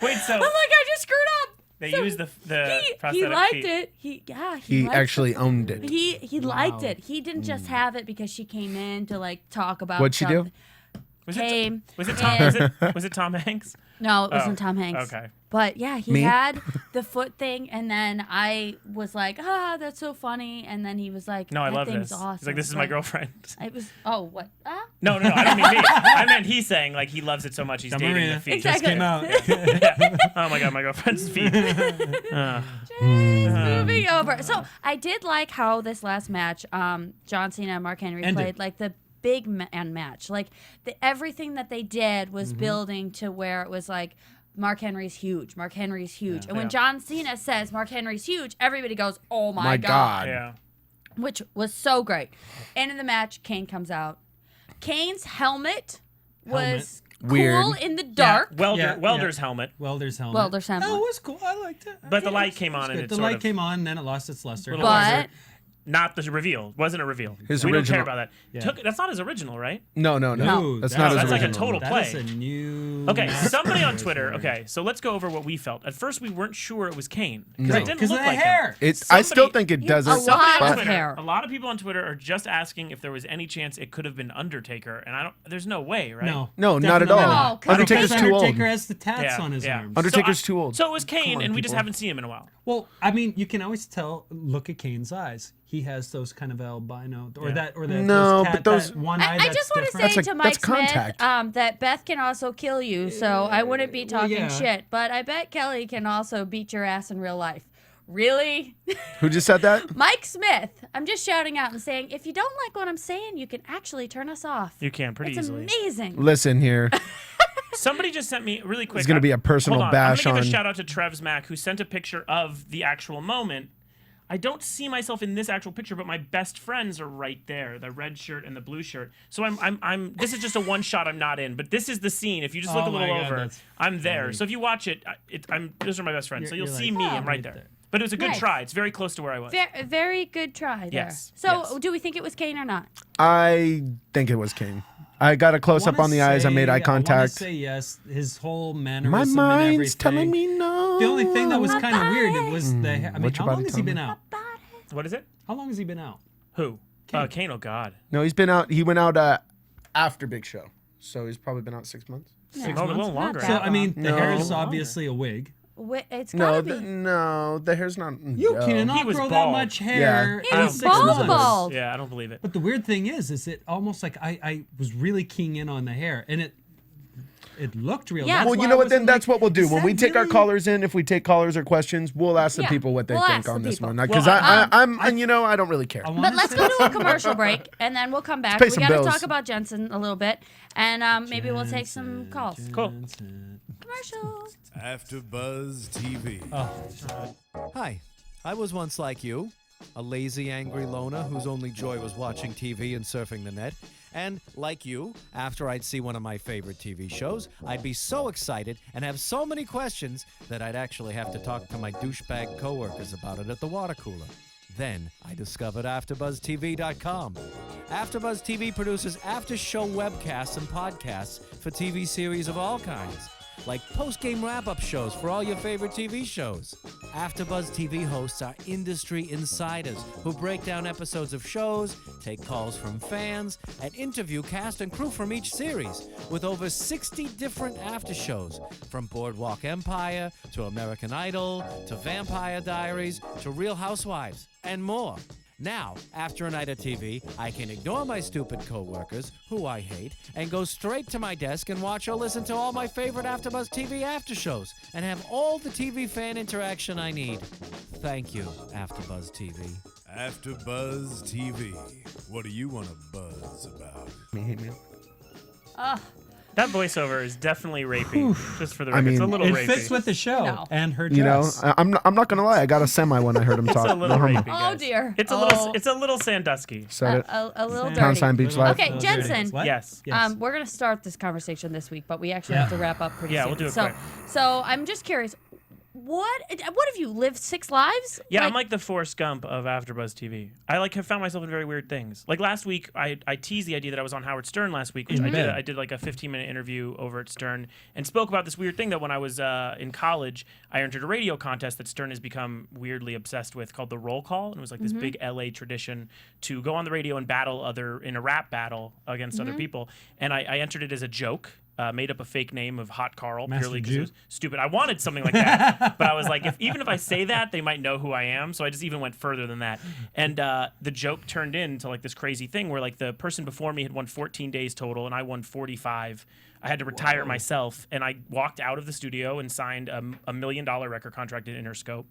Speaker 7: Wait, so
Speaker 5: I'm like, I just screwed up.
Speaker 7: they
Speaker 5: So
Speaker 7: used the
Speaker 5: he
Speaker 7: prosthetic
Speaker 5: liked
Speaker 7: feet.
Speaker 5: it.
Speaker 4: he
Speaker 5: liked
Speaker 4: actually
Speaker 5: it.
Speaker 4: owned it.
Speaker 5: He liked it. He didn't just have it because she came in to like talk about.
Speaker 4: What'd she do?
Speaker 5: something.
Speaker 7: Was
Speaker 5: Came.
Speaker 7: it Tom?
Speaker 5: and-
Speaker 7: Was it Tom Hanks?
Speaker 5: No, it wasn't
Speaker 7: Oh,
Speaker 5: Tom Hanks.
Speaker 7: okay.
Speaker 5: But yeah, he
Speaker 4: Me?
Speaker 5: had the foot thing, and then I was like, that's so funny. And then he was like,
Speaker 7: No, I
Speaker 5: that
Speaker 7: love
Speaker 5: thing's
Speaker 7: this.
Speaker 5: awesome.
Speaker 7: He's like, this is my
Speaker 5: Right.
Speaker 7: girlfriend.
Speaker 5: I was, what?
Speaker 7: No, I don't mean me. I meant he's saying like he loves it so much he's
Speaker 6: Now,
Speaker 7: dating
Speaker 6: Maria
Speaker 7: the feet.
Speaker 6: just
Speaker 5: Exactly.
Speaker 6: came out.
Speaker 7: Oh my god, my girlfriend's feet.
Speaker 5: Moving over. So I did like how this last match, John Cena and Mark Henry
Speaker 6: Ended.
Speaker 5: played like the big man match. Like everything that they did was building to where it was like, Mark Henry's huge. Mark Henry's huge. And when John Cena says Mark Henry's huge, everybody goes, "Oh my god!"
Speaker 7: Yeah.
Speaker 5: Which was so great. End of the match, Kane comes out. Kane's helmet was
Speaker 4: Weird.
Speaker 5: cool in the dark.
Speaker 7: Welder's helmet.
Speaker 6: Welder's helmet.
Speaker 5: Welder's helmet.
Speaker 6: Oh, it was cool. I liked it.
Speaker 7: But the
Speaker 6: Yeah,
Speaker 7: light came on and it
Speaker 6: The
Speaker 7: sort
Speaker 6: light
Speaker 7: of
Speaker 6: came on, and then it lost its luster.
Speaker 7: Little
Speaker 5: But
Speaker 7: not the reveal. Wasn't a reveal.
Speaker 4: His
Speaker 7: we don't
Speaker 4: original-
Speaker 7: care about that.
Speaker 6: Yeah.
Speaker 7: That's not his original, right?
Speaker 4: No.
Speaker 5: No.
Speaker 4: That's
Speaker 6: that-
Speaker 4: not his
Speaker 7: that's like a
Speaker 4: original.
Speaker 7: total
Speaker 6: That
Speaker 7: play.
Speaker 6: is a new.
Speaker 7: Okay, somebody on
Speaker 6: match.
Speaker 7: Twitter. Okay, so let's go over what we felt. At first, we weren't sure it was Kane because
Speaker 4: No.
Speaker 7: it didn't
Speaker 6: Because
Speaker 7: look
Speaker 6: of the
Speaker 7: like
Speaker 6: hair.
Speaker 7: him.
Speaker 4: It's. I still think it doesn't.
Speaker 5: a lot
Speaker 7: Somebody on
Speaker 5: of
Speaker 7: Twitter,
Speaker 5: hair.
Speaker 7: a lot of people on Twitter are just asking if there was any chance it could have been Undertaker, and I don't. There's no way, right?
Speaker 6: No.
Speaker 4: No, not at
Speaker 6: Definitely
Speaker 4: all.
Speaker 6: not.
Speaker 5: No, 'cause
Speaker 4: Undertaker's
Speaker 6: Because
Speaker 4: too old.
Speaker 6: Undertaker has the tats
Speaker 7: Yeah,
Speaker 6: on his
Speaker 7: yeah.
Speaker 6: arms.
Speaker 4: Undertaker's too old.
Speaker 7: So it was Kane,
Speaker 4: on,
Speaker 7: and we just
Speaker 4: people.
Speaker 7: haven't seen him in a while.
Speaker 6: Well, I mean, you can always tell. Look at Kane's eyes. He has those kind of albino, or
Speaker 7: Yeah.
Speaker 6: that, or that.
Speaker 4: No,
Speaker 6: those
Speaker 4: but
Speaker 6: cat,
Speaker 4: those-
Speaker 6: that one eye.
Speaker 5: I
Speaker 6: that's
Speaker 5: just want to
Speaker 6: different.
Speaker 5: say
Speaker 4: That's
Speaker 5: to
Speaker 4: a-
Speaker 5: Mike
Speaker 4: that's
Speaker 5: Smith
Speaker 4: contact.
Speaker 5: that Beth can also kill you, so I wouldn't be talking
Speaker 6: yeah.
Speaker 5: shit. But I bet Kelly can also beat your ass in real life. Really?
Speaker 4: Who just said that?
Speaker 5: Mike Smith. I'm just shouting out and saying, if you don't like what I'm saying, you can actually turn us off.
Speaker 7: You can pretty
Speaker 5: It's
Speaker 7: easily.
Speaker 5: amazing.
Speaker 4: Listen here.
Speaker 7: Somebody just sent me really quick.
Speaker 4: It's gonna be a personal
Speaker 7: hold on.
Speaker 4: bash
Speaker 7: I'm gonna give
Speaker 4: on-
Speaker 7: a shout out to Trev's Mac, who sent a picture of the actual moment. I don't see myself in this actual picture, but my best friends are right there, the red shirt and the blue shirt. So I'm this is just a one shot I'm not in, but this is the scene. If you just look
Speaker 6: Oh
Speaker 7: a little
Speaker 6: my God,
Speaker 7: over,
Speaker 6: that's
Speaker 7: I'm there.
Speaker 6: funny.
Speaker 7: So if you watch it, those are my best friends. So
Speaker 6: You're
Speaker 7: you'll see
Speaker 6: like,
Speaker 7: me,
Speaker 6: oh,
Speaker 7: I'm right
Speaker 6: right
Speaker 7: there.
Speaker 6: there.
Speaker 7: But it was a good
Speaker 5: Nice.
Speaker 7: try. It's very close to where I was.
Speaker 5: Very good try there.
Speaker 7: Yes,
Speaker 5: So
Speaker 7: yes.
Speaker 5: do we think it was Kane or not?
Speaker 4: I think it was King. I got a close up on the eyes. I made eye
Speaker 6: I want
Speaker 4: contact.
Speaker 6: to say yes. His whole
Speaker 4: My
Speaker 6: mannerism and
Speaker 4: mind's
Speaker 6: everything.
Speaker 4: telling me no.
Speaker 6: The only thing that was kind of weird it was the hair. I mean,
Speaker 4: What's your
Speaker 6: how long
Speaker 4: body
Speaker 6: has he been
Speaker 4: telling
Speaker 6: out?
Speaker 7: What is it?
Speaker 6: How long has he been out?
Speaker 7: Who?
Speaker 6: Kane.
Speaker 7: Kane. Oh God.
Speaker 4: No, he's been out. He went out after Big Show, so he's probably been out 6 months.
Speaker 7: No, a little longer.
Speaker 5: Not
Speaker 6: So
Speaker 5: that
Speaker 6: I mean, the
Speaker 4: No.
Speaker 6: hair is obviously a wig.
Speaker 5: It's
Speaker 4: No,
Speaker 5: gotta be.
Speaker 4: no, the hair's not.
Speaker 6: You
Speaker 4: no.
Speaker 6: cannot
Speaker 7: He was
Speaker 6: grow that
Speaker 7: bald.
Speaker 6: much hair
Speaker 5: He
Speaker 6: in
Speaker 5: was
Speaker 6: 6 months.
Speaker 5: bald.
Speaker 7: Yeah, I don't believe it.
Speaker 6: But the weird thing is it almost like I was really keying in on the hair, and it looked real.
Speaker 5: Yeah.
Speaker 6: That's
Speaker 4: Well,
Speaker 6: why
Speaker 4: you know
Speaker 6: I
Speaker 4: what?
Speaker 6: was
Speaker 4: Then that's
Speaker 6: like,
Speaker 4: what we'll do
Speaker 6: is
Speaker 4: when we
Speaker 6: that
Speaker 4: take our
Speaker 6: really-
Speaker 4: callers in. If we take callers or questions, we'll ask the
Speaker 5: Yeah,
Speaker 4: people what they
Speaker 5: we'll
Speaker 4: think
Speaker 5: ask
Speaker 4: on
Speaker 5: the
Speaker 4: this
Speaker 5: people.
Speaker 4: one.
Speaker 7: Well,
Speaker 4: Because and you know, I don't really care.
Speaker 6: I wanna
Speaker 5: But let's
Speaker 6: say-
Speaker 5: go to a commercial break, and then we'll come back.
Speaker 4: pay
Speaker 5: We
Speaker 4: some
Speaker 5: got to
Speaker 4: bills.
Speaker 5: talk about Jensen a little bit, and maybe we'll take some calls.
Speaker 7: Cool.
Speaker 5: Commercials.
Speaker 1: AfterBuzz TV.
Speaker 11: Hi, I was once like you, a lazy, angry loner whose only joy was watching TV and surfing the net. And like you, after I'd see one of my favorite TV shows, I'd be so excited and have so many questions that I'd actually have to talk to my douchebag coworkers about it at the water cooler. Then I discovered AfterBuzzTV.com. AfterBuzz TV produces after-show webcasts and podcasts for TV series of all kinds, like post-game wrap-up shows for all your favorite TV shows. AfterBuzz TV hosts are industry insiders who break down episodes of shows, take calls from fans, and interview cast and crew from each series, with over 60 different after-shows, from Boardwalk Empire to American Idol to Vampire Diaries to Real Housewives, and more. Now, after a night of TV, I can ignore my stupid coworkers, who I hate, and go straight to my desk and watch or listen to all my favorite AfterBuzz TV after shows, and have all the TV fan interaction I need. Thank you, AfterBuzz TV.
Speaker 3: AfterBuzz TV. What do you want to buzz about?
Speaker 7: That voiceover is definitely rapey. Just for the record, it's a
Speaker 4: mean,
Speaker 7: little
Speaker 6: It
Speaker 7: rapey.
Speaker 6: fits with the show
Speaker 5: No.
Speaker 6: and her
Speaker 4: You know,
Speaker 6: dress.
Speaker 4: I'm not gonna lie. I got a semi when I heard him talk.
Speaker 7: It's a little
Speaker 4: No homo.
Speaker 7: rapey.
Speaker 5: Oh
Speaker 7: guys.
Speaker 5: dear.
Speaker 7: It's a little Sandusky.
Speaker 4: Said it.
Speaker 5: A little
Speaker 6: Pound
Speaker 5: dirty.
Speaker 4: sign beach life.
Speaker 5: Okay,
Speaker 6: Little dirty.
Speaker 5: Jensen.
Speaker 6: What?
Speaker 7: Yes.
Speaker 5: We're gonna start this conversation this week, but we actually have to wrap up pretty
Speaker 7: Yeah,
Speaker 5: soon.
Speaker 7: we'll do it
Speaker 5: so,
Speaker 7: quick.
Speaker 5: So I'm just curious, what have you lived 6 lives?
Speaker 7: Yeah, I'm like the Forrest Gump of AfterBuzz TV. I have found myself in very weird things. Like last week, I teased the idea that I was on Howard Stern last week, which I did like a 15-minute interview over at Stern and spoke about this weird thing that when I was in college, I entered a radio contest that Stern has become weirdly obsessed with called the Roll Call, and it was like this big LA tradition to go on the radio and battle in a rap battle against other people. And I entered it as a joke. Made up a fake name of Hot Carl
Speaker 6: Master
Speaker 7: purely because
Speaker 6: Jew?
Speaker 7: it was stupid. I wanted something like that, but I was like, even if I say that, they might know who I am. So I just even went further than that. And the joke turned into like this crazy thing where like the person before me had won 14 days total, and I won 45. I had to retire myself, and I walked out of the studio and signed a $1 million record contract at Interscope.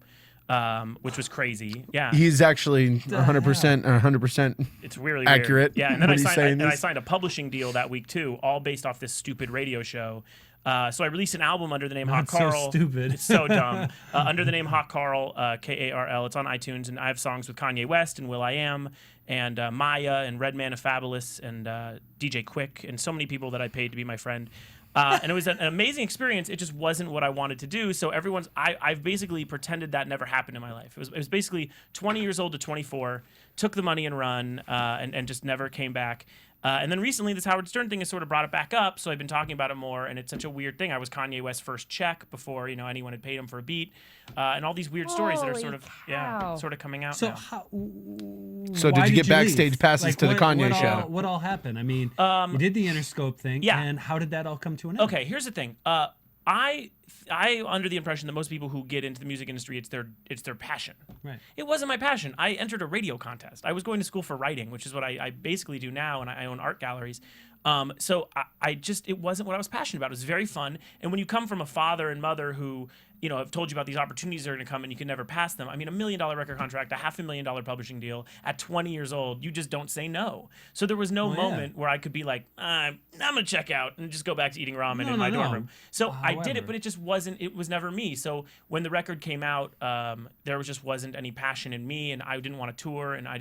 Speaker 7: Which was crazy. Yeah.
Speaker 4: He's actually 100%.
Speaker 7: It's really
Speaker 4: accurate.
Speaker 7: Weird. Yeah, and then
Speaker 4: what he's saying
Speaker 7: I
Speaker 4: is-
Speaker 7: signed a publishing deal that week too, all based off this stupid radio show. So I released an album under the name Hot
Speaker 6: That's so
Speaker 7: Carl.
Speaker 6: stupid.
Speaker 7: It's so dumb. Under the name Hot Carl, Karl. It's on iTunes, and I have songs with Kanye West and will.i.am and Maya and Redman of Fabulous and DJ Quick and so many people that I paid to be my friend. And it was an amazing experience. It just wasn't what I wanted to do. So I've basically pretended that never happened in my life. It was basically 20 years old to 24, took the money and run, and just never came back. And then recently, this Howard Stern thing has sort of brought it back up. So I've been talking about it more, and it's such a weird thing. I was Kanye West's first check before anyone had paid him for a beat, and all these weird stories that are sort of coming out
Speaker 6: So
Speaker 7: now.
Speaker 4: So
Speaker 6: why
Speaker 4: did you get
Speaker 6: leave?
Speaker 4: backstage passes to the Kanye show?
Speaker 6: What all happened? I mean, you did the Interscope thing,
Speaker 7: yeah.
Speaker 6: and how did that all come to an end?
Speaker 7: Okay, here's the thing. I under the impression that most people who get into the music industry, it's their passion.
Speaker 6: Right.
Speaker 7: It wasn't my passion. I entered a radio contest. I was going to school for writing, which is what I basically do now, and I own art galleries. So it wasn't what I was passionate about. It was very fun. And when you come from a father and mother who, have told you about these opportunities that are going to come and you can never pass them. I mean, $1 million record contract, a $500,000 publishing deal at 20 years old, you just don't say no. So there was no moment where I could be like, I'm going to check out and just go back to eating ramen in my dorm room. So I did it, but it was never me. So when the record came out, there just wasn't any passion in me, and I didn't want to tour, and I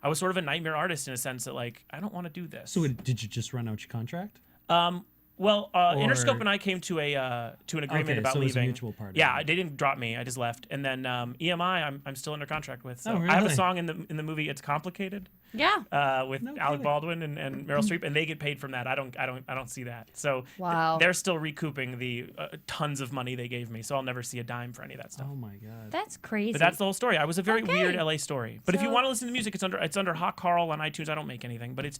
Speaker 7: was sort of a nightmare artist in a sense that like, I don't want to do this.
Speaker 6: So did you just run out your contract?
Speaker 7: Interscope and I came to an agreement about
Speaker 6: so it was a
Speaker 7: leaving.
Speaker 6: mutual party.
Speaker 7: Yeah, they didn't drop me. I just left. And then EMI, I'm still under contract with. So
Speaker 6: Oh,
Speaker 7: I have a
Speaker 6: really?
Speaker 7: song in the movie It's Complicated.
Speaker 5: Yeah.
Speaker 7: With Alec Baldwin and Meryl Streep, and they get paid from that. I don't see that. So
Speaker 5: Wow.
Speaker 7: they're still recouping the tons of money they gave me. So I'll never see a dime for any of that stuff.
Speaker 6: Oh my god.
Speaker 5: That's crazy.
Speaker 7: But that's the whole story. I was a very
Speaker 5: Okay.
Speaker 7: weird LA story. But if you
Speaker 5: So-
Speaker 7: want to listen to music, it's under Hot Carl on iTunes. I don't make anything, but it's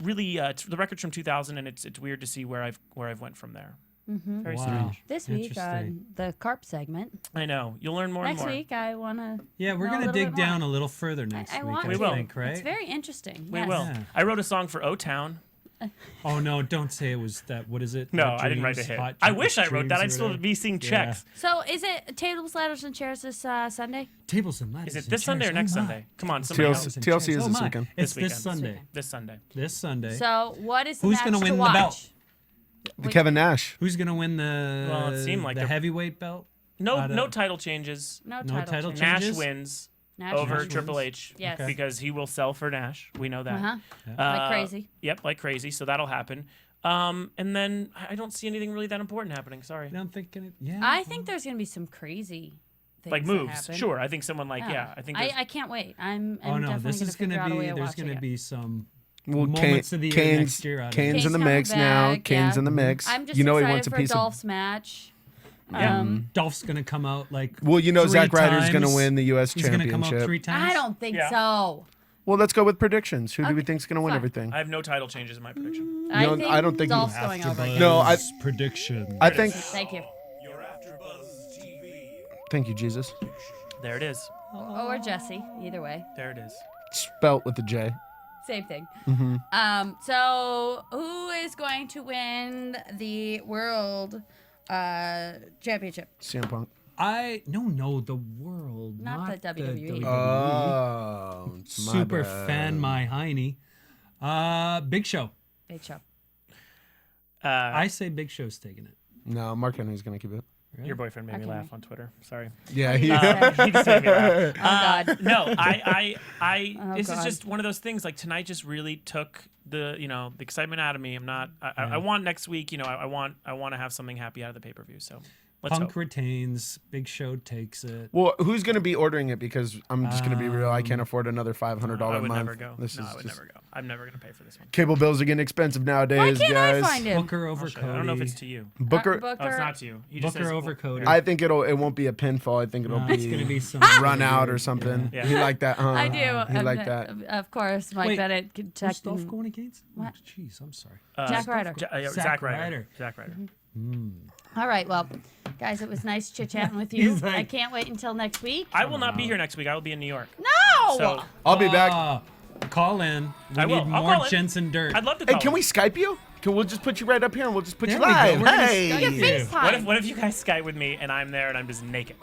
Speaker 7: really the record's from 2000, and it's weird to see where I've went from there. Very
Speaker 6: Wow.
Speaker 7: strange.
Speaker 5: This week
Speaker 6: Interesting.
Speaker 5: on the Karp segment.
Speaker 7: I know. You'll learn more
Speaker 5: Next
Speaker 7: and more.
Speaker 5: week, I want to.
Speaker 6: Yeah, we're gonna dig down a little further next
Speaker 5: I
Speaker 6: week.
Speaker 5: want
Speaker 6: I
Speaker 5: to.
Speaker 7: will.
Speaker 6: think, right?
Speaker 5: It's very interesting.
Speaker 7: We
Speaker 5: yes.
Speaker 7: will.
Speaker 6: Yeah.
Speaker 7: I wrote a song for O-Town.
Speaker 6: Oh no! Don't say it was that. What is it?
Speaker 7: No,
Speaker 6: Hot
Speaker 7: I didn't write a
Speaker 6: Dreams?
Speaker 7: hit.
Speaker 6: Hot
Speaker 7: I wish I wrote
Speaker 6: Dreams
Speaker 7: that.
Speaker 6: or
Speaker 7: I'd still
Speaker 6: whatever?
Speaker 7: be seeing
Speaker 6: Yeah.
Speaker 7: checks.
Speaker 5: So is it tables, ladders, and chairs this Sunday?
Speaker 6: Tables and ladders.
Speaker 7: Is it
Speaker 6: and
Speaker 7: this Sunday or
Speaker 6: chairs.
Speaker 7: next
Speaker 6: Oh, my.
Speaker 7: Sunday? Come on, somebody
Speaker 4: TLC
Speaker 7: else.
Speaker 4: TLC is
Speaker 6: Oh,
Speaker 4: this
Speaker 6: my.
Speaker 4: weekend.
Speaker 6: It's
Speaker 7: This
Speaker 6: this Sunday.
Speaker 7: This Sunday.
Speaker 6: This Sunday.
Speaker 5: So what is the
Speaker 6: Who's
Speaker 5: match
Speaker 6: gonna win
Speaker 5: to
Speaker 6: the
Speaker 5: watch?
Speaker 6: belt?
Speaker 4: The Kevin Nash.
Speaker 6: Who's gonna win the?
Speaker 7: Well, it seemed like
Speaker 6: the
Speaker 7: they're-
Speaker 6: heavyweight belt.
Speaker 7: No
Speaker 6: Out of-
Speaker 7: no title changes.
Speaker 5: No
Speaker 6: No
Speaker 5: title.
Speaker 6: title
Speaker 5: change.
Speaker 7: Nash
Speaker 6: changes?
Speaker 7: wins
Speaker 5: Nash
Speaker 7: over
Speaker 5: wins.
Speaker 7: Triple H.
Speaker 5: Yes.
Speaker 6: Okay.
Speaker 7: Because he will sell for Nash. We know that.
Speaker 5: Uh-huh. Like crazy.
Speaker 7: Yep, like crazy. So that'll happen. And then I don't see anything really that important happening. Sorry.
Speaker 6: I don't think. Yeah.
Speaker 5: I think there's gonna be some crazy things
Speaker 7: Like
Speaker 5: that
Speaker 7: moves.
Speaker 5: happen.
Speaker 7: Sure. I think someone like I think there's-
Speaker 5: I can't wait. I'm
Speaker 6: Oh no!
Speaker 5: definitely
Speaker 6: This is
Speaker 5: gonna
Speaker 6: gonna
Speaker 5: figure out a way
Speaker 6: be.
Speaker 5: of
Speaker 6: There's
Speaker 5: watching
Speaker 6: gonna
Speaker 5: it.
Speaker 6: be some
Speaker 4: Well,
Speaker 6: moments of the year next year. Out of
Speaker 4: Kane's
Speaker 6: it.
Speaker 4: in the
Speaker 5: coming
Speaker 4: mix now.
Speaker 5: back,
Speaker 4: Kane's
Speaker 5: yeah.
Speaker 4: in the mix.
Speaker 5: I'm just
Speaker 4: you know
Speaker 5: excited
Speaker 4: he wants a
Speaker 5: for
Speaker 4: piece
Speaker 5: Dolph's match.
Speaker 6: Yeah. Dolph's gonna come out like.
Speaker 4: Well, you know
Speaker 6: 3
Speaker 4: Zack Ryder's going to
Speaker 6: times.
Speaker 4: win the U.S.
Speaker 6: He's gonna come out
Speaker 4: championship.
Speaker 6: 3 times.
Speaker 5: I don't think
Speaker 7: Yeah.
Speaker 5: so.
Speaker 4: Well, let's go with predictions. Who do we think's going to win
Speaker 5: fine.
Speaker 4: everything?
Speaker 7: I have no title changes in my prediction.
Speaker 5: I
Speaker 4: don't think
Speaker 5: Dolph's going over.
Speaker 6: AfterBuzz
Speaker 5: again.
Speaker 4: No, I-
Speaker 6: prediction.
Speaker 4: I think.
Speaker 5: Thank you.
Speaker 1: Your AfterBuzz TV.
Speaker 4: Thank you, Jesus.
Speaker 7: There it is.
Speaker 5: Or Jesse. Either way.
Speaker 7: There it is.
Speaker 4: Spelt with a J.
Speaker 5: Same thing.
Speaker 4: Mm-hmm.
Speaker 5: So who is going to win the world championship?
Speaker 4: CM Punk.
Speaker 6: No, the world,
Speaker 5: Not the WWE.
Speaker 4: Oh, it's my
Speaker 6: Super
Speaker 4: bad.
Speaker 6: fan, my hiney. Big Show.
Speaker 5: Big Show.
Speaker 6: I say Big Show's taking it.
Speaker 4: No, Mark Henry's gonna keep it.
Speaker 7: Your boyfriend made me
Speaker 5: Okay.
Speaker 7: laugh on Twitter. Sorry.
Speaker 4: Yeah,
Speaker 7: He just made me laugh.
Speaker 5: God.
Speaker 7: No,
Speaker 5: Oh,
Speaker 7: this is
Speaker 5: God.
Speaker 7: just one of those things. Like tonight, just really took the excitement out of me. I want next week. I want to have something happy out of the pay-per-view. So let's
Speaker 6: Punk
Speaker 7: hope.
Speaker 6: retains. Big Show takes it.
Speaker 4: Well, who's gonna be ordering it? Because I'm just gonna be real. I can't afford another $500
Speaker 7: I
Speaker 4: a
Speaker 7: would
Speaker 4: month.
Speaker 7: never go.
Speaker 4: This
Speaker 7: No,
Speaker 4: is
Speaker 7: I would
Speaker 4: just-
Speaker 7: never go. I'm never gonna pay for this one.
Speaker 4: Cable bills are getting expensive nowadays,
Speaker 5: Why can't
Speaker 4: guys.
Speaker 5: I find him?
Speaker 6: Booker over
Speaker 7: I'll show you.
Speaker 6: Cody.
Speaker 7: I don't know if it's to you.
Speaker 4: Booker.
Speaker 5: Booker.
Speaker 7: Oh, it's not to you. He just
Speaker 6: Booker
Speaker 7: says
Speaker 6: over Cody.
Speaker 4: I think it won't be a pinfall. I think it'll
Speaker 6: No,
Speaker 4: be
Speaker 6: it's gonna be some
Speaker 4: run out or something.
Speaker 7: Yeah.
Speaker 4: He like that, huh?
Speaker 5: I do.
Speaker 4: He like that.
Speaker 5: Of course, Mike
Speaker 6: Wait,
Speaker 5: Bennett can check.
Speaker 6: Who's Dolph going against?
Speaker 5: What?
Speaker 6: Oh, jeez, I'm sorry.
Speaker 5: Jack Ryder.
Speaker 7: Zack Ryder.
Speaker 6: Ryder.
Speaker 7: Zack Ryder.
Speaker 5: All right, well, guys, it was nice chit-chatting with you.
Speaker 6: He's like-
Speaker 5: I can't wait until next week.
Speaker 7: I will not be here next week. I will be in New York.
Speaker 5: No!
Speaker 7: So
Speaker 4: I'll be back.
Speaker 6: Call in. We
Speaker 7: I will.
Speaker 6: need
Speaker 7: I'll
Speaker 6: more
Speaker 7: call in.
Speaker 6: Jensen dirt.
Speaker 7: I'd love to.
Speaker 4: Hey,
Speaker 7: Call
Speaker 4: can
Speaker 7: him.
Speaker 4: we Skype you? We'll just put you right up here and we'll just put
Speaker 6: There
Speaker 4: you
Speaker 6: we go.
Speaker 4: live.
Speaker 6: We're gonna
Speaker 4: Hey,
Speaker 6: Skype you.
Speaker 5: FaceTime.
Speaker 7: What if you guys Skype with me and I'm there and I'm just naked?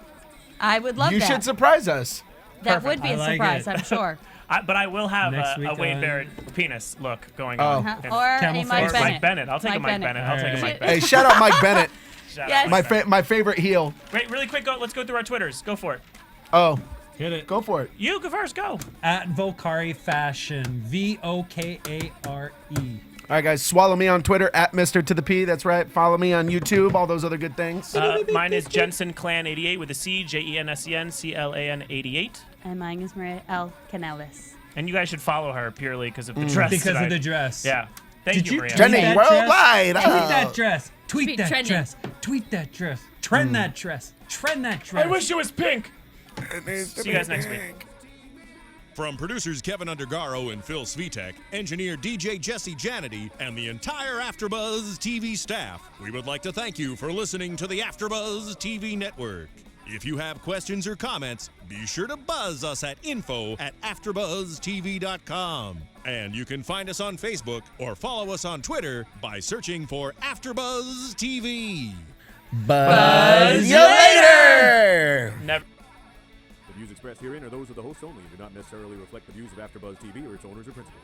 Speaker 5: I would love
Speaker 4: you
Speaker 5: that.
Speaker 4: should surprise us.
Speaker 5: That would be
Speaker 6: I
Speaker 5: a
Speaker 6: like
Speaker 5: surprise,
Speaker 6: it.
Speaker 5: I'm sure.
Speaker 7: But I will have
Speaker 6: Next
Speaker 7: a
Speaker 6: week
Speaker 7: Wade
Speaker 6: on-
Speaker 7: Barrett penis look going
Speaker 4: Oh.
Speaker 7: on.
Speaker 5: Uh-huh. Or a
Speaker 6: Camel
Speaker 5: Mike
Speaker 6: face.
Speaker 5: Bennett.
Speaker 7: Mike Bennett. I'll take a Mike Bennett. I'll take a
Speaker 6: Alright.
Speaker 7: Mike Bennett.
Speaker 4: Hey, shout out Mike Bennett.
Speaker 7: Shout
Speaker 5: Yes.
Speaker 7: out
Speaker 4: My
Speaker 7: Mike Bennett.
Speaker 4: my favorite heel.
Speaker 7: Wait, really quick. Let's go through our Twitters. Go for it.
Speaker 4: Oh,
Speaker 6: Hit it.
Speaker 4: go for it.
Speaker 7: You go first. Go.
Speaker 6: At Vocari Fashion. VOKARE.
Speaker 4: All right, guys, swallow me on Twitter at Mr. to the P. That's right. Follow me on YouTube. All those other good things.
Speaker 7: Mine is Jensen Clan 88 with a C. Jensen CLAN 88.
Speaker 5: And mine is Maria Kanellis.
Speaker 7: And you guys should follow her purely because of the dress.
Speaker 6: Because
Speaker 7: tonight.
Speaker 6: of the dress.
Speaker 7: Yeah. Thank
Speaker 6: Did
Speaker 7: you,
Speaker 6: you
Speaker 7: Maria.
Speaker 6: tweet
Speaker 4: Jenny,
Speaker 6: that
Speaker 4: worldwide.
Speaker 6: dress?
Speaker 4: Oh.
Speaker 6: Tweet that dress. Tweet
Speaker 5: Tweet
Speaker 6: that
Speaker 5: trending.
Speaker 6: dress. Tweet that dress. Trend that dress. Trend that dress.
Speaker 7: I wish it was pink. See you guys next week.
Speaker 1: From producers Kevin Undergaro and Phil Svitek, engineer DJ Jesse Janity, and the entire AfterBuzz TV staff, we would like to thank you for listening to the AfterBuzz TV network. If you have questions or comments, be sure to buzz us at info@AfterBuzzTV.com. And you can find us on Facebook or follow us on Twitter by searching for AfterBuzz TV.
Speaker 4: Buzz you later.
Speaker 7: Never.
Speaker 12: The views expressed herein are those of the hosts only and do not necessarily reflect the views of AfterBuzz TV or its owners or principals.